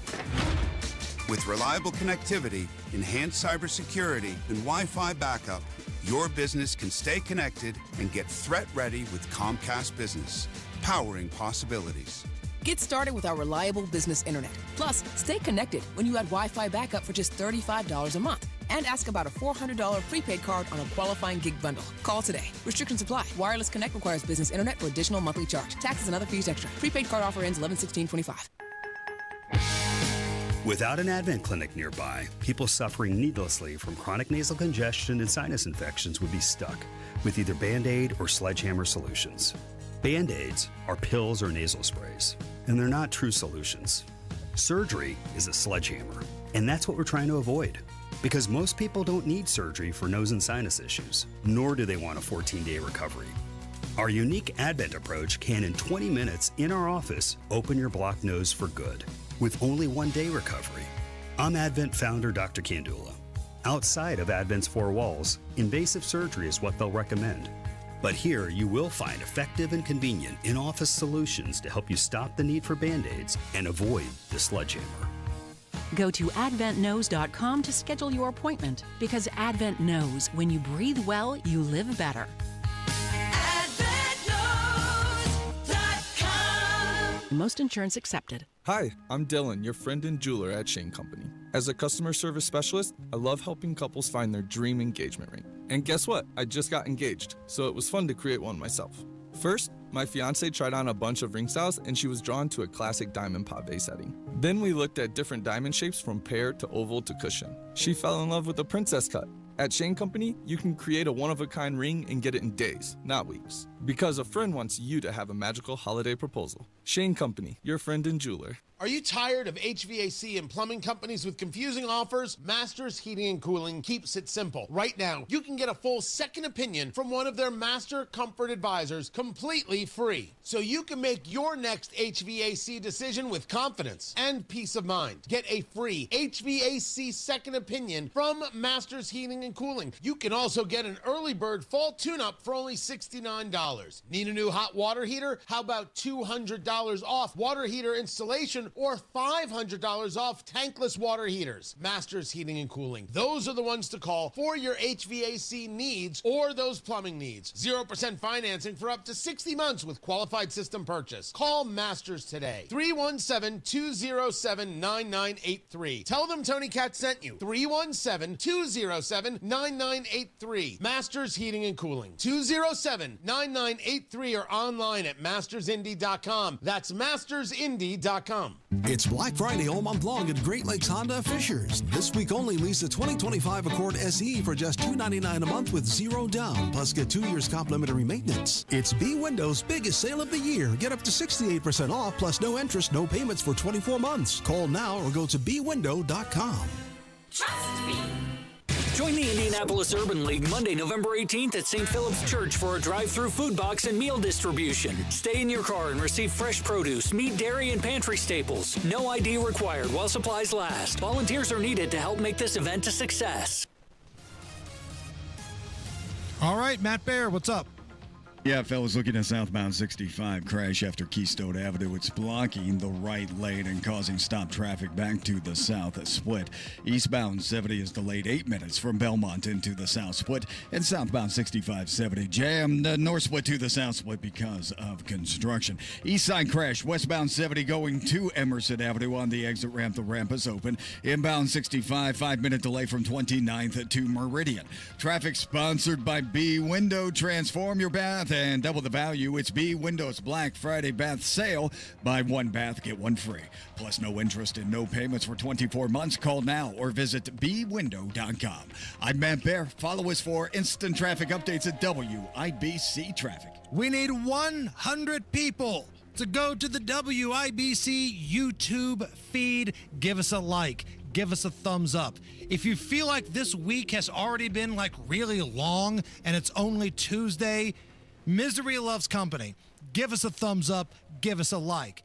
S18: With reliable connectivity, enhanced cybersecurity, and Wi-Fi backup, your business can stay connected and get threat-ready with Comcast Business, powering possibilities.
S21: Get started with our reliable business internet. Plus, stay connected when you add Wi-Fi backup for just $35 a month. And ask about a $400 prepaid card on a qualifying gig bundle. Call today. Restrictions apply. Wireless Connect requires business internet for additional monthly charge. Taxes and other fees extra. Prepaid card offer ends 11/16/25.
S22: Without an Advent clinic nearby, people suffering needlessly from chronic nasal congestion and sinus infections would be stuck with either Band-Aid or Sledgehammer solutions. Band-Aids are pills or nasal sprays, and they're not true solutions. Surgery is a sledgehammer, and that's what we're trying to avoid. Because most people don't need surgery for nose and sinus issues, nor do they want a 14-day recovery. Our unique Advent approach can, in 20 minutes in our office, open your blocked nose for good, with only 1-day recovery. I'm Advent founder Dr. Kandula. Outside of Advent's four walls, invasive surgery is what they'll recommend. But here you will find effective and convenient in-office solutions to help you stop the need for Band-Aids and avoid the sledgehammer.
S23: Go to adventknows.com to schedule your appointment, because Advent knows when you breathe well, you live better. Most insurance accepted.
S24: Hi, I'm Dylan, your friend and jeweler at Shane Company. As a customer service specialist, I love helping couples find their dream engagement ring. And guess what? I just got engaged, so it was fun to create one myself. First, my fiance tried on a bunch of ring styles and she was drawn to a classic diamond pave setting. Then we looked at different diamond shapes from pear to oval to cushion. She fell in love with a princess cut. At Shane Company, you can create a one-of-a-kind ring and get it in days, not weeks. Because a friend wants you to have a magical holiday proposal. Shane Company, your friend and jeweler.
S1: Are you tired of HVAC and plumbing companies with confusing offers? Masters Heating and Cooling keeps it simple. Right now, you can get a full second opinion from one of their master comfort advisors completely free. So you can make your next HVAC decision with confidence and peace of mind. Get a free HVAC second opinion from Masters Heating and Cooling. You can also get an early bird fall tune-up for only $69. Need a new hot water heater? How about $200 off water heater installation or $500 off tankless water heaters? Masters Heating and Cooling. Those are the ones to call for your HVAC needs or those plumbing needs. 0% financing for up to 60 months with qualified system purchase. Call Masters today. 317-207-9983. Tell them Tony Cat sent you. 317-207-9983. Masters Heating and Cooling. 207-9983 or online at mastersindy.com. That's mastersindy.com.
S3: It's Black Friday all month long at Great Lakes Honda of Fishers. This week only, lease the 2025 Accord SE for just $299 a month with 0 down, plus get 2 years complimentary maintenance. It's B Windows' biggest sale of the year. Get up to 68% off, plus no interest, no payments for 24 months. Call now or go to bwindow.com.
S4: Trust me. Join the Indianapolis Urban League Monday, November 18th at St. Philip's Church for a drive-through food box and meal distribution. Stay in your car and receive fresh produce, meat, dairy, and pantry staples. No ID required while supplies last. Volunteers are needed to help make this event a success.
S16: All right, Matt Baer, what's up?
S5: Yeah, fellas, looking at southbound 65 crash after Keystone Avenue. It's blocking the right lane and causing stop traffic back to the south split. Eastbound 70 is delayed 8 minutes from Belmont into the south split. And southbound 65-70 jammed the north split to the south split because of construction. East side crash, westbound 70 going to Emerson Avenue on the exit ramp. The ramp is open. Inbound 65, 5-minute delay from 29th to Meridian. Traffic sponsored by B Window. Transform your bath and double the value. It's B Windows Black Friday bath sale. Buy one bath, get one free. Plus no interest and no payments for 24 months. Call now or visit bwindow.com. I'm Matt Baer. Follow us for instant traffic updates at WIBC Traffic.
S16: We need 100 people to go to the WIBC YouTube feed. Give us a like. Give us a thumbs up. If you feel like this week has already been like really long and it's only Tuesday, misery loves company. Give us a thumbs up. Give us a like.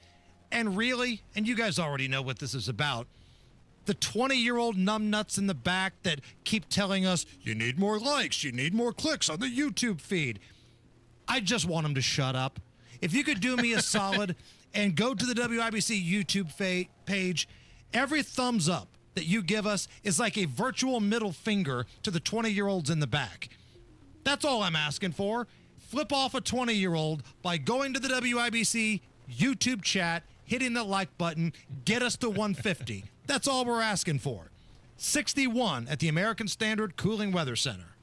S16: And really, and you guys already know what this is about, the 20-year-old numbnuts in the back that keep telling us, you need more likes, you need more clicks on the YouTube feed. I just want them to shut up. If you could do me a solid and go to the WIBC YouTube page, every thumbs up that you give us is like a virtual middle finger to the 20-year-olds in the back. That's all I'm asking for. Flip off a 20-year-old by going to the WIBC YouTube chat, hitting the like button, get us to 150. That's all we're asking for. 61 at the American Standard Cooling Weather Center.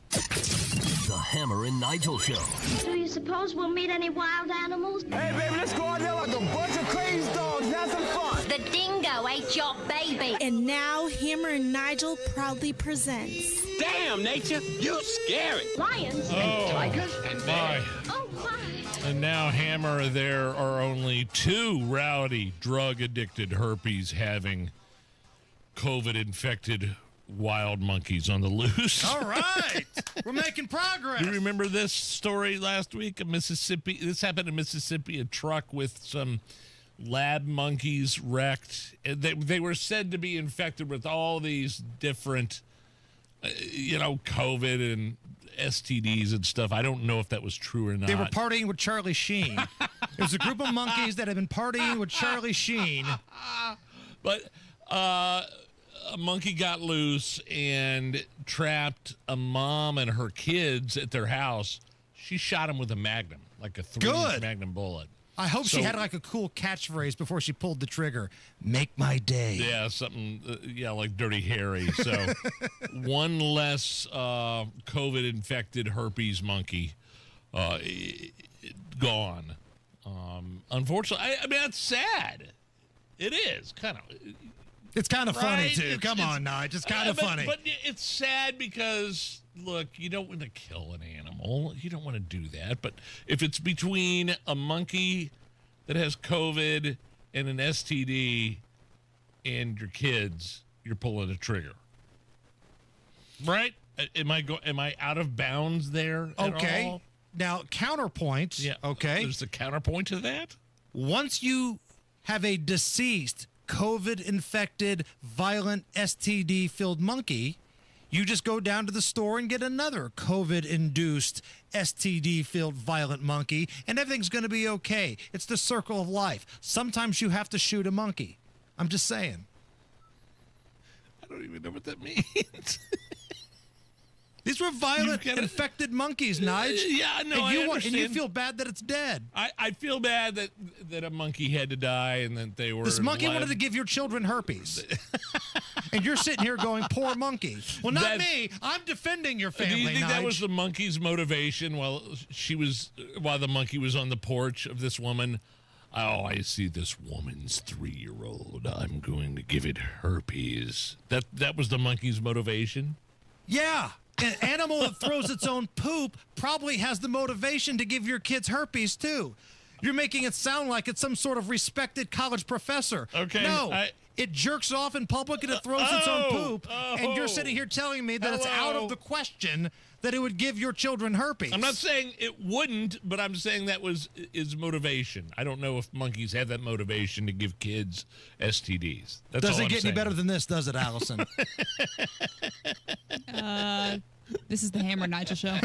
S7: The Hammer and Nigel Show.
S8: Do you suppose we'll meet any wild animals?
S29: Hey, baby, let's go out there like a bunch of crazy dogs. Have some fun.
S8: The dingo ate your baby.
S25: And now Hammer and Nigel proudly presents.
S29: Damn, nature, you scary.
S8: Lions
S15: and
S8: tigers
S15: and bears.
S8: Oh, my.
S15: And now, Hammer, there are only 2 rowdy, drug-addicted herpes having COVID-infected wild monkeys on the loose.
S16: All right. We're making progress.
S15: Do you remember this story last week in Mississippi? This happened in Mississippi. A truck with some lab monkeys wrecked. They were said to be infected with all these different, COVID and STDs and stuff. I don't know if that was true or not.
S16: They were partying with Charlie Sheen. There's a group of monkeys that have been partying with Charlie Sheen.
S15: But a monkey got loose and trapped a mom and her kids at their house. She shot him with a Magnum, like a 3-inch Magnum bullet.
S16: I hope she had like a cool catchphrase before she pulled the trigger. Make my day.
S15: Yeah, something, like Dirty Harry. So one less COVID-infected herpes monkey gone. Unfortunately, I mean, that's sad. It is, kind of.
S16: It's kind of funny,
S15: Right?
S16: too. Come on, Nige. It's kind of funny.
S15: But it's sad because, look, you don't want to kill an animal. You don't want to do that. But if it's between a monkey that has COVID and an STD and your kids, you're pulling a trigger. Right? Am I out of bounds there at
S16: Okay.
S15: all?
S16: Now, counterpoint.
S15: Yeah.
S16: Okay.
S15: There's a counterpoint to that?
S16: Once you have a deceased, COVID-infected, violent, STD-filled monkey, you just go down to the store and get another COVID-induced, STD-filled, violent monkey, and everything's going to be okay. It's the circle of life. Sometimes you have to shoot a monkey. I'm just saying.
S15: I don't even know what that means.
S16: These were violent, infected monkeys, Nige.
S15: Yeah, no,
S16: and
S15: I understand.
S16: And you feel bad that it's dead.
S15: I feel bad that a monkey had to die and that they were...
S16: This monkey wanted to give your children herpes. And you're sitting here going, poor monkey. Well, not me. I'm defending your family,
S15: Do you think
S16: Nige.
S15: that was the monkey's motivation while the monkey was on the porch of this woman? Oh, I see this woman's 3-year-old. I'm going to give it herpes. That was the monkey's motivation?
S16: Yeah. An animal that throws its own poop probably has the motivation to give your kids herpes, too. You're making it sound like it's some sort of respected college professor.
S15: Okay.
S16: No, it jerks off in public and it throws its own poop, and you're sitting here telling me that it's out of the question that it would give your children herpes.
S15: I'm not saying it wouldn't, but I'm saying that was his motivation. I don't know if monkeys have that motivation to give kids STDs. That's all
S16: Doesn't
S15: I'm
S16: get
S15: saying.
S16: any better than this, does it, Allison?
S2: This is the Hammer and Nigel show.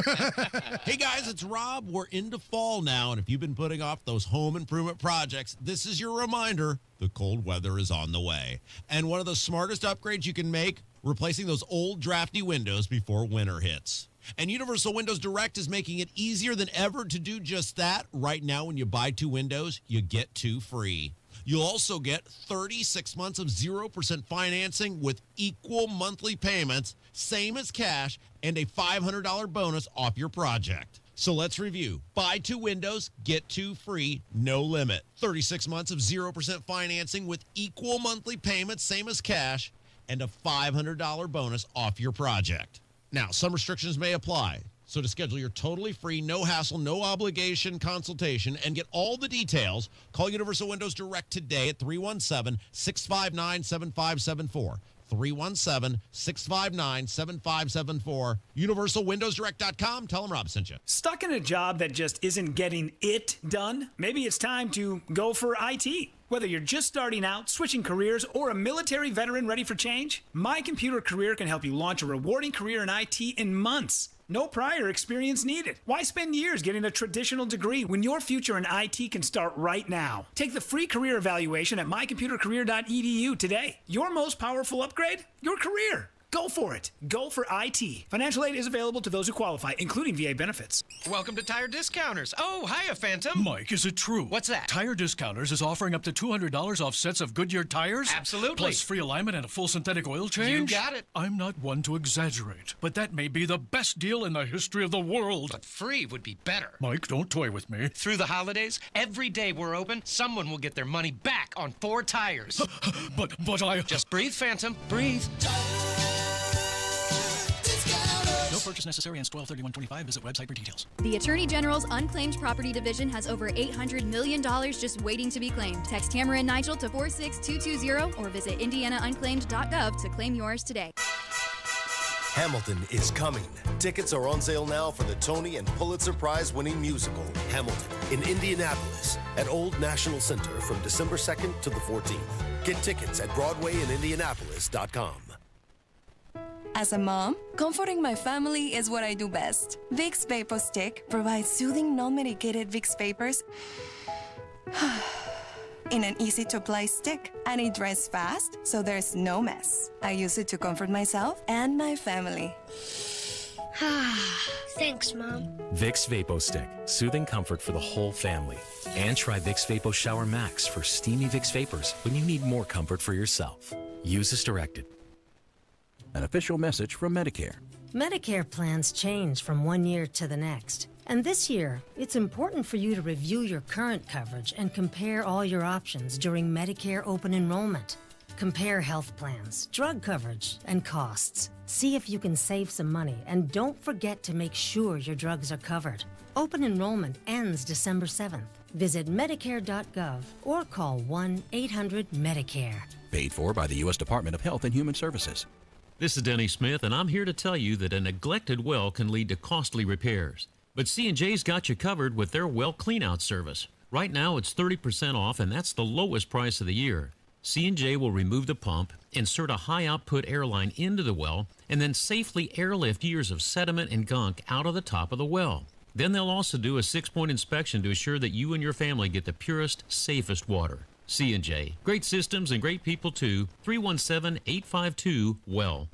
S10: Hey guys, it's Rob. We're into fall now, and if you've been putting off those home improvement projects, this is your reminder: the cold weather is on the way. And one of the smartest upgrades you can make, replacing those old drafty windows before winter hits. And Universal Windows Direct is making it easier than ever to do just that. Right now, when you buy 2 windows, you get 2 free. You'll also get 36 months of 0% financing with equal monthly payments, same as cash, and a $500 bonus off your project. So let's review. Buy 2 windows, get 2 free, no limit. 36 months of 0% financing with equal monthly payments, same as cash, and a $500 bonus off your project. Now, some restrictions may apply. So to schedule your totally free, no hassle, no obligation consultation and get all the details, call Universal Windows Direct today at 317-659-7574. 317-659-7574. UniversalWindowsDirect.com. Tell them Rob sent you.
S12: Stuck in a job that just isn't getting it done? Maybe it's time to go for IT. Whether you're just starting out, switching careers, or a military veteran ready for change, My Computer Career can help you launch a rewarding career in IT in months. No prior experience needed. Why spend years getting a traditional degree when your future in IT can start right now? Take the free career evaluation at mycomputercareer.edu today. Your most powerful upgrade? Your career. Go for it. Go for IT. Financial aid is available to those who qualify, including VA benefits.
S17: Welcome to Tire Discounters. Oh, hiya, Phantom.
S19: Mike, is it true?
S17: What's that?
S19: Tire Discounters is offering up to $200 off sets of Goodyear tires?
S17: Absolutely.
S19: Plus free alignment and a full synthetic oil change?
S17: You got it.
S19: I'm not one to exaggerate, but that may be the best deal in the history of the world.
S17: But free would be better.
S19: Mike, don't toy with me.
S17: Through the holidays, every day we're open, someone will get their money back on 4 tires.
S19: But I...
S17: Just breathe, Phantom. Breathe.
S19: No purchase necessary and 12/31/25. Visit website for details.
S20: The Attorney General's Unclaimed Property Division has over $800 million just waiting to be claimed. Text Hammer and Nigel to 46220 or visit indianaunclaimed.gov to claim yours today.
S7: Hamilton is coming. Tickets are on sale now for the Tony and Pulitzer Prize-winning musical, Hamilton, in Indianapolis at Old National Center from December 2nd to the 14th. Get tickets at BroadwayInIndianapolis.com.
S26: As a mom, comforting my family is what I do best. Vicks Vapor Stick provides soothing, non-medicated Vicks vapors in an easy-to-apply stick, and it dries fast, so there's no mess. I use it to comfort myself and my family.
S8: Thanks, Mom.
S27: Vicks Vapo Stick, soothing comfort for the whole family. And try Vicks Vapo Shower Max for steamy Vicks vapors when you need more comfort for yourself. Use as directed.
S29: An official message from Medicare.
S28: Medicare plans change from one year to the next. And this year, it's important for you to review your current coverage and compare all your options during Medicare open enrollment. Compare health plans, drug coverage, and costs. See if you can save some money, and don't forget to make sure your drugs are covered. Open enrollment ends December 7th. Visit Medicare.gov or call 1-800-MEDICARE.
S6: Paid for by the U.S. Department of Health and Human Services.
S9: This is Denny Smith, and I'm here to tell you that a neglected well can lead to costly repairs. But C&J's got you covered with their well cleanout service. Right now, it's 30% off, and that's the lowest price of the year. C&J will remove the pump, insert a high-output air line into the well, and then safely airlift years of sediment and gunk out of the top of the well. Then they'll also do a 6-point inspection to assure that you and your family get the purest, safest water. C&J. Great systems and great people, too. 317-852-WELL.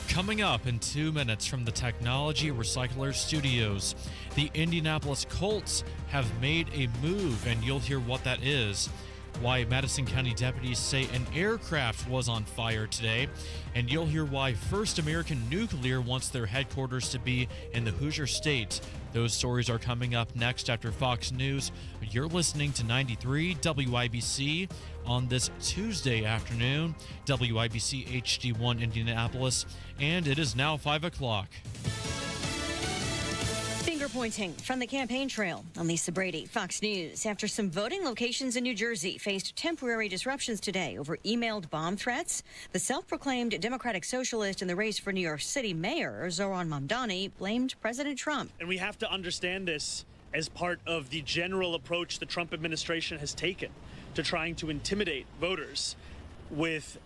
S11: Coming up in 2 minutes from the Technology Recycler Studios, the Indianapolis Colts have made a move, and you'll hear what that is. Why Madison County deputies say an aircraft was on fire today, and you'll hear why First American Nuclear wants their headquarters to be in the Hoosier State. Those stories are coming up next after Fox News. You're listening to 93 WIBC on this Tuesday afternoon, WIBC HD1 Indianapolis, and it is now 5 o'clock.
S13: Finger pointing from the campaign trail. I'm Lisa Brady, Fox News. After some voting locations in New Jersey faced temporary disruptions today over emailed bomb threats, the self-proclaimed Democratic Socialist in the race for New York City Mayor, Zohran Mamdani, blamed President Trump.
S14: And we have to understand this as part of the general approach the Trump administration has taken to trying to intimidate voters with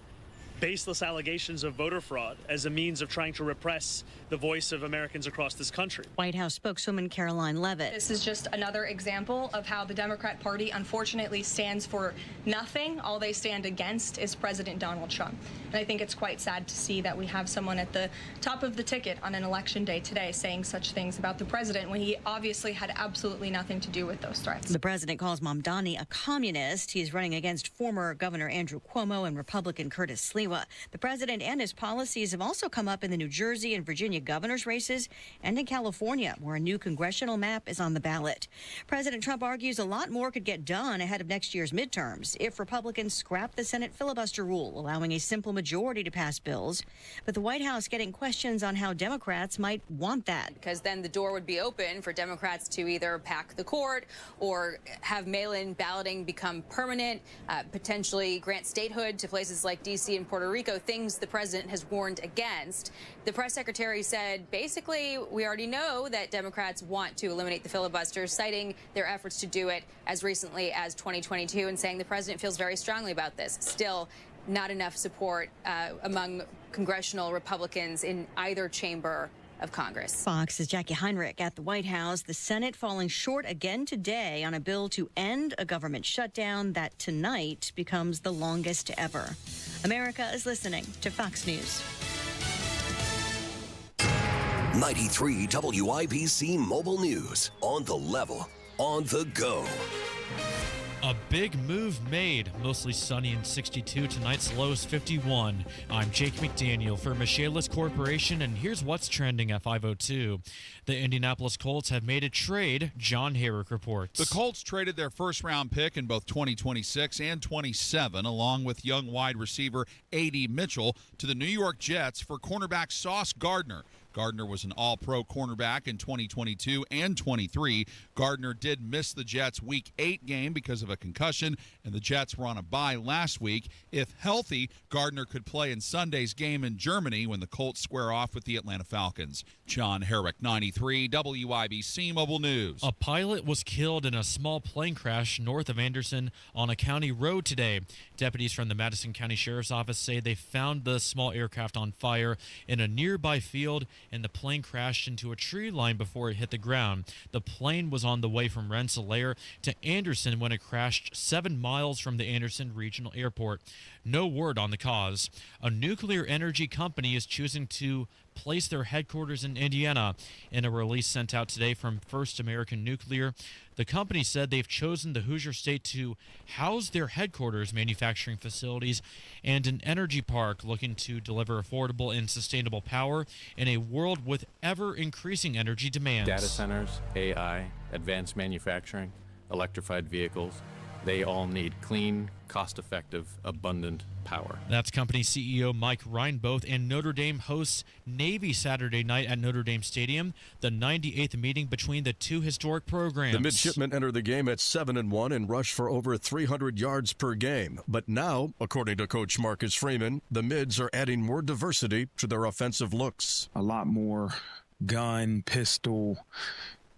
S14: baseless allegations of voter fraud as a means of trying to repress the voice of Americans across this country.
S13: White House spokeswoman Caroline Leavitt.
S18: This is just another example of how the Democrat Party unfortunately stands for nothing. All they stand against is President Donald Trump. And I think it's quite sad to see that we have someone at the top of the ticket on an election day today saying such things about the president when he obviously had absolutely nothing to do with those threats.
S13: The president calls Mamdani a communist. He's running against former Governor Andrew Cuomo and Republican Curtis Sliwa. The president and his policies have also come up in the New Jersey and Virginia governor's races and in California, where a new congressional map is on the ballot. President Trump argues a lot more could get done ahead of next year's midterms if Republicans scrap the Senate filibuster rule, allowing a simple majority to pass bills. But the White House getting questions on how Democrats might want that.
S21: Because then the door would be open for Democrats to either pack the court or have mail-in balloting become permanent, potentially grant statehood to places like D.C. and Puerto Rico, things the president has warned against. The press secretary said, basically, we already know that Democrats want to eliminate the filibuster, citing their efforts to do it as recently as 2022 and saying the president feels very strongly about this. Still, not enough support among congressional Republicans in either chamber of Congress.
S13: Fox's Jackie Heinrich at the White House. The Senate falling short again today on a bill to end a government shutdown that tonight becomes the longest ever. America is listening to Fox News.
S7: 93 WIBC Mobile News. On the level, on the go.
S11: A big move made. Mostly sunny and 62. Tonight's low is 51. I'm Jake McDaniel for Michaelis Corporation, and here's what's trending at 5:02. The Indianapolis Colts have made a trade. John Herrick reports.
S22: The Colts traded their first-round pick in both 2026 and 27, along with young wide receiver A.D. Mitchell, to the New York Jets for cornerback Sauce Gardner. Gardner was an all-pro cornerback in 2022 and 23. Gardner did miss the Jets' Week 8 game because of a concussion, and the Jets were on a bye last week. If healthy, Gardner could play in Sunday's game in Germany when the Colts square off with the Atlanta Falcons. John Herrick, 93 WIBC Mobile News.
S11: A pilot was killed in a small plane crash north of Anderson on a county road today. Deputies from the Madison County Sheriff's Office say they found the small aircraft on fire in a nearby field, and the plane crashed into a tree line before it hit the ground. The plane was on the way from Rensselaer to Anderson when it crashed 7 miles from the Anderson Regional Airport. No word on the cause. A nuclear energy company is choosing to place their headquarters in Indiana. In a release sent out today from First American Nuclear, the company said they've chosen the Hoosier State to house their headquarters, manufacturing facilities, and an energy park looking to deliver affordable and sustainable power in a world with ever-increasing energy demands.
S23: Data centers, AI, advanced manufacturing, electrified vehicles.
S1: They all need clean, cost-effective, abundant power.
S11: That's company CEO Mike Reinboth, and Notre Dame hosts Navy Saturday night at Notre Dame Stadium, the 98th meeting between the two historic programs.
S3: The midshipmen enter the game at 7-1 and rush for over 300 yards per game. But now, according to Coach Marcus Freeman, the mids are adding more diversity to their offensive looks.
S4: A lot more gun, pistol,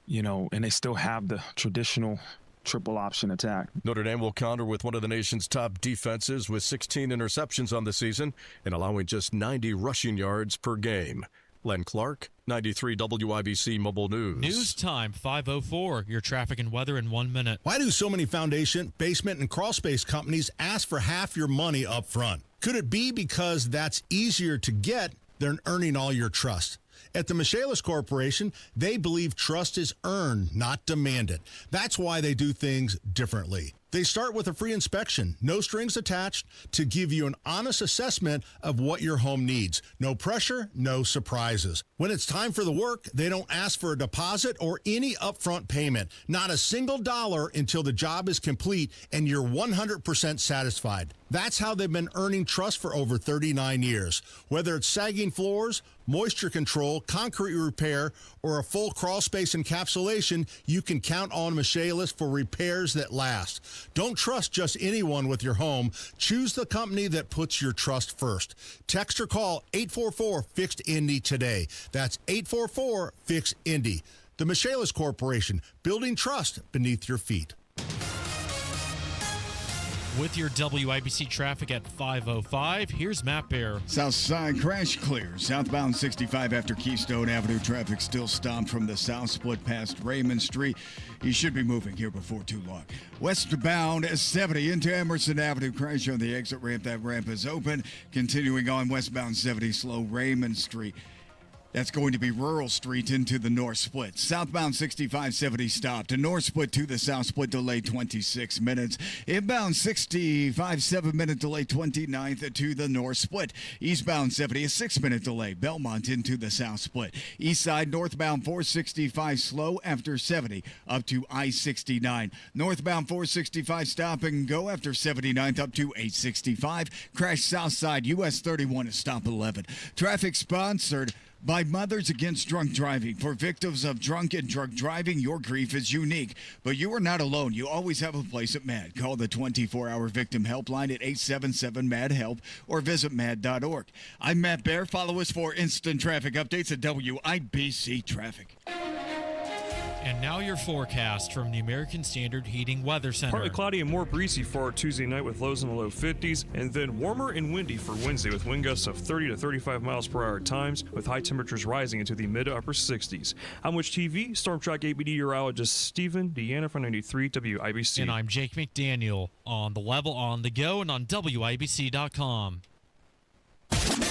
S4: and they still have the traditional triple option attack.
S3: Notre Dame will counter with one of the nation's top defenses with 16 interceptions on the season and allowing just 90 rushing yards per game. Len Clark, 93 WIBC Mobile News.
S11: News time, 5:04. Your traffic and weather in 1 minute.
S5: Why do so many foundation, basement, and crawl space companies ask for half your money up front? Could it be because that's easier to get than earning all your trust? At the Michaelis Corporation, they believe trust is earned, not demanded. That's why they do things differently. They start with a free inspection, no strings attached, to give you an honest assessment of what your home needs. No pressure, no surprises. When it's time for the work, they don't ask for a deposit or any upfront payment. Not a single dollar until the job is complete and you're 100% satisfied. That's how they've been earning trust for over 39 years. Whether it's sagging floors, moisture control, concrete repair, or a full crawl space encapsulation, you can count on Michaelis for repairs that last. Don't trust just anyone with your home. Choose the company that puts your trust first. Text or call 844-FIXED-INDY today. That's 844-FIXED-INDY. The Michaelis Corporation, building trust beneath your feet.
S11: With your WIBC traffic at 5:05, here's Matt Bear.
S15: South side crash clear. Southbound 65 after Keystone Avenue. Traffic still stopped from the south split past Raymond Street. You should be moving here before too long. Westbound 70 into Emerson Avenue. Crash on the exit ramp. That ramp is open. Continuing on westbound 70 slow Raymond Street. That's going to be Rural Street into the North Split. Southbound 6570 stopped. To North Split to the South Split delay 26 minutes. Inbound 65 7-minute delay 29th to the North Split. Eastbound 70 a 6-minute delay. Belmont into the South Split. East side northbound 465 slow after 70 up to I-69. Northbound 465 stop and go after 79th up to 865. Crash south side US 31 is stop 11. Traffic sponsored by Mothers Against Drunk Driving. For victims of drunk and drug driving, your grief is unique. But you are not alone. You always have a place at MAD. Call the 24-hour victim helpline at 877-MAD-HELP or visit mad.org. I'm Matt Bear. Follow us for instant traffic updates at WIBC Traffic.
S11: And now your forecast from the American Standard Heating Weather Center.
S16: Partly cloudy and more breezy for our Tuesday night with lows in the low 50s, and then warmer and windy for Wednesday with wind gusts of 30 to 35 miles per hour at times, with high temperatures rising into the mid to upper 60s. I'm Which TV, Storm Track 8 meteorologist Stephen Deanna from 93 WIBC.
S11: And I'm Jake McDaniel on the level, on the go, and on WIBC.com.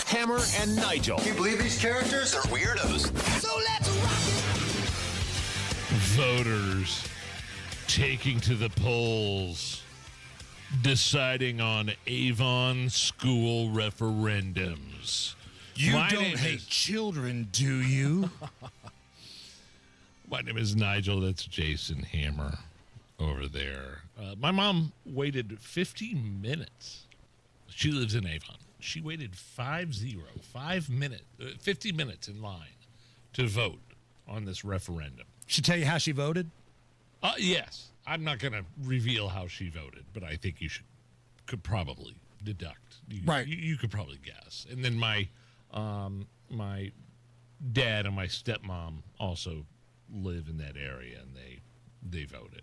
S23: Hammer and Nigel.
S24: Can you believe these characters are weirdos?
S29: So let's rock it!
S25: Voters taking to the polls, deciding on Avon school referendums.
S30: You don't hate children, do you?
S25: My name is Nigel. That's Jason Hammer over there. My mom waited 15 minutes. She lives in Avon. She waited 50 minutes in line to vote on this referendum.
S30: She tell you how she voted?
S25: Yes. I'm not going to reveal how she voted, but I think you could probably deduct.
S30: Right.
S25: You could probably guess. And then my my dad and my stepmom also live in that area, and they voted.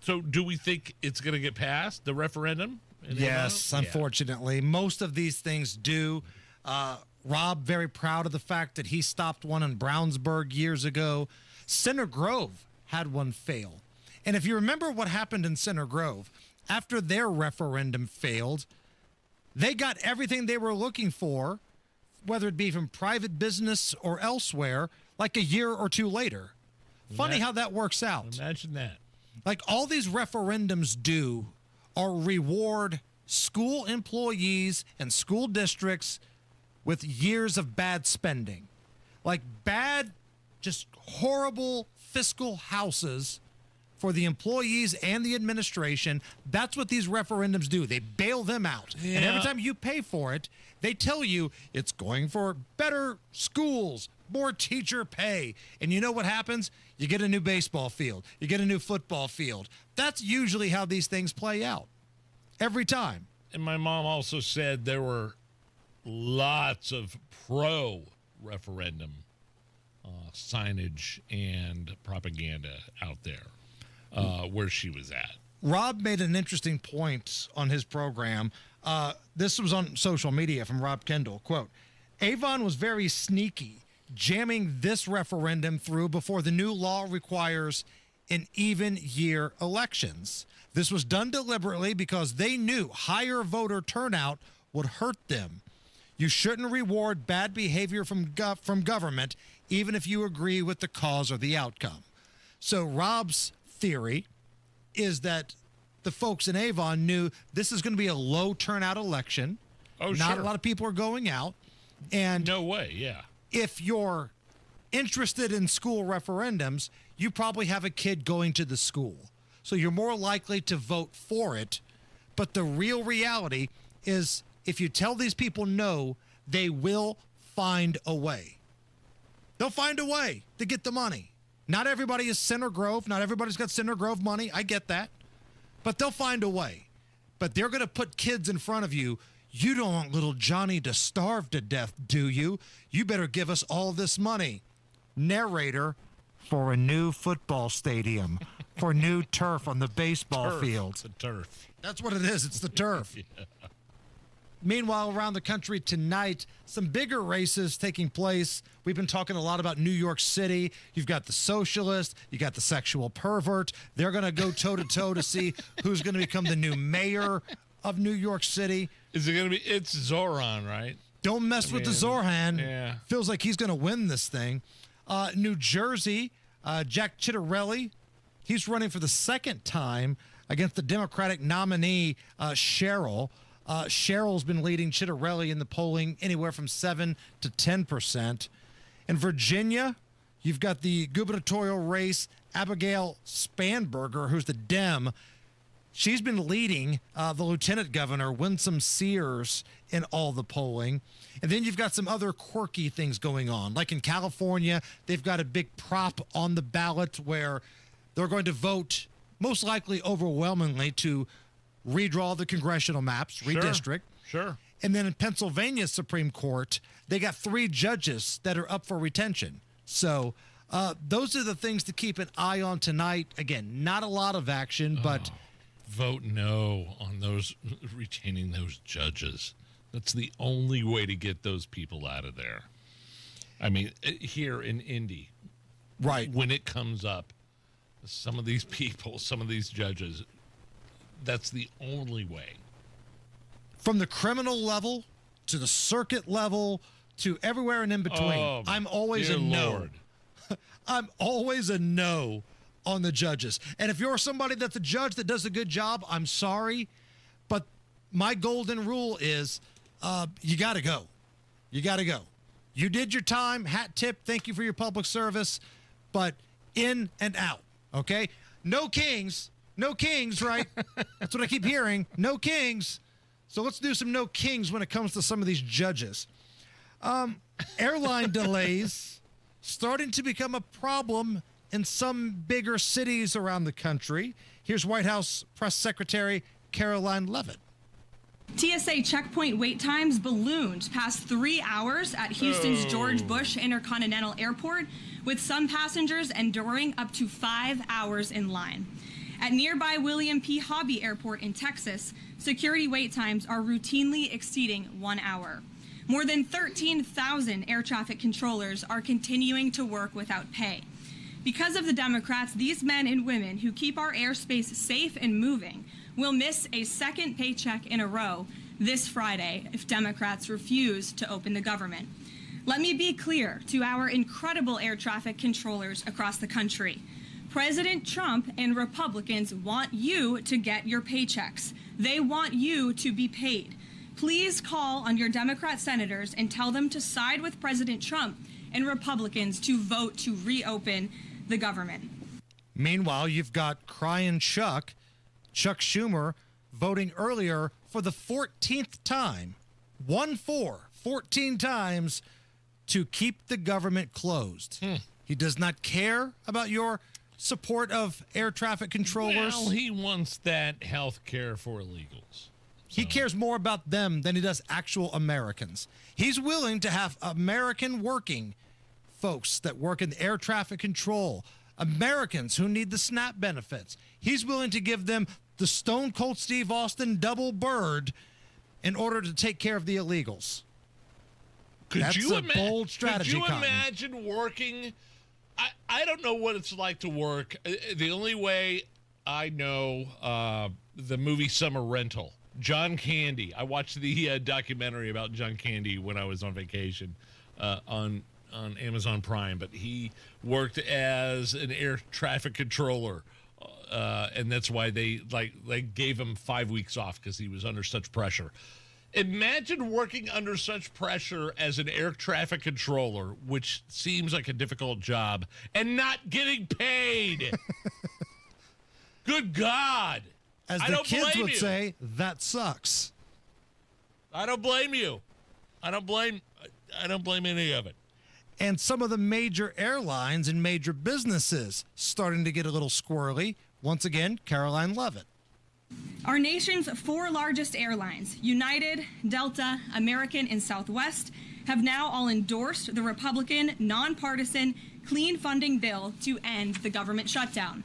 S25: So do we think it's going to get passed, the referendum?
S30: Yes, unfortunately. Yeah. Most of these things do. Rob, very proud of the fact that he stopped one in Brownsburg years ago. Center Grove had one fail. And if you remember what happened in Center Grove, after their referendum failed, they got everything they were looking for, whether it be from private business or elsewhere, like a year or two later. Funny how that works out.
S25: Imagine that.
S30: Like all these referendums do are reward school employees and school districts with years of bad spending. Like bad, just horrible fiscal houses for the employees and the administration. That's what these referendums do. They bail them out.
S25: Yeah.
S30: And every time you pay for it, they tell you it's going for better schools, more teacher pay. And you know what happens? You get a new baseball field. You get a new football field. That's usually how these things play out. Every time.
S25: And my mom also said there were lots of pro-referendum signage and propaganda out there where she was at.
S30: Rob made an interesting point on his program. This was on social media from Rob Kendall. Quote, Avon was very sneaky, jamming this referendum through before the new law requires in even-year elections. This was done deliberately because they knew higher voter turnout would hurt them. You shouldn't reward bad behavior from government, even if you agree with the cause or the outcome. So Rob's theory is that the folks in Avon knew this is going to be a low turnout election.
S25: Oh,
S30: Not
S25: sure.
S30: a lot of people are going out. And
S25: no way, yeah.
S30: If you're interested in school referendums, you probably have a kid going to the school. So you're more likely to vote for it. But the real reality is if you tell these people no, they will find a way. They'll find a way to get the money. Not everybody is Center Grove. Not everybody's got Center Grove money. I get that. But they'll find a way. But they're going to put kids in front of you. You don't want little Johnny to starve to death, do you? You better give us all this money. Narrator, for a new football stadium, for new turf on the baseball fields.
S25: The turf.
S30: That's what it is. It's the turf.
S25: Yeah.
S30: Meanwhile, around the country tonight, some bigger races taking place. We've been talking a lot about New York City. You've got the socialist. You got the sexual pervert. They're going to go toe-to-toe to see who's going to become the new mayor of New York City.
S25: Is it going to be? It's Zoran, right?
S30: Don't mess with the Zoran.
S25: Yeah.
S30: Feels like he's going to win this thing. New Jersey, Jack Ciattarelli, he's running for the second time against the Democratic nominee, Cheryl. Cheryl's been leading Ciattarelli in the polling anywhere from 7 to 10%. In Virginia, you've got the gubernatorial race, Abigail Spanberger, who's the Dem. She's been leading the lieutenant governor, Winsome Sears, in all the polling. And then you've got some other quirky things going on. Like in California, they've got a big prop on the ballot where they're going to vote, most likely overwhelmingly, to redraw the congressional maps, redistrict.
S25: Sure.
S30: And then in Pennsylvania's Supreme Court, they got 3 judges that are up for retention. So those are the things to keep an eye on tonight. Again, not a lot of action, but...
S25: Vote no on those retaining those judges. That's the only way to get those people out of there. I mean, here in Indy,
S30: right,
S25: when it comes up, some of these people, some of these judges, that's the only way.
S30: From the criminal level to the circuit level to everywhere and in between,
S25: Oh,
S30: I'm always a no.
S25: Lord.
S30: I'm always a no on the judges. And if you're somebody that's a judge that does a good job, I'm sorry. But my golden rule is you got to go. You got to go. You did your time. Hat tip. Thank you for your public service. But in and out. Okay? No kings. No kings, right? That's what I keep hearing. No kings. So let's do some no kings when it comes to some of these judges. Airline delays starting to become a problem in some bigger cities around the country. Here's White House Press Secretary Caroline Leavitt.
S18: TSA checkpoint wait times ballooned past 3 hours at Houston's George Bush Intercontinental Airport, with some passengers enduring up to 5 hours in line. At nearby William P. Hobby Airport in Texas, security wait times are routinely exceeding 1 hour. More than 13,000 air traffic controllers are continuing to work without pay. Because of the Democrats, these men and women who keep our airspace safe and moving will miss a second paycheck in a row this Friday if Democrats refuse to open the government. Let me be clear to our incredible air traffic controllers across the country. President Trump and Republicans want you to get your paychecks. They want you to be paid. Please call on your Democrat senators and tell them to side with President Trump and Republicans to vote to reopen the government.
S30: Meanwhile, you've got crying Chuck Schumer, voting earlier for the 14th time, 14 times, to keep the government closed. He does not care about your support of air traffic controllers.
S25: Well, he wants that health care for illegals.
S30: He cares more about them than he does actual Americans. He's willing to have American working folks that work in air traffic control, Americans who need the SNAP benefits. He's willing to give them the Stone Cold Steve Austin double bird in order to take care of the illegals. That's a bold strategy.
S25: Could you imagine working? I don't know what it's like to work. The only way I know, the movie Summer Rental. John Candy. I watched the documentary about John Candy when I was on vacation on Amazon Prime, but he worked as an air traffic controller, and that's why they gave him 5 weeks off because he was under such pressure. Imagine working under such pressure as an air traffic controller, which seems like a difficult job, and not getting paid. Good God.
S30: As the kids would say, that sucks.
S25: I don't blame you. I don't blame any of it.
S30: And some of the major airlines and major businesses starting to get a little squirrely. Once again, Caroline Levitt.
S18: Our nation's 4 largest airlines, United, Delta, American, and Southwest, have now all endorsed the Republican, nonpartisan, clean funding bill to end the government shutdown.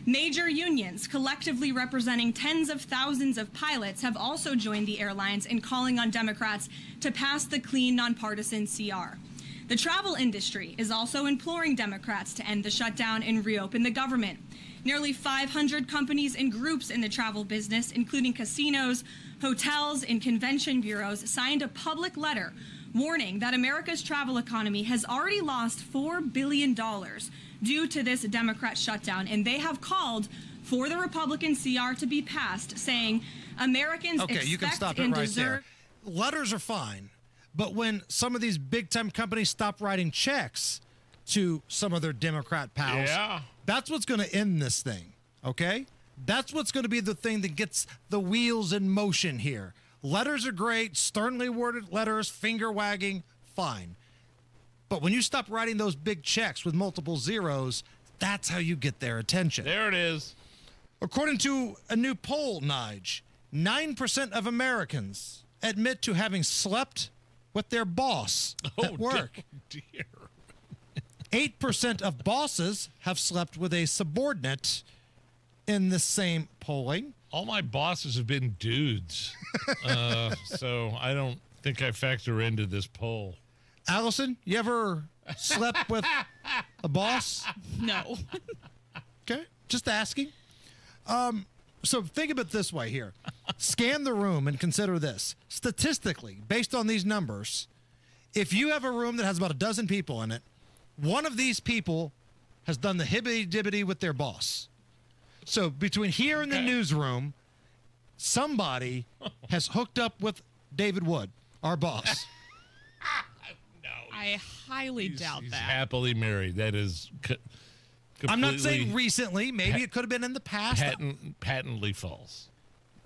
S18: Major unions, collectively representing tens of thousands of pilots, have also joined the airlines in calling on Democrats to pass the clean, nonpartisan CR. The travel industry is also imploring Democrats to end the shutdown and reopen the government. Nearly 500 companies and groups in the travel business, including casinos, hotels, and convention bureaus, signed a public letter warning that America's travel economy has already lost $4 billion due to this Democrat shutdown, and they have called for the Republican CR to be passed, saying Americans expect
S30: you can stop it
S18: and
S30: right
S18: deserve.
S30: There. Letters are fine, but when some of these big-time companies stop writing checks to some of their Democrat pals, that's what's going to end this thing, okay? That's what's going to be the thing that gets the wheels in motion here. Letters are great, sternly worded letters, finger wagging, fine. But when you stop writing those big checks with multiple zeros, that's how you get their attention.
S25: There it is.
S30: According to a new poll, Nige, 9% of Americans admit to having slept with their boss at work.
S25: Dear.
S30: 8% of bosses have slept with a subordinate in the same polling.
S25: All my bosses have been dudes, so I don't think I factor into this poll.
S30: Allison, you ever slept with a boss?
S2: No.
S30: Okay, just asking. So think of it this way here. Scan the room and consider this. Statistically, based on these numbers, if you have a room that has about a dozen people in it, one of these people has done the hibbity-dibbity with their boss. So between here and the newsroom, somebody has hooked up with David Wood, our boss.
S2: I highly doubt
S25: He's
S2: that.
S25: happily married. That is
S30: I'm not saying recently. Maybe it could have been in the past.
S25: Patently false.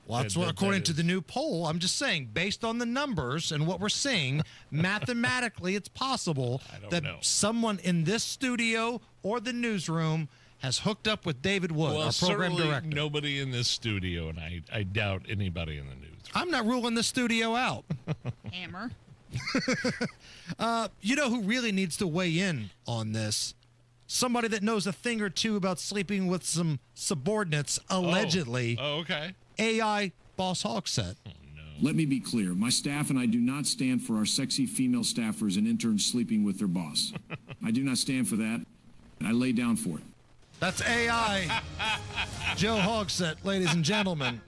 S30: Well, that's what, according to the new poll. I'm just saying, based on the numbers and what we're seeing, mathematically, it's possible that someone in this studio or the newsroom has hooked up with David Wood, our program director.
S25: Nobody in this studio, and I doubt anybody in the news.
S30: I'm not ruling the studio out.
S2: Hammer.
S30: You know who really needs to weigh in on this? Somebody that knows a thing or two about sleeping with some subordinates, allegedly.
S25: Oh, okay.
S30: AI Boss Hogsett.
S8: Let me be clear. My staff and I do not stand for our sexy female staffers and interns sleeping with their boss. I do not stand for that. I lay down for it.
S30: That's AI Joe Hogsett, ladies and gentlemen.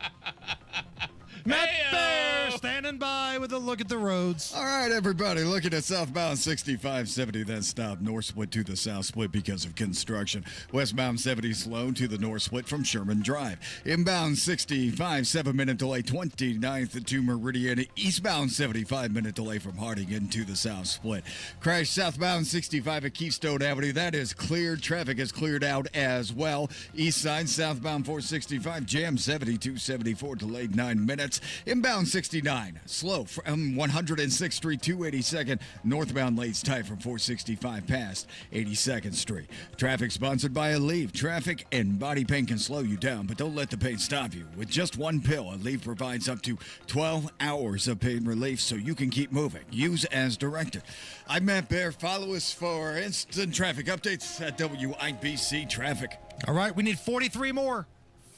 S30: Matt Bear standing by with a look at the roads.
S15: All right, everybody, looking at southbound 6570, then stop north split to the south split because of construction. Westbound 70 slow to the north split from Sherman Drive. Inbound 65, 7-minute delay, 29th to Meridian. Eastbound 75-minute delay from Harding into the south split. Crash southbound 65 at Keystone Avenue. That is cleared. Traffic is cleared out as well. East side southbound 465, jam 7274, delayed 9 minutes. Inbound 69, slow from 106th Street to 82nd. Northbound lanes tight from 465 past 82nd Street. Traffic sponsored by Aleve. Traffic and body pain can slow you down, but don't let the pain stop you. With just one pill, Aleve provides up to 12 hours of pain relief so you can keep moving. Use as directed. I'm Matt Bear. Follow us for instant traffic updates at WIBC Traffic.
S30: All right, we need 43 more.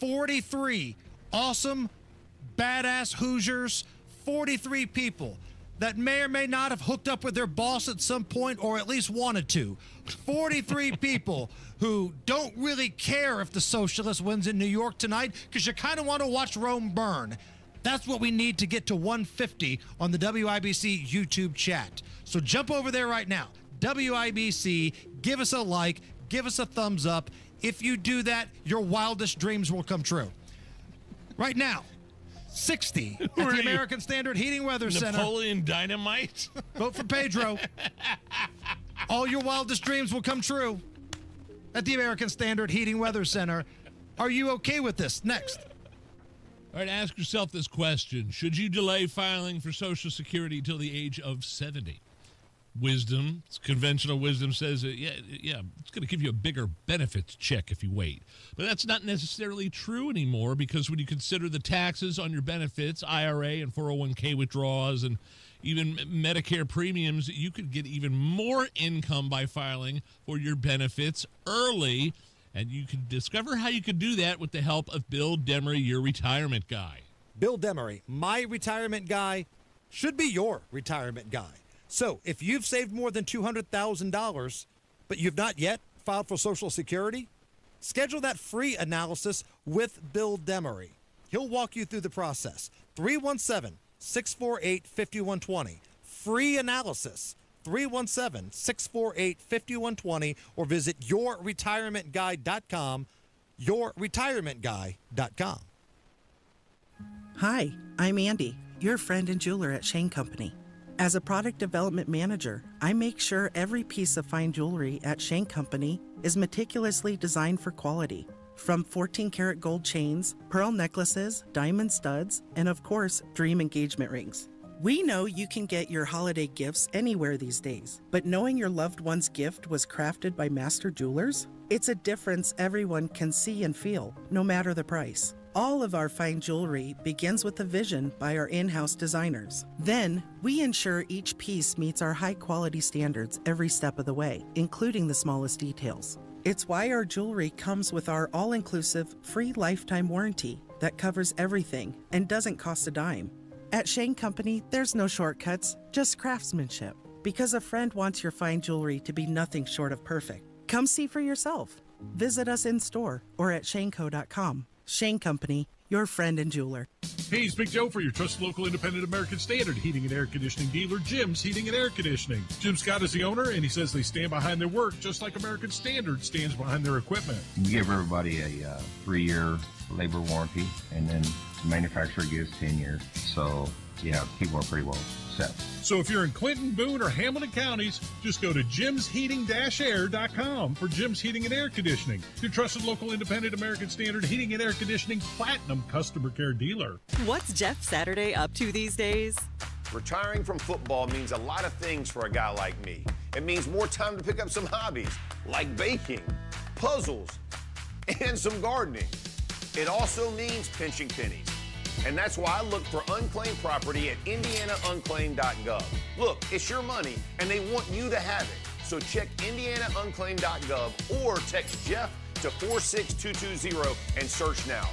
S30: 43 awesome, badass Hoosiers. 43 people that may or may not have hooked up with their boss at some point or at least wanted to. 43 people who don't really care if the socialist wins in New York tonight because you kind of want to watch Rome burn. That's what we need to get to 150 on the WIBC YouTube chat. So jump over there right now. WIBC, give us a like, give us a thumbs up. If you do that, your wildest dreams will come true. Right now, 60 at the American Standard Heating Weather Center.
S25: Napoleon Dynamite?
S30: Vote for Pedro. All your wildest dreams will come true at the American Standard Heating Weather Center. Are you okay with this? Next.
S25: All right, ask yourself this question. Should you delay filing for Social Security till the age of 70? Wisdom, conventional wisdom says, yeah, it's going to give you a bigger benefits check if you wait. But that's not necessarily true anymore because when you consider the taxes on your benefits, IRA and 401k withdrawals, and even Medicare premiums, you could get even more income by filing for your benefits early. And you can discover how you could do that with the help of Bill Demery, your retirement guy.
S30: Bill Demery, my retirement guy, should be your retirement guy. So if you've saved more than $200,000, but you've not yet filed for Social Security, schedule that free analysis with Bill Demery. He'll walk you through the process. 317-648-5120. Free analysis. 317-648-5120 or visit yourretirementguy.com, yourretirementguy.com.
S6: Hi, I'm Andy, your friend and jeweler at Shane Company. As a product development manager, I make sure every piece of fine jewelry at Shane Company is meticulously designed for quality. From 14-karat gold chains, pearl necklaces, diamond studs, and of course, dream engagement rings. We know you can get your holiday gifts anywhere these days, but knowing your loved one's gift was crafted by master jewelers? It's a difference everyone can see and feel, no matter the price. All of our fine jewelry begins with a vision by our in-house designers. Then, we ensure each piece meets our high-quality standards every step of the way, including the smallest details. It's why our jewelry comes with our all-inclusive, free lifetime warranty that covers everything and doesn't cost a dime. At Shane Company, there's no shortcuts, just craftsmanship. Because a friend wants your fine jewelry to be nothing short of perfect. Come see for yourself. Visit us in-store or at shaneco.com. Shane Company, your friend and jeweler.
S9: Hey, it's Big Joe for your trusted local independent American Standard heating and air conditioning dealer, Jim's Heating and Air Conditioning. Jim Scott is the owner, and he says they stand behind their work just like American Standard stands behind their equipment.
S10: We give everybody a 3-year labor warranty, and then the manufacturer gives 10 years. So, yeah, people are pretty well set.
S9: So if you're in Clinton, Boone, or Hamilton counties, just go to jimsheating-air.com for Jim's Heating and Air Conditioning, your trusted local independent American Standard heating and air conditioning platinum customer care dealer.
S12: What's Jeff Saturday up to these days?
S24: Retiring from football means a lot of things for a guy like me. It means more time to pick up some hobbies, like baking, puzzles, and some gardening. It also means pinching pennies. And that's why I look for unclaimed property at indianaunclaimed.gov. Look, it's your money, and they want you to have it. So check indianaunclaimed.gov or text Jeff to 46220 and search now.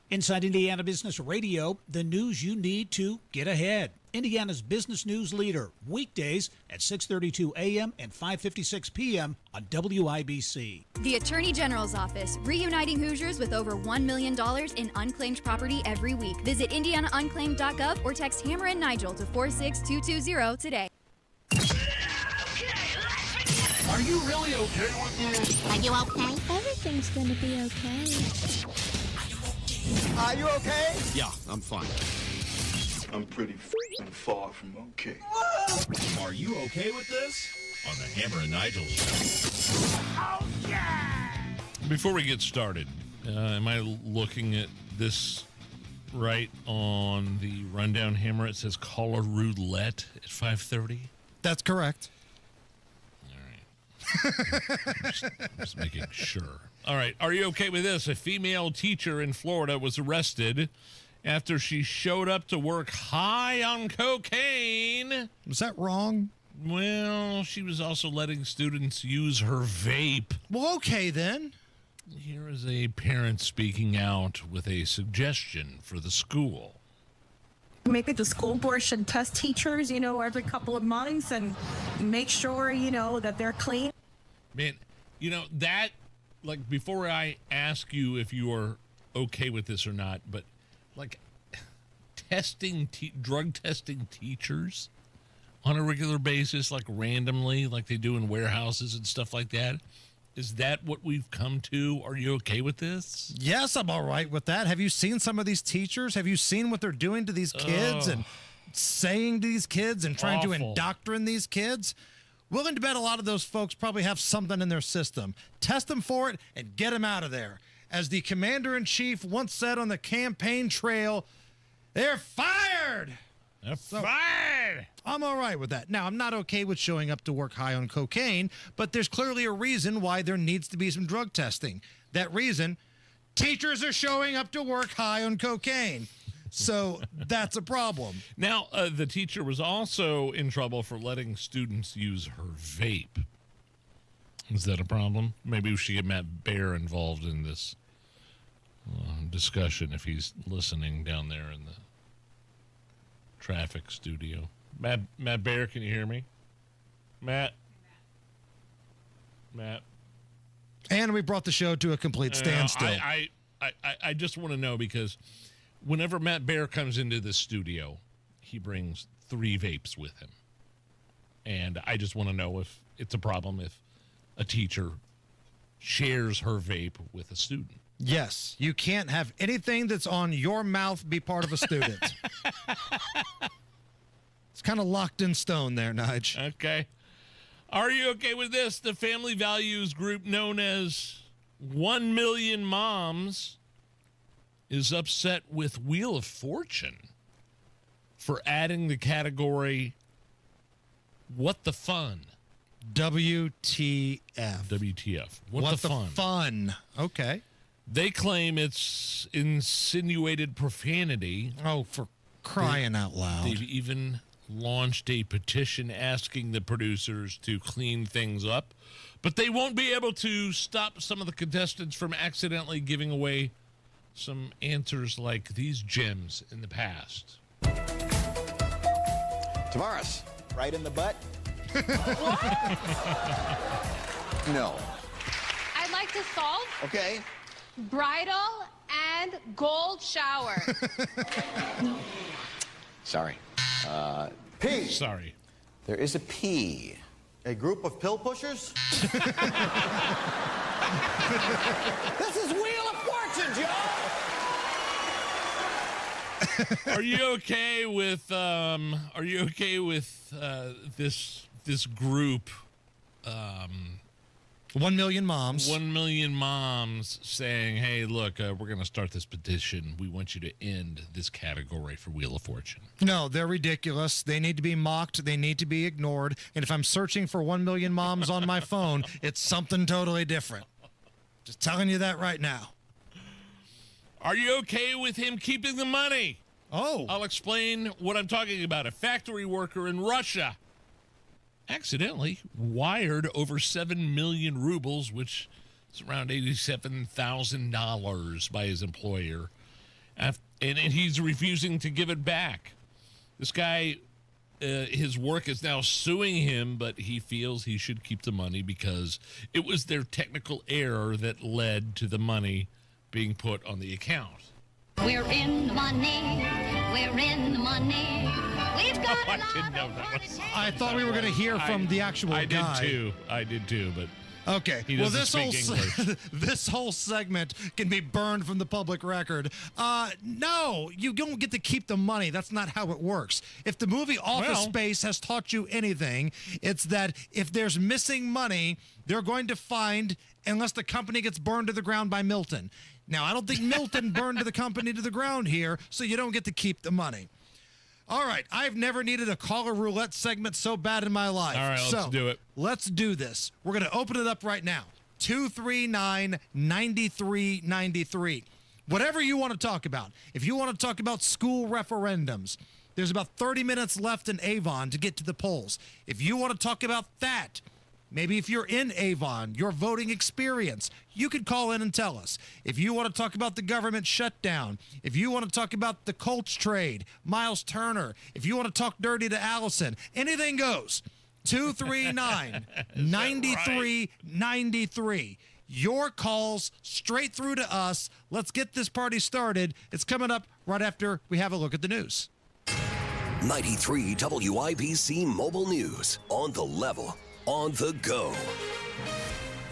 S7: Inside Indiana Business Radio, the news you need to get ahead. Indiana's business news leader, weekdays at 6:32 a.m. and 5:56 p.m. on WIBC.
S13: The Attorney General's Office, reuniting Hoosiers with over $1 million in unclaimed property every week. Visit indianaunclaimed.gov or text Hammer and Nigel to 46220 today.
S23: Are you really okay with this?
S14: Are you okay?
S17: Everything's gonna be okay.
S23: Are you okay? Yeah, I'm fine.
S19: I'm pretty far from okay.
S23: Are you okay with this? On the Hammer and Nigel show. Oh, yeah!
S25: Before we get started, am I looking at this right on the rundown, Hammer? It says caller roulette at 5:30.
S30: That's correct.
S25: Just making sure. All right. Are you okay with this? A female teacher in Florida was arrested after she showed up to work high on cocaine.
S30: Was that wrong?
S25: Well, she was also letting students use her vape.
S30: Well, okay then.
S25: Here is a parent speaking out with a suggestion for the school.
S20: Maybe the school board should test teachers, every couple of months and make sure, that they're clean.
S25: Man, that, like, before I ask you if you are okay with this or not, but, like, drug testing teachers on a regular basis, like, randomly, like they do in warehouses and stuff like that, is that what we've come to? Are you okay with this?
S30: Yes, I'm all right with that. Have you seen some of these teachers? Have you seen what they're doing to these kids and saying to these kids and trying to indoctrinate these kids? Willing to bet a lot of those folks probably have something in their system. Test them for it and get them out of there. As the commander-in-chief once said on the campaign trail, they're fired!
S25: They're fired!
S30: I'm all right with that. Now, I'm not okay with showing up to work high on cocaine, but there's clearly a reason why there needs to be some drug testing. That reason, teachers are showing up to work high on cocaine. So that's a problem.
S25: Now, the teacher was also in trouble for letting students use her vape. Is that a problem? Maybe we should get Matt Baer involved in this discussion if he's listening down there in the traffic studio. Matt Baer, can you hear me? Matt?
S30: And we brought the show to a complete standstill.
S25: I just want to know, because whenever Matt Baer comes into the studio, he brings 3 vapes with him. And I just want to know if it's a problem if a teacher shares her vape with a student.
S30: Yes, you can't have anything that's on your mouth be part of a student. It's kind of locked in stone there, Nige.
S25: Okay. Are you okay with this? The family values group known as 1 Million Moms is upset with Wheel of Fortune for adding the category What the Fun?
S30: WTF.
S25: What the
S30: fun? Okay.
S25: They claim it's insinuated profanity.
S30: Oh, for crying out loud.
S25: They've even launched a petition asking the producers to clean things up, but they won't be able to stop some of the contestants from accidentally giving away some answers like these gems in the past.
S21: Tavares, right in the butt? No.
S26: I'd like to solve.
S21: Okay.
S26: Bridal and gold shower.
S21: Sorry.
S20: P.
S25: Sorry.
S21: There is a P.
S20: A group of pill pushers?
S21: This is Wheel of Fortune, Joe!
S25: Are you okay with this group
S30: 1 Million Moms.
S25: 1 Million Moms saying, hey, look, we're going to start this petition. We want you to end this category for Wheel of Fortune.
S30: No, they're ridiculous. They need to be mocked. They need to be ignored. And if I'm searching for 1 Million Moms on my phone, it's something totally different. Just telling you that right now.
S25: Are you okay with him keeping the money?
S30: Oh.
S25: I'll explain what I'm talking about. A factory worker in Russia accidentally wired over 7 million rubles, which is around $87,000 by his employer. And he's refusing to give it back. This guy, his work is now suing him, but he feels he should keep the money because it was their technical error that led to the money being put on the account.
S1: We're in the money. We're in the money. We've got
S25: I didn't know that was.
S30: I thought we were going to hear from the actual guy.
S25: I did too, but
S30: okay.
S25: he doesn't speak English.
S30: This whole segment can be burned from the public record. No, you don't get to keep the money. That's not how it works. If the movie Office Space has taught you anything, it's that if there's missing money, they're going to find, unless the company gets burned to the ground by Milton. Now, I don't think Milton burned the company to the ground here, so you don't get to keep the money. All right, I've never needed a caller roulette segment so bad in my life.
S25: All right, let's do it.
S30: Let's do this. We're going to open it up right now. 239-9393. Whatever you want to talk about. If you want to talk about school referendums, there's about 30 minutes left in Avon to get to the polls. If you want to talk about that, maybe if you're in Avon, your voting experience, you could call in and tell us. If you want to talk about the government shutdown, if you want to talk about the Colts trade, Miles Turner, if you want to talk dirty to Allison, anything goes. 239-9393. Your calls straight through to us. Let's get this party started. It's coming up right after we have a look at the news.
S3: 93 WIBC Mobile News. On the level. On the go.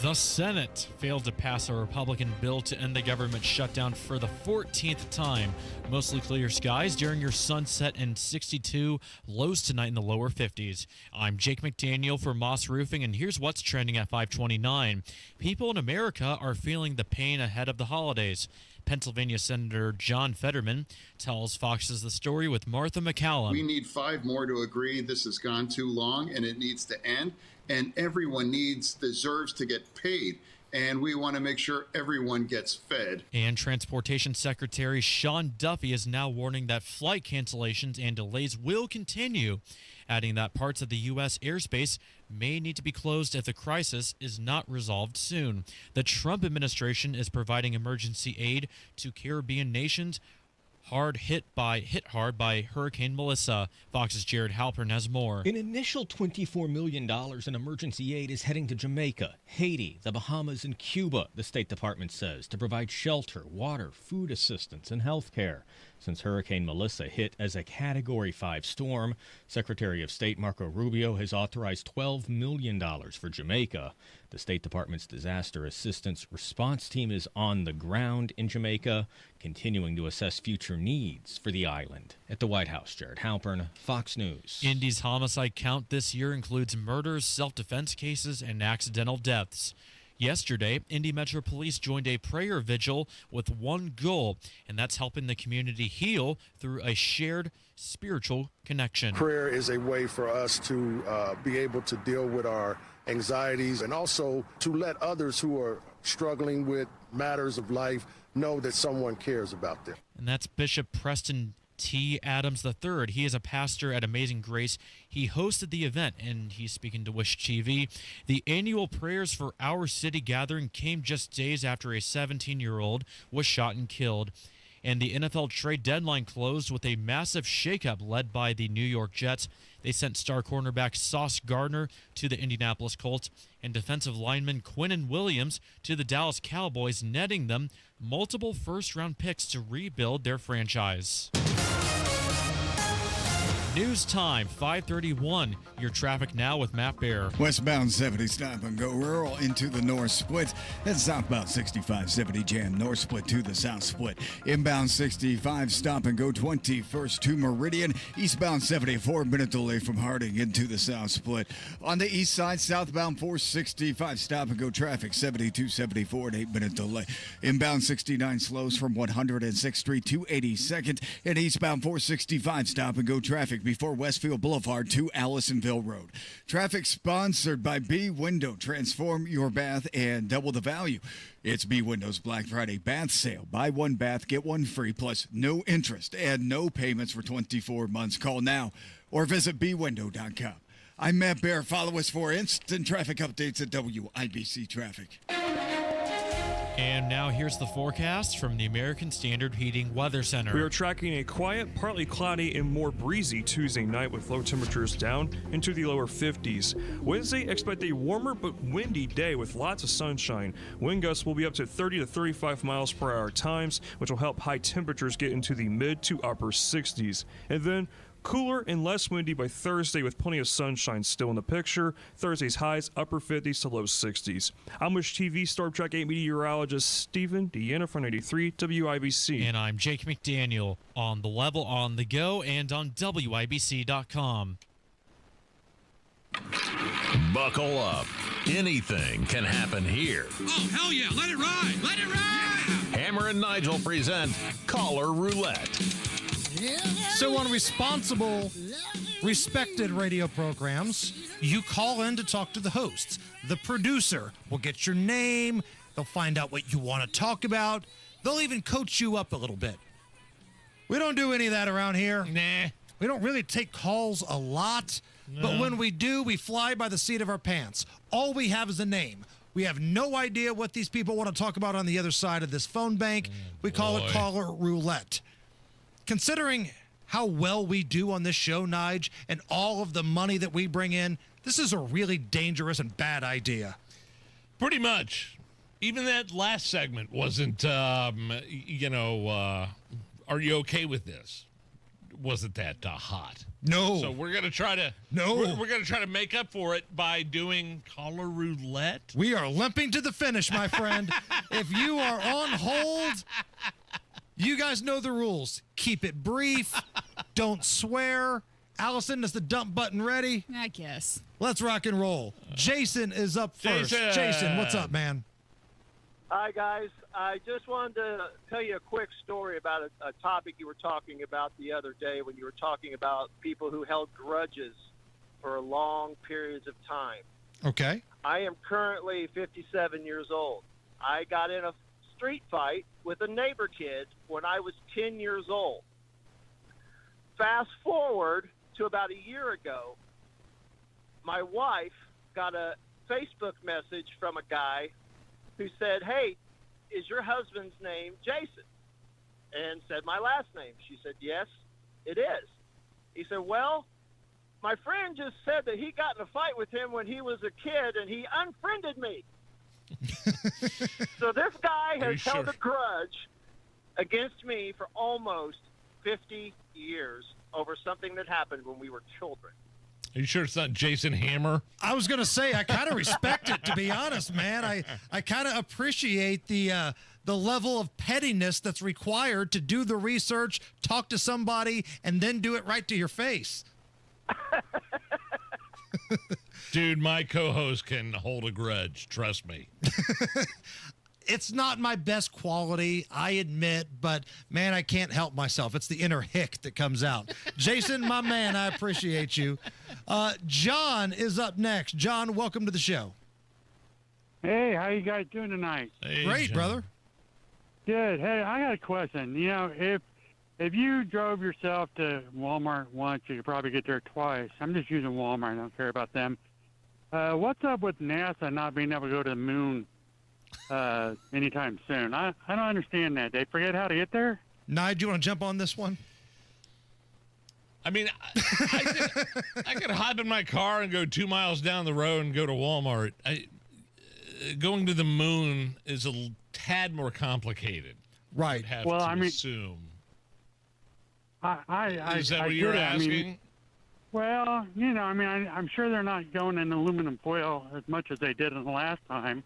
S4: The Senate failed to pass a Republican bill to end the government shutdown for the 14th time. Mostly clear skies during your sunset and 62, lows tonight in the lower 50s. I'm Jake McDaniel for Moss Roofing, and here's what's trending at 529. People in America are feeling the pain ahead of the holidays. Pennsylvania Senator John Fetterman tells Fox's The Story with Martha McCallum.
S5: We need 5 more to agree this has gone too long and it needs to end. And everyone deserves to get paid. And we want to make sure everyone gets fed.
S4: And Transportation Secretary Sean Duffy is now warning that flight cancellations and delays will continue, adding that parts of the U.S. airspace may need to be closed if the crisis is not resolved soon. The Trump administration is providing emergency aid to Caribbean nations hit hard by Hurricane Melissa. Fox's Jared Halpern has more.
S11: An initial $24 million in emergency aid is heading to Jamaica, Haiti, the Bahamas, and Cuba, the State Department says, to provide shelter, water, food assistance, and health care. Since Hurricane Melissa hit as a Category 5 storm, Secretary of State Marco Rubio has authorized $12 million for Jamaica. The State Department's Disaster Assistance Response Team is on the ground in Jamaica, continuing to assess future needs for the island. At the White House, Jared Halpern, Fox News.
S4: Indy's homicide count this year includes murders, self-defense cases, and accidental deaths. Yesterday, Indy Metro Police joined a prayer vigil with one goal, and that's helping the community heal through a shared spiritual connection.
S14: Prayer is a way for us to be able to deal with our anxieties and also to let others who are struggling with matters of life know that someone cares about them.
S4: And that's Bishop Preston T. Adams III. He is a pastor at Amazing Grace. He hosted the event, and he's speaking to Wish TV. The annual Prayers for Our City gathering came just days after a 17-year-old was shot and killed. And the NFL trade deadline closed with a massive shakeup led by the New York Jets. They sent star cornerback Sauce Gardner to the Indianapolis Colts and defensive lineman Quinnen Williams to the Dallas Cowboys, netting them multiple first-round picks to rebuild their franchise. News time, 5:31. Your traffic now with Matt Bear.
S15: Westbound 70 stop and go rural into the north split. And southbound 65 70 jam north split to the south split. Inbound 65 stop and go 21st to Meridian. Eastbound 74 minute delay from Harding into the south split. On the east side, southbound 465 stop and go traffic 72 74 and 8 minute delay. Inbound 69 slows from 106th Street to 82nd. And eastbound 465 stop and go traffic before Westfield Boulevard to Allisonville Road. Traffic sponsored by B Window. Transform your bath and double the value. It's B Window's Black Friday bath sale. Buy one bath, get one free, plus no interest and no payments for 24 months. Call now or visit bwindow.com. I'm Matt Bear. Follow us for instant traffic updates at WIBC Traffic.
S4: And now here's the forecast from the American Standard Heating Weather Center.
S2: We are tracking a quiet, partly cloudy, and more breezy Tuesday night with low temperatures down into the lower 50s. Wednesday, expect a warmer but windy day with lots of sunshine. Wind gusts will be up to 30 to 35 miles per hour times, which will help high temperatures get into the mid to upper 60s. And then cooler and less windy by Thursday with plenty of sunshine still in the picture. Thursday's highs upper 50s to low 60s. I'm Wish TV Storm Track 8 meteorologist Stephen Deanna for 93 WIBC.
S4: And I'm Jake McDaniel on The Level, on the go, and on WIBC.com.
S23: Buckle up. Anything can happen here.
S6: Oh, hell yeah. Let it ride. Let it ride.
S23: Hammer and Nigel present Caller Roulette.
S30: So on responsible, respected radio programs, you call in to talk to the hosts. The producer will get your name. They'll find out what you want to talk about. They'll even coach you up a little bit. We don't do any of that around here.
S25: Nah.
S30: We don't really take calls a lot.
S25: No.
S30: But when we do, we fly by the seat of our pants. All we have is a name. We have no idea what these people want to talk about on the other side of this phone bank. We call it Caller Roulette. Considering how well we do on this show, Nige, and all of the money that we bring in, this is a really dangerous and bad idea.
S25: Pretty much. Even that last segment wasn't, are you okay with this? Wasn't that hot?
S30: No.
S25: So we're gonna try to we're gonna try to make up for it by doing Caller Roulette.
S30: We are limping to the finish, my friend. If you are on hold, you guys know the rules. Keep it brief. Don't swear. Allison, is the dump button ready?
S8: I guess.
S30: Let's rock and roll. Jason is up first. Jason, what's up, man?
S10: Hi, guys. I just wanted to tell you a quick story about a topic you were talking about the other day when you were talking about people who held grudges for long periods of time.
S30: Okay.
S10: I am currently 57 years old. I got in a street fight with a neighbor kid when I was 10 years old. Fast forward to about a year ago, my wife got a Facebook message from a guy who said, "Hey, is your husband's name Jason?" And said my last name. She said, "Yes, it is." He said, "Well, my friend just said that he got in a fight with him when he was a kid and he unfriended me." So this guy has held a grudge against me for almost 50 years over something that happened when we were children.
S25: Are you sure it's not Jason Hammer?
S30: I was going to say, I kind of respect it, to be honest, man. I kind of appreciate the level of pettiness that's required to do the research, talk to somebody, and then do it right to your face.
S25: Dude, my co-host can hold a grudge. Trust me.
S30: It's not my best quality, I admit, but, man, I can't help myself. It's the inner hick that comes out. Jason, my man, I appreciate you. John is up next. John, welcome to the show.
S16: Hey, how you guys doing tonight?
S25: Hey,
S30: Great,
S25: John.
S30: brother.
S16: Good. Hey, I got a question. You know, if you drove yourself to Walmart once, you could probably get there twice. I'm just using Walmart. I don't care about them. What's up with NASA not being able to go to the moon anytime soon? I don't understand that. They forget how to get there?
S30: Nigel, do you want to jump on this one?
S25: I mean, I could hop in my car and go 2 miles down the road and go to Walmart. Going to the moon is a tad more complicated.
S30: Right.
S16: Well,
S25: to
S16: I mean,
S25: assume.
S16: Is
S25: that what you're asking?
S16: I mean, well, you know, I mean, I'm sure they're not going in aluminum foil as much as they did in the last time,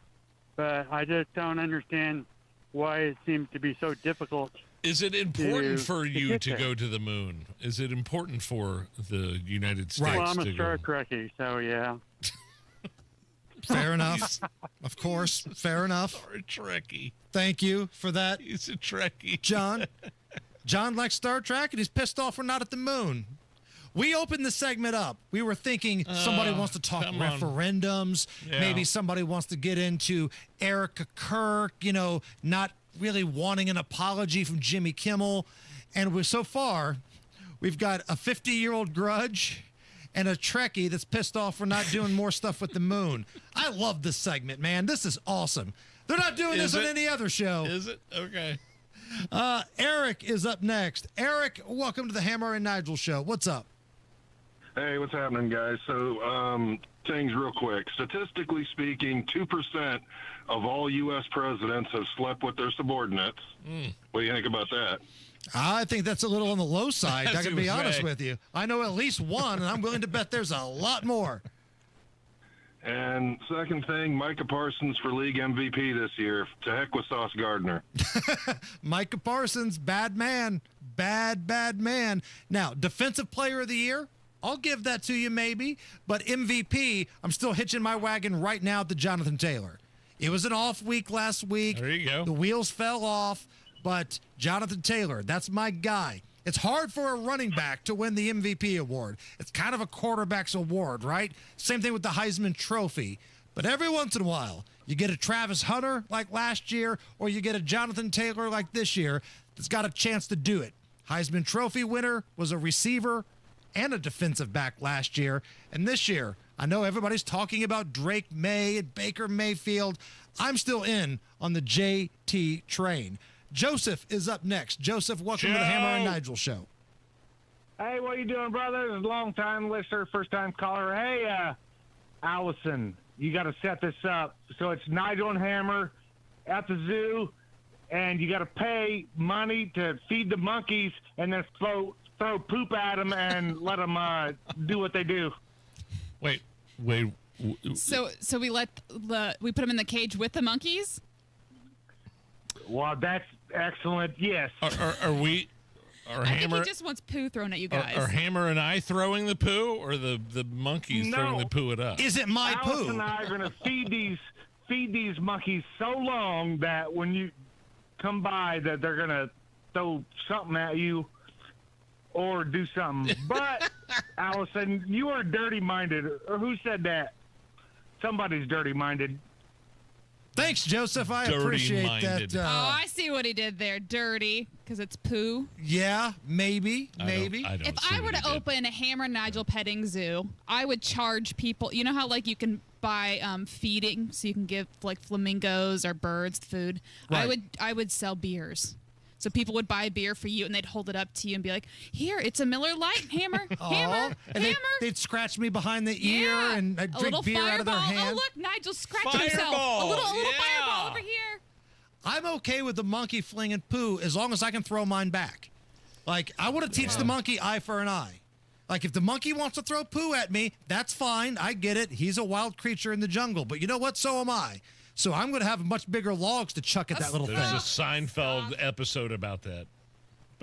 S16: but I just don't understand why it seems to be so difficult.
S25: Is it important for you to go to the moon? Is it important for the United States
S16: Well, I'm
S25: to
S16: a Star
S25: go?
S16: Trekkie, so yeah.
S30: Fair enough. Of course. Fair enough.
S25: Star Trekkie.
S30: Thank you for that.
S25: He's a Trekkie.
S30: John likes Star Trek, and he's pissed off we're not at the moon. We opened the segment up. We were thinking somebody wants to talk referendums.
S25: Yeah.
S30: Maybe somebody wants to get into Erica Kirk, you know, not really wanting an apology from Jimmy Kimmel. And so far, we've got a 50-year-old grudge and a Trekkie that's pissed off for not doing more stuff with the moon. I love this segment, man. This is awesome. They're not doing this on any other show.
S25: Is it? Okay.
S30: Eric is up next. Eric, welcome to the Hammer and Nigel show. What's up?
S7: Hey, what's happening, guys? So, things real quick. Statistically speaking, 2% of all U.S. presidents have slept with their subordinates. What do you think about that?
S30: I think that's a little on the low side. I can be honest
S7: say.
S30: with you. I know at least one, and I'm willing to bet there's a lot more.
S7: And second thing, Micah Parsons for league MVP this year. To heck with Sauce Gardner.
S30: Micah Parsons, bad man. Bad man. Now, Defensive Player of the Year, I'll give that to you maybe. But MVP, I'm still hitching my wagon right now to Jonathan Taylor. It was an off week last week.
S25: There you go.
S30: The wheels fell off. But Jonathan Taylor, that's my guy. It's hard for a running back to win the MVP award. It's kind of a quarterback's award, right? Same thing with the Heisman Trophy. But every once in a while, you get a Travis Hunter like last year, or you get a Jonathan Taylor like this year that's got a chance to do it. Heisman Trophy winner was a receiver and a defensive back last year. And this year, I know everybody's talking about Drake May and Baker Mayfield. I'm still in on the JT train. Joseph is up next. Joseph, welcome to the Hammer and Nigel show.
S8: Hey, what you doing, brother? Long-time listener, first-time caller. Hey, Allison, you got to set this up. So it's Nigel and Hammer at the zoo, and you got to pay money to feed the monkeys and then throw poop at them and let them do what they do.
S25: Wait.
S9: So we put them in the cage with the monkeys?
S8: Well, that's excellent. Yes.
S25: Are we? Are
S9: I think
S25: Hammer?
S9: he just wants poo thrown at you guys.
S25: Are Hammer and I throwing the poo, or the monkeys throwing the poo at us?
S30: Is it my
S8: Alice
S30: poo?
S8: and I are going to feed these monkeys so long that when you come by, that they're going to throw something at you or do something. But Allison, you are dirty-minded. Or who said that? Somebody's dirty-minded.
S30: Thanks, Joseph. I appreciate that.
S9: Oh, I see what he did there. Dirty, because it's poo.
S30: Yeah, maybe.
S9: If I were to open a Hammer and Nigel petting zoo, I would charge people. You know how you can buy feeding, so you can give flamingos or birds food.
S30: Right.
S9: I would sell beers. So people would buy a beer for you, and they'd hold it up to you and be like, "Here, it's a Miller Lite, Hammer, Hammer,
S30: and
S9: Hammer."
S30: They'd scratch me behind the ear, and I'd drink beer out of their hand.
S9: Oh, look, Nigel scratching himself. A little fireball over here.
S30: I'm okay with the monkey flinging poo as long as I can throw mine back. I want to teach the monkey eye for an eye. If the monkey wants to throw poo at me, that's fine. I get it. He's a wild creature in the jungle. But you know what? So am I. So I'm going to have much bigger logs to chuck at that little
S25: There's
S30: thing.
S25: a Seinfeld episode about that.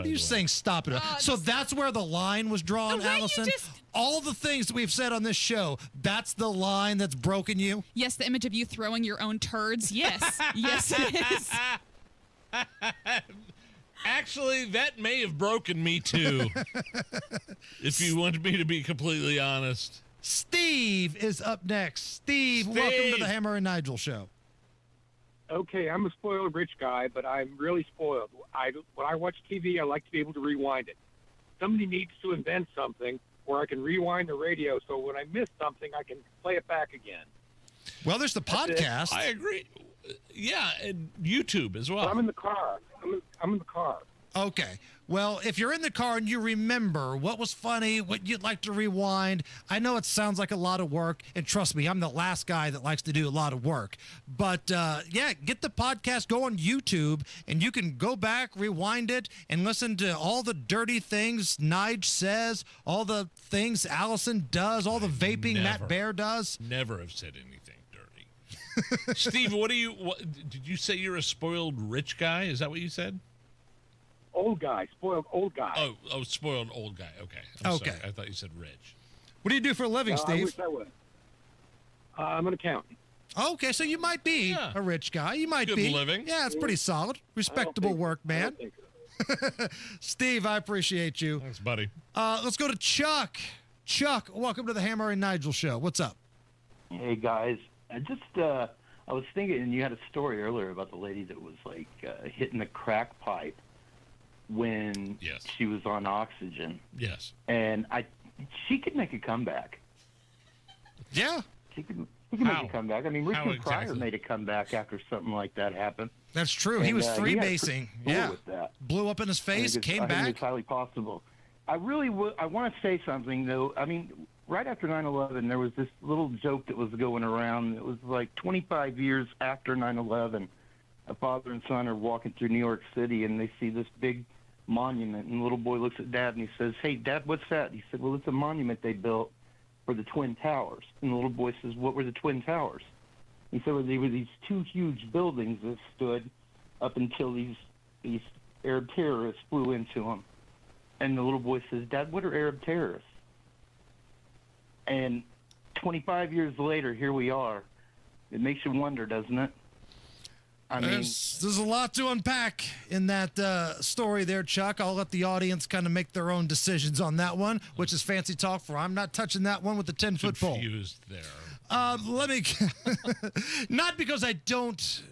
S30: You're saying stop it. So that's where the line was drawn, Allison? All the things that we've said on this show, that's the line that's broken you?
S9: Yes, the image of you throwing your own turds. Yes. Yes, it is.
S25: Actually, that may have broken me too. If you want me to be completely honest.
S30: Steve is up next. Steve, welcome to the Hammer and Nigel show.
S12: Okay, I'm a spoiled rich guy, but I'm really spoiled. When I watch TV, I like to be able to rewind it. Somebody needs to invent something where I can rewind the radio, so when I miss something, I can play it back again.
S30: Well, there's the podcast.
S25: I agree. Yeah, and YouTube as well.
S12: But I'm in the car. I'm in the car.
S30: Okay. Well, if you're in the car and you remember what was funny, what you'd like to rewind, I know it sounds like a lot of work, and trust me, I'm the last guy that likes to do a lot of work. But, get the podcast, go on YouTube, and you can go back, rewind it, and listen to all the dirty things Nige says, all the things Allison does, all the vaping Matt Bear does.
S25: Never have said anything dirty. Steve, did you say you're a spoiled rich guy? Is that what you said?
S12: Old guy, spoiled old guy.
S25: Oh, spoiled old guy. Okay. I'm sorry. I thought you said rich.
S30: What do you do for a living, Steve?
S12: I wish I would. I'm an accountant.
S30: Okay, so you might be a rich guy. You might
S25: Good
S30: be.
S25: living.
S30: Yeah, it's pretty solid. Respectable work, man. Steve, I appreciate you.
S25: Thanks, buddy.
S30: Let's go to Chuck. Chuck, welcome to the Hammer and Nigel show. What's up?
S18: Hey, guys. I was thinking, and you had a story earlier about the lady that was hitting the crack pipe when she was on oxygen.
S25: Yes.
S18: And she could make a comeback.
S30: Yeah.
S18: He can make a comeback. I mean, Richard Pryor made a comeback after something like that happened.
S30: That's true.
S18: And,
S30: he was
S18: he
S30: freebasing.
S18: had with that.
S30: Blew up in his face, came
S18: I
S30: back.
S18: think it's highly possible. I want to say something, though. I mean, right after 9/11, there was this little joke that was going around. It was like 25 years after 9/11, a father and son are walking through New York City, and they see this big monument, and the little boy looks at Dad, and he says, "Hey, Dad, what's that?" He said, "Well, it's a monument they built for the Twin Towers." And the little boy says, "What were the Twin Towers?" He said, "Well, they were these two huge buildings that stood up until these Arab terrorists flew into them." And the little boy says, "Dad, what are Arab terrorists?" And 25 years later, here we are. It makes you wonder, doesn't it? I mean,
S30: there's a lot to unpack in that story there, Chuck. I'll let the audience kind of make their own decisions on that one, which is fancy talk for I'm not touching that one with the 10-foot pole.
S25: Confused there.
S30: Let me, not because I don't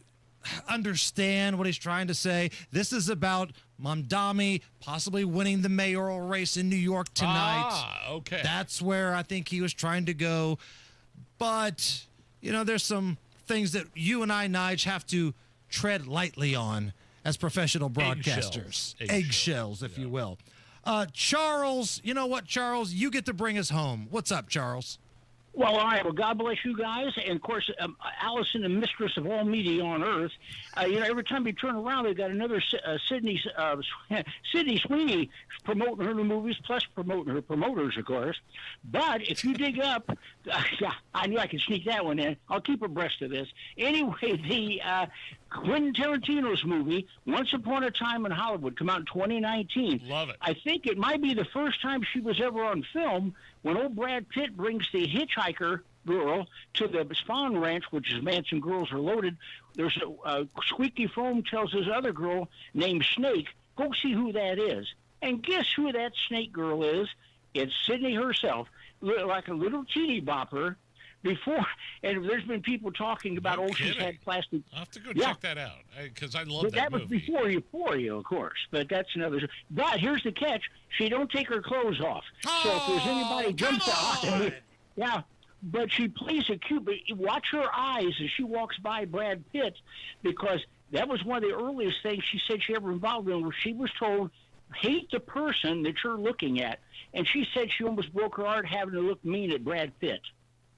S30: understand what he's trying to say. This is about Mamdani possibly winning the mayoral race in New York tonight.
S25: Okay.
S30: That's where I think he was trying to go. But, there's some things that you and I, Nige, have to tread lightly on as professional broadcasters. Eggshells, if you will. Charles, you know what, Charles? You get to bring us home. What's up, Charles?
S13: Well, all right. Well, God bless you guys. And, of course, Allison, the mistress of all media on earth. Every time you turn around, they've got another Sydney Sweeney promoting her new movies, plus promoting her promoters, of course. But if you dig up, I knew I could sneak that one in. I'll keep abreast of this. Anyway, the Quentin Tarantino's movie, Once Upon a Time in Hollywood, come out in 2019.
S25: Love it.
S13: I think it might be the first time she was ever on film when old Brad Pitt brings the hitchhiker girl to the Spawn Ranch, which is Manson Girls Are Loaded. There's a Squeaky Foam tells his other girl named Snake, go see who that is. And guess who that Snake girl is? It's Sydney herself, like a little teeny bopper. Before, and there's been people talking about, she's had plastic.
S25: I'll have to go check that out, because I love
S13: that movie. That was before Euphoria, of course, but that's another. But here's the catch: she don't take her clothes off. So if there's anybody jumps out, yeah. But she plays it cute. But watch her eyes as she walks by Brad Pitt, because that was one of the earliest things she said she ever involved in, where she was told, hate the person that you're looking at, and she said she almost broke her heart having to look mean at Brad Pitt.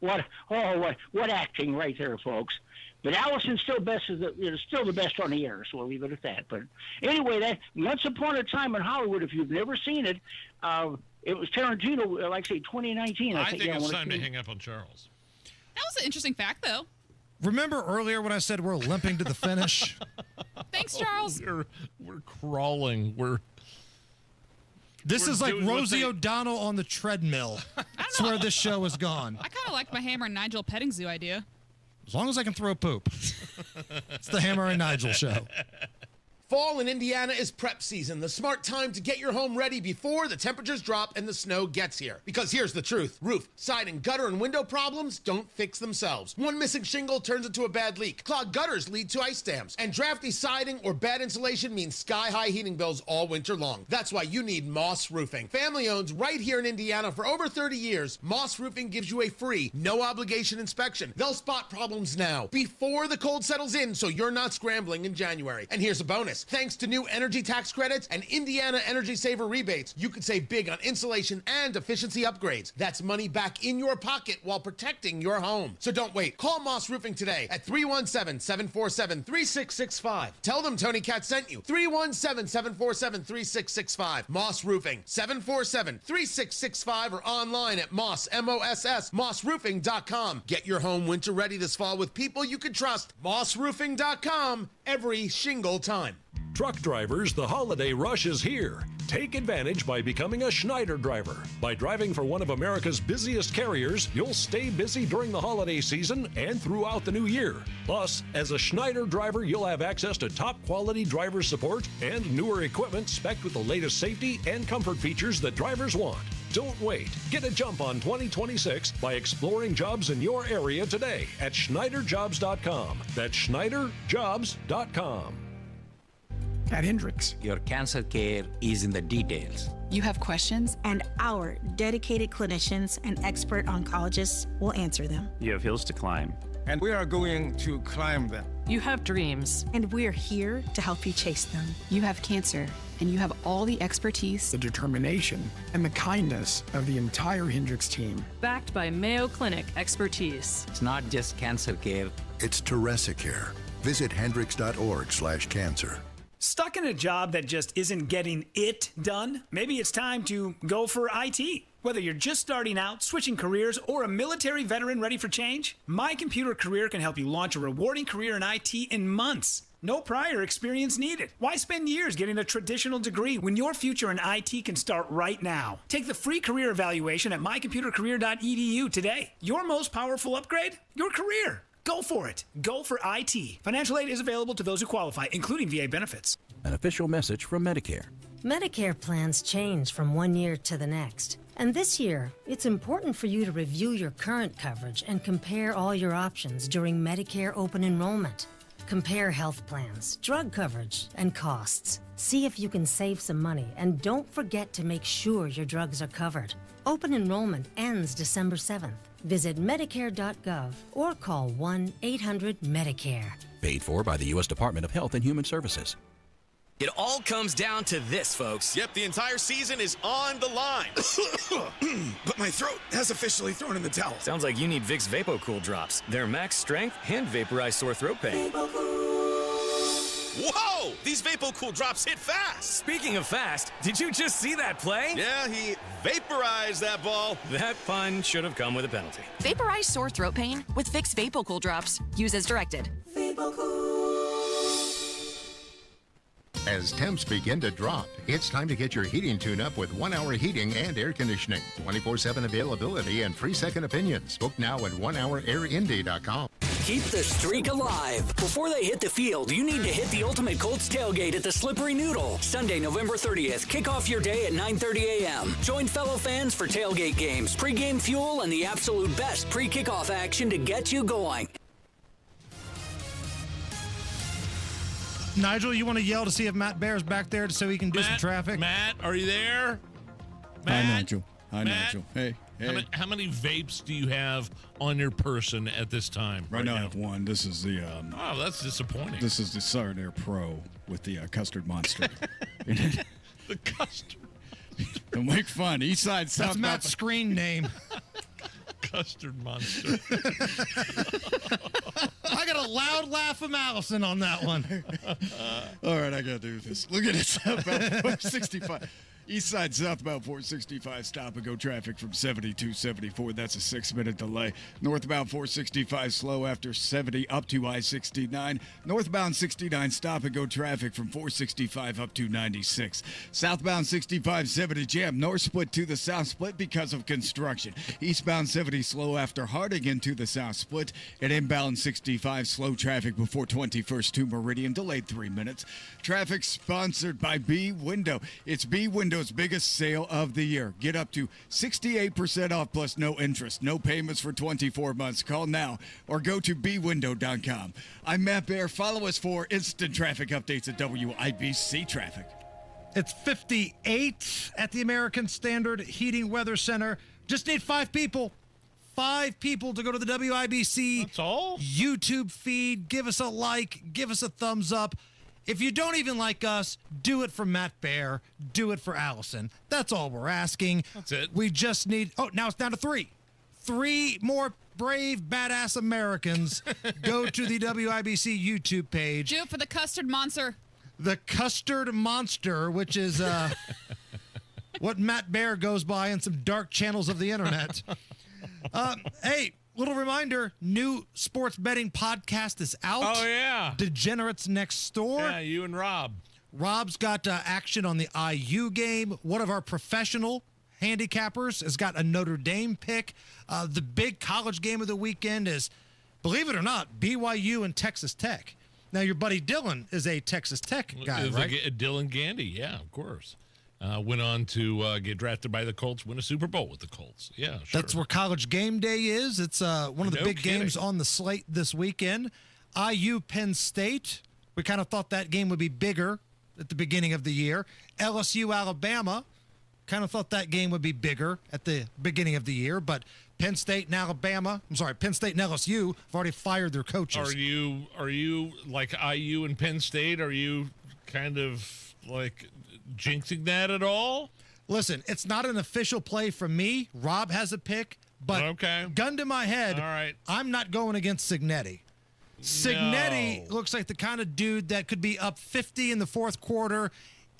S13: What acting right there, folks. But Allison's still still the best on the air, so we'll leave it at that. But anyway, that Once Upon a Time in Hollywood, if you've never seen it, it was Tarantino, like I say, 2019.
S25: I think it's time to hang up on Charles.
S9: That was an interesting fact, though.
S30: Remember earlier when I said we're limping to the finish?
S9: Thanks, Charles.
S25: We're crawling.
S30: This is like Rosie O'Donnell on the treadmill. That's where this show has gone.
S9: I kind of like my Hammer and Nigel petting zoo idea.
S30: As long as I can throw poop. It's the Hammer and Nigel show.
S17: Fall in Indiana is prep season, the smart time to get your home ready before the temperatures drop and the snow gets here. Because here's the truth. Roof, siding, gutter, and window problems don't fix themselves. One missing shingle turns into a bad leak. Clogged gutters lead to ice dams. And drafty siding or bad insulation means sky-high heating bills all winter long. That's why you need Moss Roofing. Family owned right here in Indiana for over 30 years, Moss Roofing gives you a free, no-obligation inspection. They'll spot problems now, before the cold settles in, so you're not scrambling in January. And here's a bonus. Thanks to new energy tax credits and Indiana Energy Saver rebates, you can save big on insulation and efficiency upgrades. That's money back in your pocket while protecting your home. So don't wait. Call Moss Roofing today at 317-747-3665. Tell them Tony Cat sent you. 317-747-3665. Moss Roofing, 747-3665, or online at mossroofing.com. Get your home winter ready this fall with people you can trust. mossroofing.com, every shingle time.
S19: Truck drivers, the holiday rush is here. Take advantage by becoming a Schneider driver. By driving for one of America's busiest carriers, you'll stay busy during the holiday season and throughout the new year. Plus, as a Schneider driver, you'll have access to top quality driver support and newer equipment spec'd with the latest safety and comfort features that drivers want. Don't wait. Get a jump on 2026 by exploring jobs in your area today at SchneiderJobs.com. That's SchneiderJobs.com.
S1: at Hendricks.
S3: Your cancer care is in the details.
S20: You have questions, and our dedicated clinicians and expert oncologists will answer them.
S21: You have hills to climb,
S1: and we are going to climb them.
S22: You have dreams,
S20: and we're here to help you chase them.
S22: You have cancer, and you have all the expertise,
S1: the determination, and the kindness of the entire Hendricks team.
S22: Backed by Mayo Clinic expertise.
S3: It's not just cancer care.
S24: It's Teresa Care. Visit hendricks.org/cancer.
S26: Stuck in a job that just isn't getting it done? Maybe it's time to go for IT. Whether you're just starting out, switching careers, or a military veteran ready for change, My Computer Career can help you launch a rewarding career in IT in months. No prior experience needed. Why spend years getting a traditional degree when your future in IT can start right now? Take the free career evaluation at mycomputercareer.edu today. Your most powerful upgrade? Your career. Go for it. Go for IT. Financial aid is available to those who qualify, including VA benefits.
S27: An official message from Medicare.
S30: Medicare plans change from one year to the next. And this year, it's important for you to review your current coverage and compare all your options during Medicare open enrollment. Compare health plans, drug coverage, and costs. See if you can save some money, and don't forget to make sure your drugs are covered. Open enrollment ends December 7th. Visit Medicare.gov or call 1-800-MEDICARE.
S27: Paid for by the U.S. Department of Health and Human Services.
S28: It all comes down to this, folks.
S29: Yep, the entire season is on the line.
S28: But my throat has officially thrown in the towel. Sounds like you need Vicks VapoCool drops. They're max strength and vaporize sore throat pain.
S29: Whoa! These VapoCool drops hit fast.
S28: Speaking of fast, did you just see that play?
S29: Yeah, he vaporized that ball.
S28: That pun should have come with a penalty.
S31: Vaporize sore throat pain with Vicks VapoCool drops. Use as directed.
S32: As temps begin to drop, it's time to get your heating tune-up with 1-hour heating and air conditioning. 24/7 availability and free second opinions. Book now at onehourairindy.com.
S33: Keep the streak alive. Before they hit the field, you need to hit the ultimate Colts tailgate at the Slippery Noodle. Sunday, November 30th. Kick off your day at 9:30 a.m. Join fellow fans for tailgate games, pregame fuel, and the absolute best pre-kickoff action to get you going.
S30: Nigel, you want to yell to see if Matt Bear's back there so he can do some traffic?
S25: Matt, are you there?
S15: Hi,
S25: Matt?
S15: Nigel. Hi,
S25: Matt?
S15: Nigel. Hey.
S25: How many vapes do you have on your person at this time?
S15: Right now I have one. This is the.
S25: Oh, that's disappointing.
S15: This is the Southern Air Pro with the custard monster.
S25: The custard.
S15: Don't make fun. East side, south.
S30: That's Matt's screen name.
S25: Custard monster.
S30: I got a loud laugh from Allison on that one.
S15: All right, I got to do this. Look at it. Southbound 465. East side, southbound 465, stop and go traffic from 70 to 74. That's a 6-minute delay. Northbound 465, slow after 70 up to I-69. Northbound 69, stop and go traffic from 465 up to 96. Southbound 65, 70 jam. North split to the south split because of construction. Eastbound 70, slow after Harding into the south split. And inbound 65, slow traffic before 21st to Meridian, delayed 3 minutes. Traffic sponsored by B Window. It's B Window's biggest sale of the year. Get up to 68% off plus no interest. No payments for 24 months. Call now or go to bwindow.com. I'm Matt Bear. Follow us for instant traffic updates at WIBC Traffic.
S30: It's 58 at the American Standard Heating Weather Center. Just need 5 people. 5 people to go to the WIBC
S25: That's all?
S30: YouTube feed. Give us a like. Give us a thumbs up. If you don't even like us, do it for Matt Bear. Do it for Allison. That's all we're asking.
S25: That's it.
S30: We just need... Oh, now it's down to 3. 3 more brave, badass Americans go to the WIBC YouTube page.
S9: Do it for the Custard Monster.
S30: The Custard Monster, which is what Matt Bear goes by in some dark channels of the internet. Hey, little reminder, new sports betting podcast is out.
S25: Oh, yeah.
S30: Degenerates Next Door.
S25: Yeah, you and Rob.
S30: Rob's got action on the IU game. One of our professional handicappers has got a Notre Dame pick. The big college game of the weekend is, believe it or not, BYU and Texas Tech. Now, your buddy Dylan is a Texas Tech guy, right?
S25: Dylan Gandy, yeah, of course. Went on to get drafted by the Colts, win a Super Bowl with the Colts. Yeah, sure.
S30: That's where College Game Day is. It's one of the big games on the slate this weekend. IU Penn State. We kind of thought that game would be bigger at the beginning of the year. LSU, Alabama, kind of thought that game would be bigger at the beginning of the year, but Penn State and LSU have already fired their coaches.
S25: Are you like IU and Penn State? Are you kind of like jinxing that at all?
S30: Listen, it's not an official play from me. Rob has a pick, but gun to my head,
S25: all right,
S30: I'm not going against Cignetti. Cignetti looks like the kind of dude that could be up 50 in the fourth quarter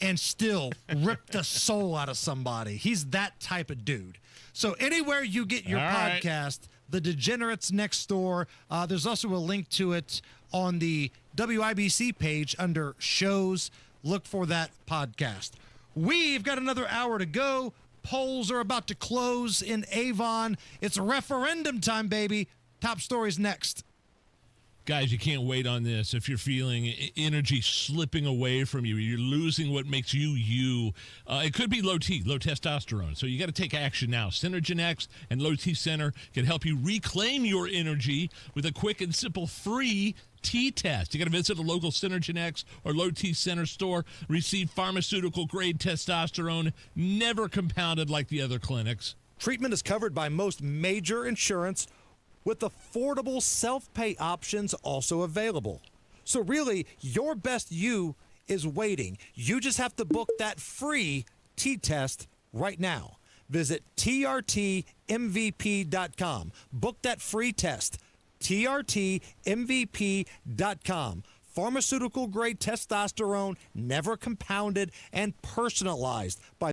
S30: and still rip the soul out of somebody. He's that type of dude. So anywhere you get your podcast, The Degenerates Next Door, there's also a link to it on the WIBC page under shows. Look for that podcast. We've got another hour to go. Polls are about to close in Avon. It's referendum time, baby. Top stories next.
S25: Guys, you can't wait on this. If you're feeling energy slipping away from you, you're losing what makes you you. It could be low T, low testosterone. So you got to take action now. Synergen X and Low T Center can help you reclaim your energy with a quick and simple free T-test. You got to visit a local Synergen X or Low T Center store. Receive pharmaceutical-grade testosterone, never compounded like the other clinics.
S2: Treatment is covered by most major insurance, with affordable self-pay options also available. So really, your best you is waiting. You just have to book that free T-test right now. Visit trtmvp.com. Book that free test. trtmvp.com. Pharmaceutical-grade testosterone, never compounded and personalized by